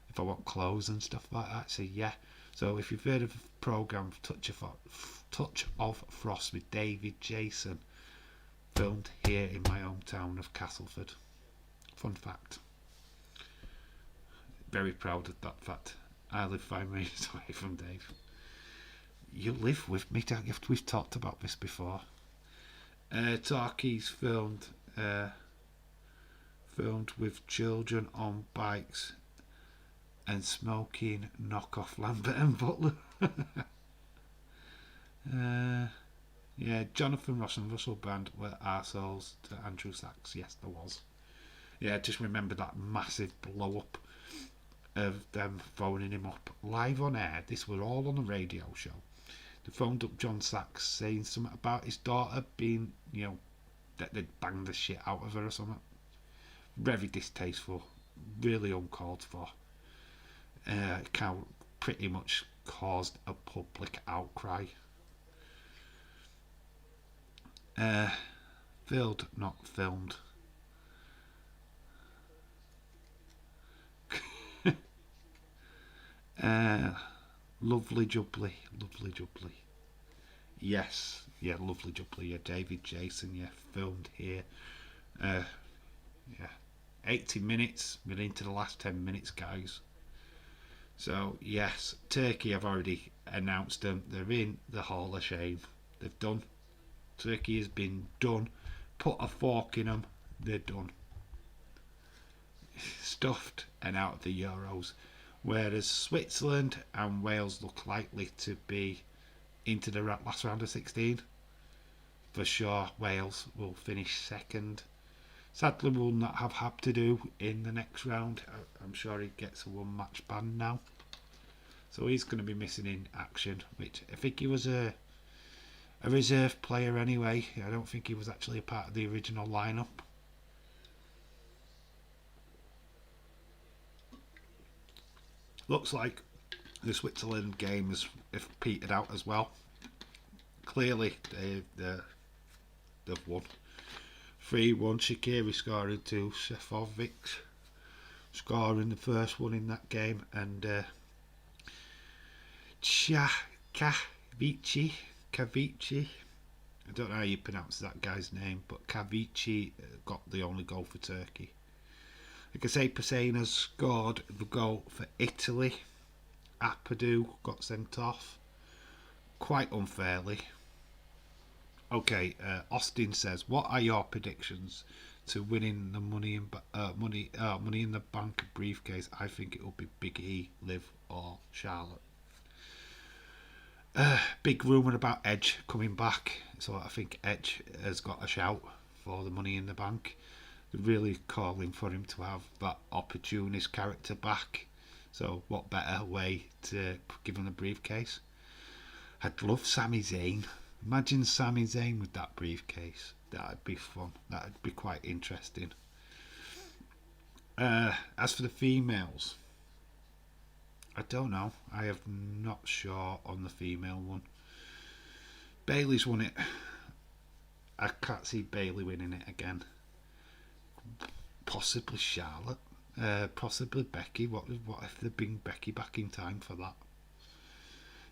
A: if I want clothes and stuff like that. So yeah, so if you've heard of the programme Touch of Frost with David Jason, filmed here in my hometown of Castleford. Fun fact. Very proud of that fact. I live 5 minutes away from Dave. You live with me, don't you? We've talked about this before. Talkies filmed with children on bikes and smoking knockoff Lambert and Butler. Yeah, Jonathan Ross and Russell Brand were arseholes to Andrew Sachs. Yes, there was. Yeah, just remember that massive blow up of them phoning him up live on air. This was all on a radio show. They phoned up John Sachs saying something about his daughter being, you know, that they'd banged the shit out of her or something. Very distasteful, really uncalled for. Pretty much caused a public outcry. Filled, not filmed. Lovely Jubbly. Yes, yeah, Lovely Jubbly. Yeah, David Jason. Yeah, filmed here. Yeah, 80 minutes. We're into the last 10 minutes, guys. So yes, Turkey have already announced them. They're in the Hall of Shame. They've done. Turkey has been done. Put a fork in them. They're done. Stuffed and out of the Euros. Whereas Switzerland and Wales look likely to be into the last round of 16. For sure, Wales will finish second. Sadly, will not have Habtidou in the next round. I'm sure he gets a one-match ban now. So he's going to be missing in action, which I think he was a reserve player anyway. I don't think he was actually a part of the original lineup. Looks like the Switzerland game has petered out as well. Clearly, they've won. 3-1, Shaqiri scoring 2, Sefovic scoring the first one in that game, and Kavici, I don't know how you pronounce that guy's name, but Kavici got the only goal for Turkey. Like I say, Pesena scored the goal for Italy. Apadou got sent off quite unfairly. Okay, Austin says, what are your predictions to winning the money in the bank briefcase? I think it will be Big E, Liv, or Charlotte. Big rumour about Edge coming back, so I think Edge has got a shout for the money in the bank. They're really calling for him to have that opportunist character back. So what better way to give him a briefcase? I'd love Sami Zayn. Imagine Sami Zayn with that briefcase. That'd be fun. That'd be quite interesting. As for the females, I don't know. I am not sure on the female one. Bailey's won it. I can't see Bailey winning it again. Possibly Charlotte. Possibly Becky. What if they bring Becky back in time for that?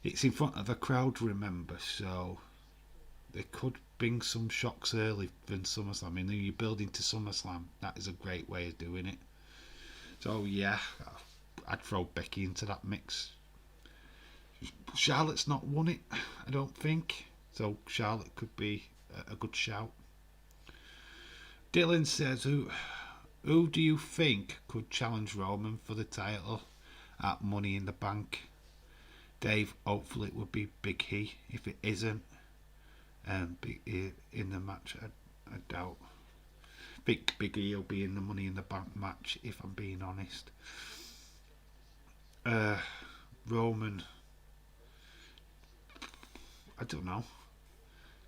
A: It's in front of a crowd, remember, so they could bring some shocks early than SummerSlam. I mean, you're building to SummerSlam. That is a great way of doing it. So yeah, I'd throw Becky into that mix. Charlotte's not won it, I don't think, so Charlotte could be a good shout. Dylan says, who do you think could challenge Roman for the title at Money in the Bank? Dave, hopefully it would be Big E. If it isn't, Big E in the match, I doubt. Big E will be in the Money in the Bank match, if I'm being honest. Roman, I don't know.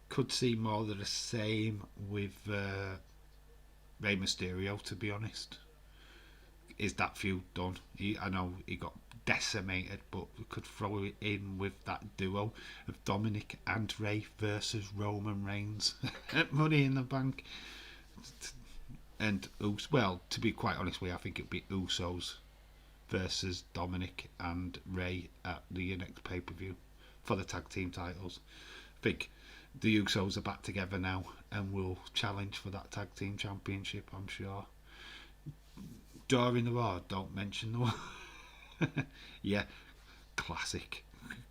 A: Could see more of the same with Rey Mysterio, to be honest. Is that feud done? I know he got decimated, but we could throw it in with that duo of Dominic and Rey versus Roman Reigns at Money in the Bank. And well, to be quite honest with you, I think it'd be Usos versus Dominic and Rey at the next pay-per-view for the tag team titles. I think the Usos are back together now and will challenge for that tag team championship, I'm sure. During the war, don't mention the war. Yeah, classic.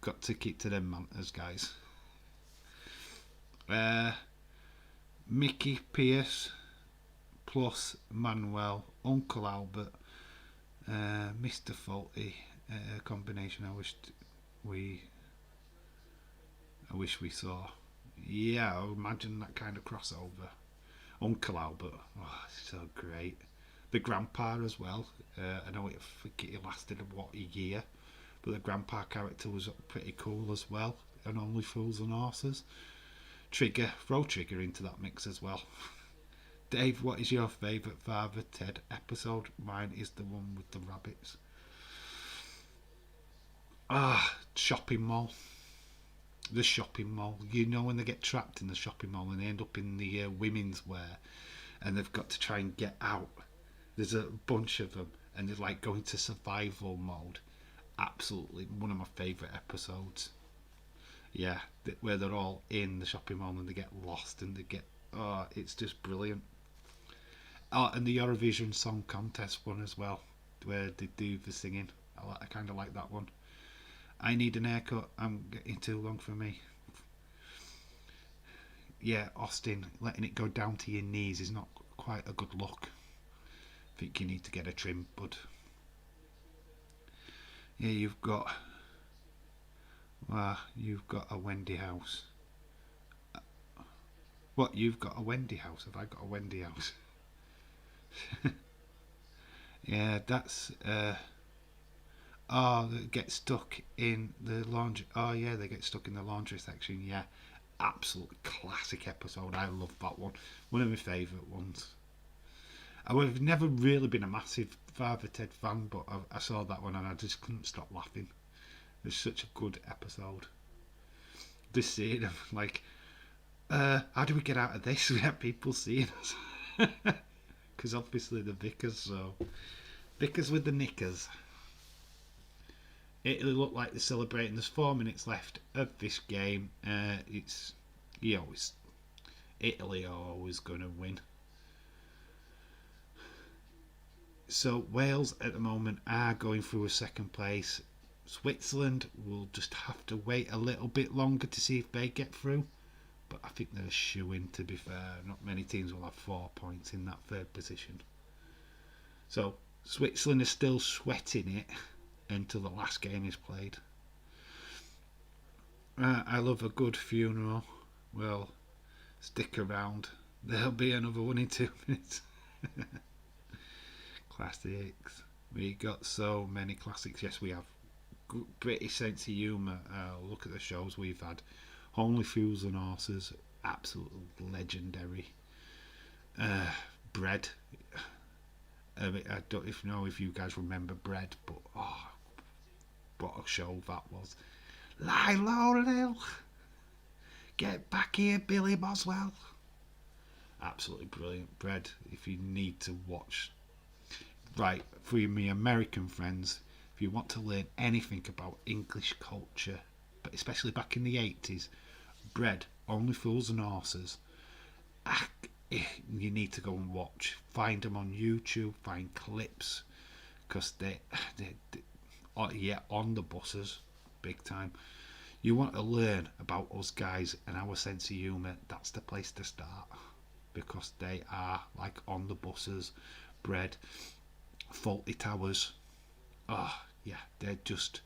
A: Got to keep to them mantas, guys. Mickey Pierce plus Manuel, Uncle Albert, Mr. Faulty combination. I wish we saw. Yeah, I imagine that kind of crossover. Uncle Albert, so great. The grandpa as well. I know I think it lasted a year, but the grandpa character was pretty cool as well. And Only Fools and Horses. Trigger, throw Trigger into that mix as well. Dave, what is your favourite Father Ted episode? Mine is the one with the rabbits. Shopping mall. The shopping mall. You know when they get trapped in the shopping mall and they end up in the women's wear and they've got to try and get out. There's a bunch of them and they're like going to survival mode. Absolutely one of my favourite episodes. Yeah, where they're all in the shopping mall and they get lost and they get... it's just brilliant. And the Eurovision Song Contest one as well, where they do the singing. I kind of like that one. I need an haircut. I'm getting too long for me. Yeah, Austin, letting it go down to your knees is not quite a good look. I think you need to get a trim, bud. Yeah, you've got a Wendy house. What, you've got a Wendy house? Have I got a Wendy house? Yeah, that's they get stuck in the laundry. Oh yeah, they get stuck in the laundry section. Yeah, absolute classic episode. I love that one. One of my favourite ones. I've never really been a massive Father Ted fan, but I saw that one and I just couldn't stop laughing. It's such a good episode. Just seeing them like, how do we get out of this without people seeing us? Because obviously the Vickers, so Vickers with the knickers. Italy look like they're celebrating. There's 4 minutes left of this game. Italy are always going to win. So Wales at the moment are going through a second place. Switzerland will just have to wait a little bit longer to see if they get through. But I think they're a shoo-in, to be fair. Not many teams will have 4 points in that third position. So Switzerland is still sweating it until the last game is played. I love a good funeral. Well, stick around. There'll be another one in 2 minutes. Classics. We got so many classics. Yes, we have. British sense of humour. Look at the shows we've had. Only Fools and Horses. Absolutely legendary. Bread. I don't know if you guys remember Bread, but what a show that was. Lie low, Lil. Get back here, Billy Boswell. Absolutely brilliant. Bread, if you need to watch. Right, for me American friends, if you want to learn anything about English culture, but especially back in the 80s, Bread, Only Fools and Horses, you need to go and watch. Find them on YouTube, find clips, because they on the buses, big time. You want to learn about us guys and our sense of humour, that's the place to start, because they are like on the buses. Bread, Fawlty Towers, they're just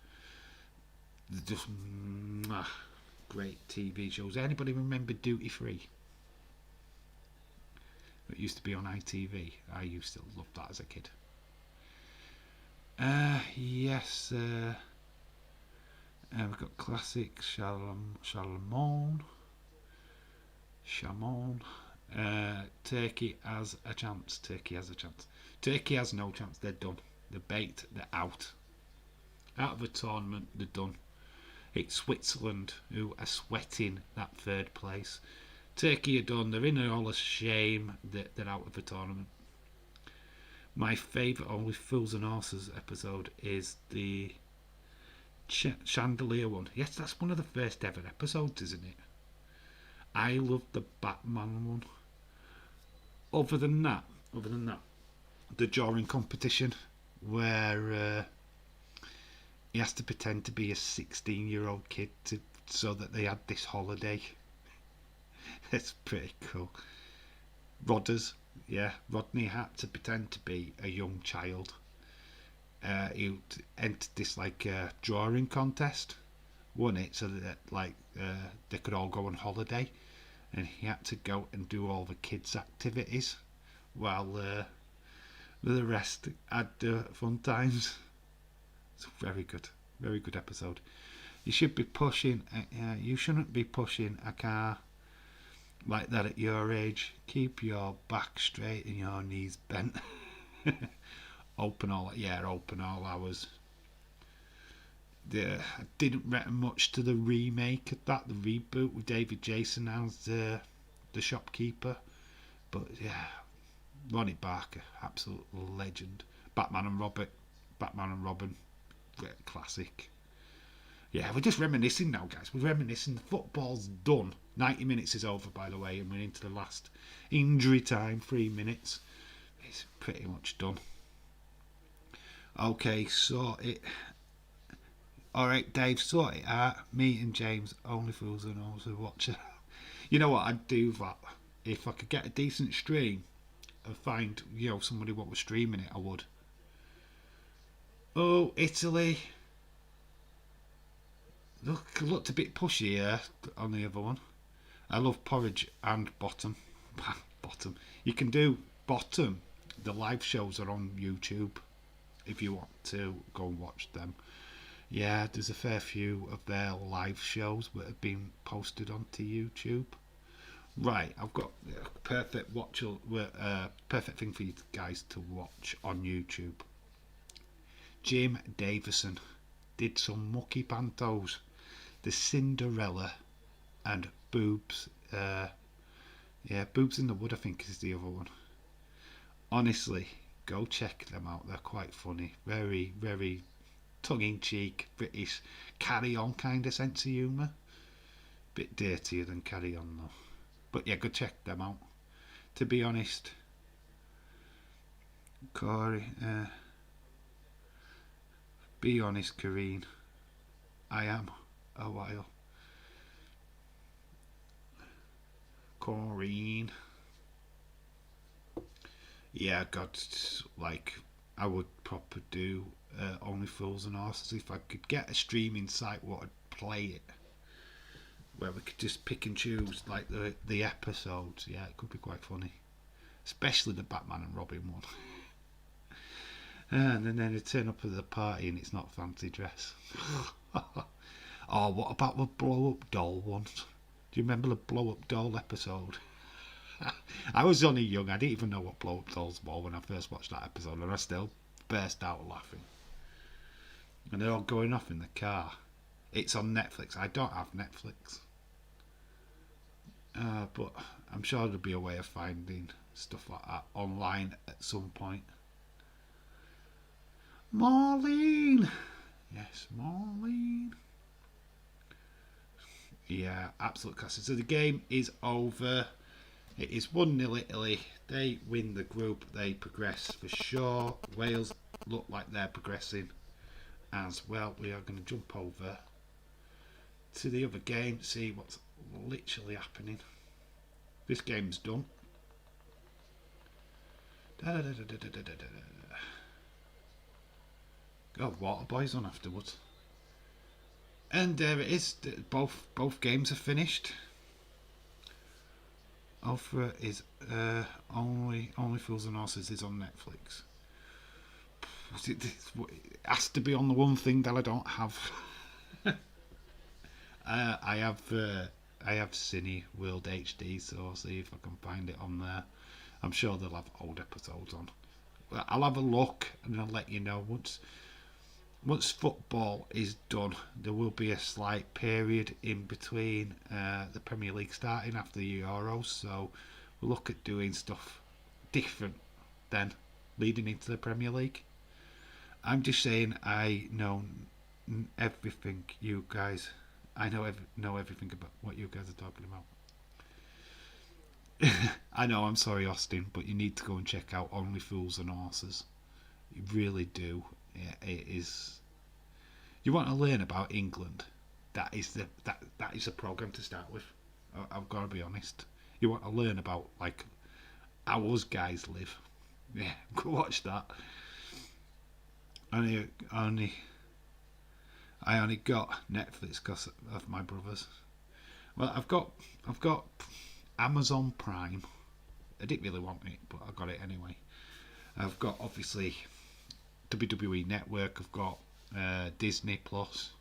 A: great TV shows. Anybody remember Duty Free? It used to be on ITV. I used to love that as a kid. Yes. We've got classic Charlemagne. Turkey has a chance. Turkey has no chance. They're done. They're baked. They're out. Out of the tournament. They're done. It's Switzerland who are sweating that third place. Turkey are done. They're in a hall of shame. They're out of the tournament. My favourite Only Fools and Horses episode is the Chandelier one. Yes, that's one of the first ever episodes, isn't it? I love the Batman one. Other than that, the drawing competition where he has to pretend to be a 16-year-old kid so that they had this holiday. It's pretty cool. Rodney had to pretend to be a young child. He entered this drawing contest, won it so that they could all go on holiday, and he had to go and do all the kids' activities while the rest had fun times. It's a very good episode. You shouldn't be pushing a car like that at your age. Keep your back straight and your knees bent. Open all hours. I didn't reckon much to the remake of that, the reboot with David Jason as the shopkeeper, but yeah, Ronnie Barker, absolute legend. Batman and Robin, great classic. Yeah, we're just reminiscing now, guys. We're reminiscing. The football's done. 90 minutes is over, by the way, and we're into the last injury time, 3 minutes. It's pretty much done. Okay, sort it. Alright, Dave, sort it out. Me and James, Only Fools and Horses watching. You know what, I'd do that. If I could get a decent stream and find, somebody what was streaming it, I would. Oh, Italy. Looked a bit pushy here on the other one. I love Porridge and Bottom. Bottom. You can do Bottom. The live shows are on YouTube if you want to go and watch them. Yeah, there's a fair few of their live shows that have been posted onto YouTube. Right, I've got a perfect thing for you guys to watch on YouTube. Jim Davison did some mucky pantos. The Cinderella and Boobs. Boobs in the Wood, I think, is the other one. Honestly, go check them out. They're quite funny. Very, very tongue-in-cheek, British, carry-on kind of sense of humour. Bit dirtier than Carry On, though. But yeah, go check them out. To be honest, Corey, be honest, Kareen, I am a while. Corrine. Yeah, God, like, I would proper do Only Fools and Horses if I could get a streaming site what would play it. Where we could just pick and choose like the episodes. Yeah, it could be quite funny. Especially the Batman and Robin one. And then they turn up at the party and it's not fancy dress. Oh, what about the blow up doll one? Do you remember the blow up doll episode? I was only young, I didn't even know what blow up dolls were when I first watched that episode, and I still burst out laughing. And they're all going off in the car. It's on Netflix. I don't have Netflix. But I'm sure there'll be a way of finding stuff like that online at some point. Marlene! Yes, Marlene. Yeah, absolute classic. So the game is over. It is 1-0 Italy. They win the group. They progress for sure. Wales look like they're progressing as well. We are going to jump over to the other game, see what's literally happening. This game's done. Oh, Waterboy's on afterwards. And there it is. Both games are finished. Alpha is only Fools and Horses is on Netflix. It has to be on the one thing that I don't have. I have Cine World HD, so I'll see if I can find it on there. I'm sure they'll have old episodes on. I'll have a look and I'll let you know once football is done. There will be a slight period in between the Premier League starting after the Euros, so we'll look at doing stuff different then leading into the Premier League. I'm just saying I know everything you guys. I know everything about what you guys are talking about. I know, I'm sorry, Austin, but you need to go and check out Only Fools and Horses. You really do. Yeah, it is. You want to learn about England? That is a program to start with. I've got to be honest. You want to learn about like how us guys live? Yeah, go watch that. I only got Netflix because of my brothers. Well, I've got Amazon Prime. I didn't really want it, but I got it anyway. I've got obviously WWE Network. I've got Disney Plus.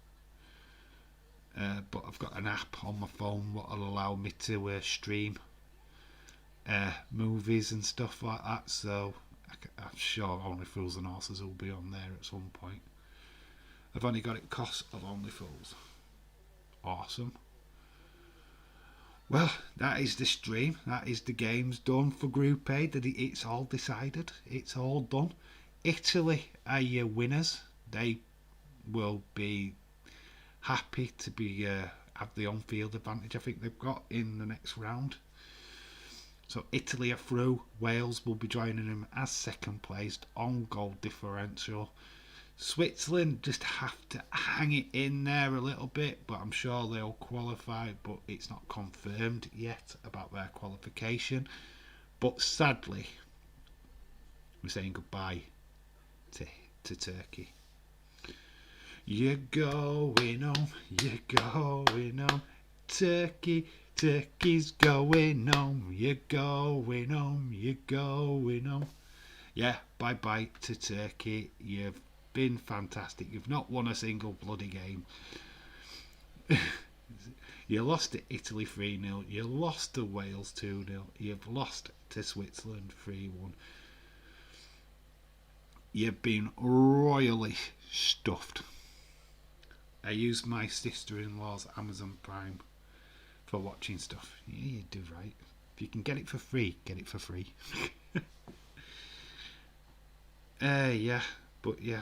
A: But I've got an app on my phone that will allow me to stream movies and stuff like that. So I'm sure Only Fools and Horses will be on there at some point. I've only got it cost of Only Fools. Awesome. Well, that is the stream. That is the games done for Group A. It's all decided. It's all done. Italy are your winners. They will be happy to be have the on-field advantage I think they've got in the next round. So Italy are through. Wales will be joining them as second placed on goal differential. Switzerland just have to hang it in there a little bit, but I'm sure they'll qualify, but it's not confirmed yet about their qualification. But sadly, we're saying goodbye to Turkey. You're going home, you're going home. Turkey's going home. You're going home, you're going home. Yeah, bye-bye to Turkey. You've been fantastic. You've not won a single bloody game. You lost to Italy 3-0. You lost to Wales 2-0. You've lost to Switzerland 3-1. You've been royally stuffed. I use my sister-in-law's Amazon Prime for watching stuff. Yeah, you do right. If you can get it for free, get it for free. Yeah, but yeah,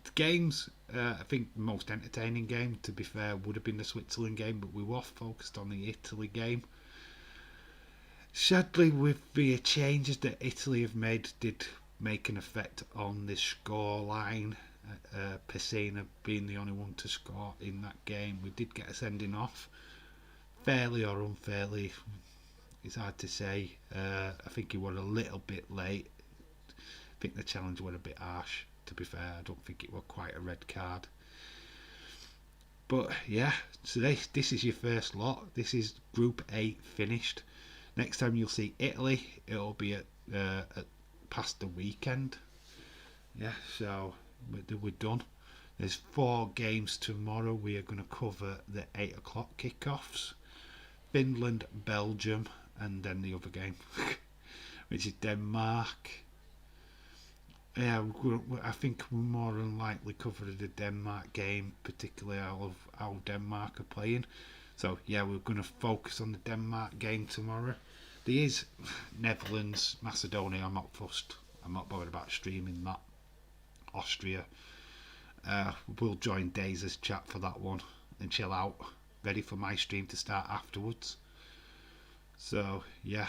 A: the games. I think the most entertaining game, to be fair, would have been the Switzerland game, but we were focused on the Italy game. Sadly, with the changes that Italy have made, did make an effect on the scoreline. Pessina being the only one to score in that game. We did get a sending off, fairly or unfairly. It's hard to say. I think he was a little bit late. I think the challenge was a bit harsh, to be fair. I don't think it was quite a red card. But yeah, so this is your first lot. This is Group A finished. Next time you'll see Italy, it'll be at past the weekend. Yeah, so we're done. There's 4 games tomorrow. We are going to cover the 8 o'clock kickoffs. Finland, Belgium, and then the other game, which is Denmark. Yeah, I think we're more than likely covering the Denmark game, particularly how Denmark are playing. So yeah, we're going to focus on the Denmark game tomorrow. There is Netherlands, Macedonia. I'm not fussed. I'm not bothered about streaming that. Austria. We'll join Daisy's chat for that one and chill out. Ready for my stream to start afterwards. So yeah,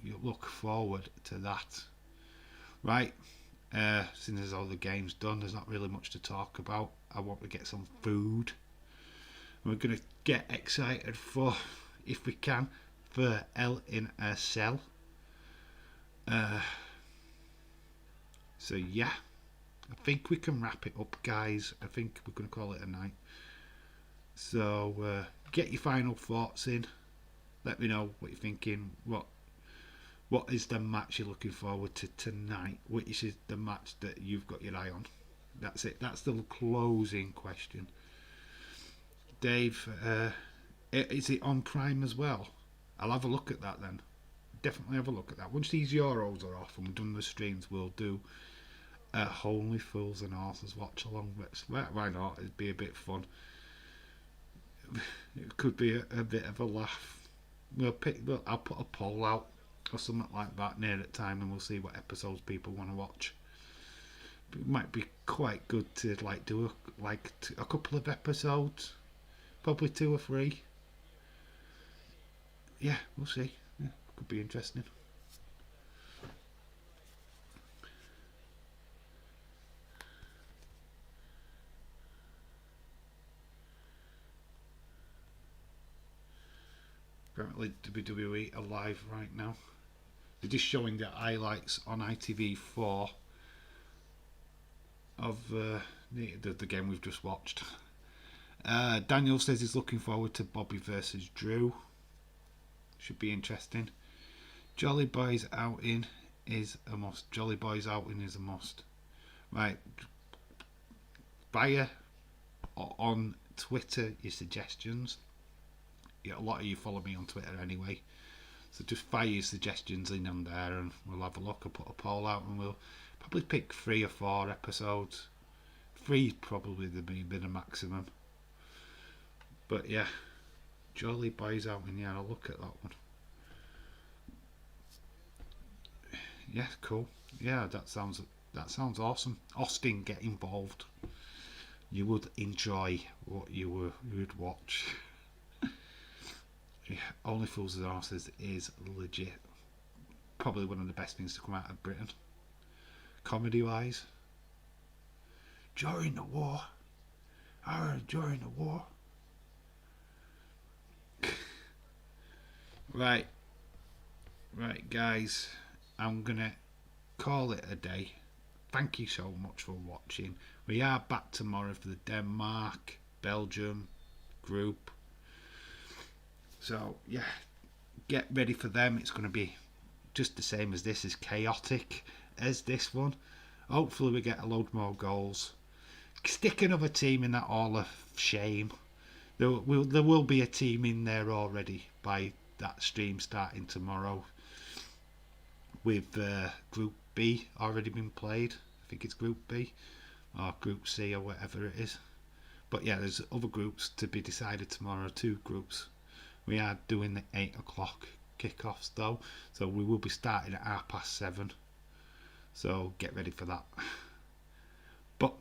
A: you look forward to that. Right. Since there's all the games done, there's not really much to talk about. I want to get some food. We're going to get excited for, if we can, for El in a Cell. So yeah, I think we can wrap it up, guys. I think we're going to call it a night. So get your final thoughts in. Let me know what you're thinking. What is the match you're looking forward to tonight? Which is the match that you've got your eye on? That's it. That's the closing question. Dave, is it on Prime as well? I'll have a look at that then. Definitely have a look at that. Once these Euros are off and we've done the streams, we'll do Only Fools and Horses watch along. Why not? It'd be a bit fun. It could be a bit of a laugh. I'll put a poll out or something like that near the time, and we'll see what episodes people want to watch. It might be quite good to do a couple of episodes, probably 2 or 3. Yeah, we'll see. Yeah, could be interesting. Apparently WWE are live right now. They're just showing the highlights on ITV4 of the game we've just watched. Daniel says he's looking forward to Bobby versus Drew. Should be interesting. Jolly Boy's outing is a must. Jolly Boy's outing is a must. Right. Fire on Twitter your suggestions. Yeah, a lot of you follow me on Twitter anyway. So just fire your suggestions in on there and we'll have a look. I'll put a poll out and we'll probably pick 3 or 4 episodes. 3 probably the maximum. But yeah, Jolly Boys out and yeah, I'll look at that one. Yeah, cool. Yeah, that sounds awesome. Austin, get involved. You would enjoy what you would watch. Yeah, Only Fools and Horses is legit. Probably one of the best things to come out of Britain. Comedy wise. During the war. During the war. Right, guys. I'm gonna call it a day. Thank you so much for watching. We are back tomorrow for the Denmark, Belgium group. So yeah, get ready for them. It's going to be just the same as this, as chaotic as this one. Hopefully we get a load more goals. Stick another team in that Hall of Shame. there will be a team in there already by that stream starting tomorrow, with Group B already been played. I think it's Group B or Group C or whatever it is. But yeah, there's other groups to be decided tomorrow. 2 groups. We are doing the 8 o'clock kickoffs though, so we will be starting at 7:30. So get ready for that. But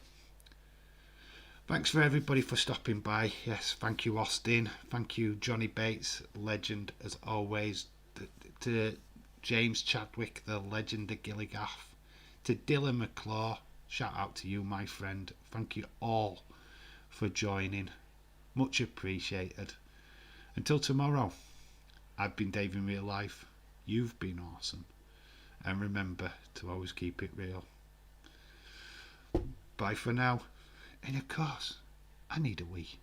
A: thanks for everybody for stopping by. Yes, thank you Austin, thank you Johnny Bates, legend as always, to James Chadwick, the legend of Gilligaff, to Dylan McClaw, shout out to you my friend. Thank you all for joining, much appreciated. Until tomorrow, I've been Dave in real life, you've been awesome, and remember to always keep it real. Bye for now. And of course, I need a wee.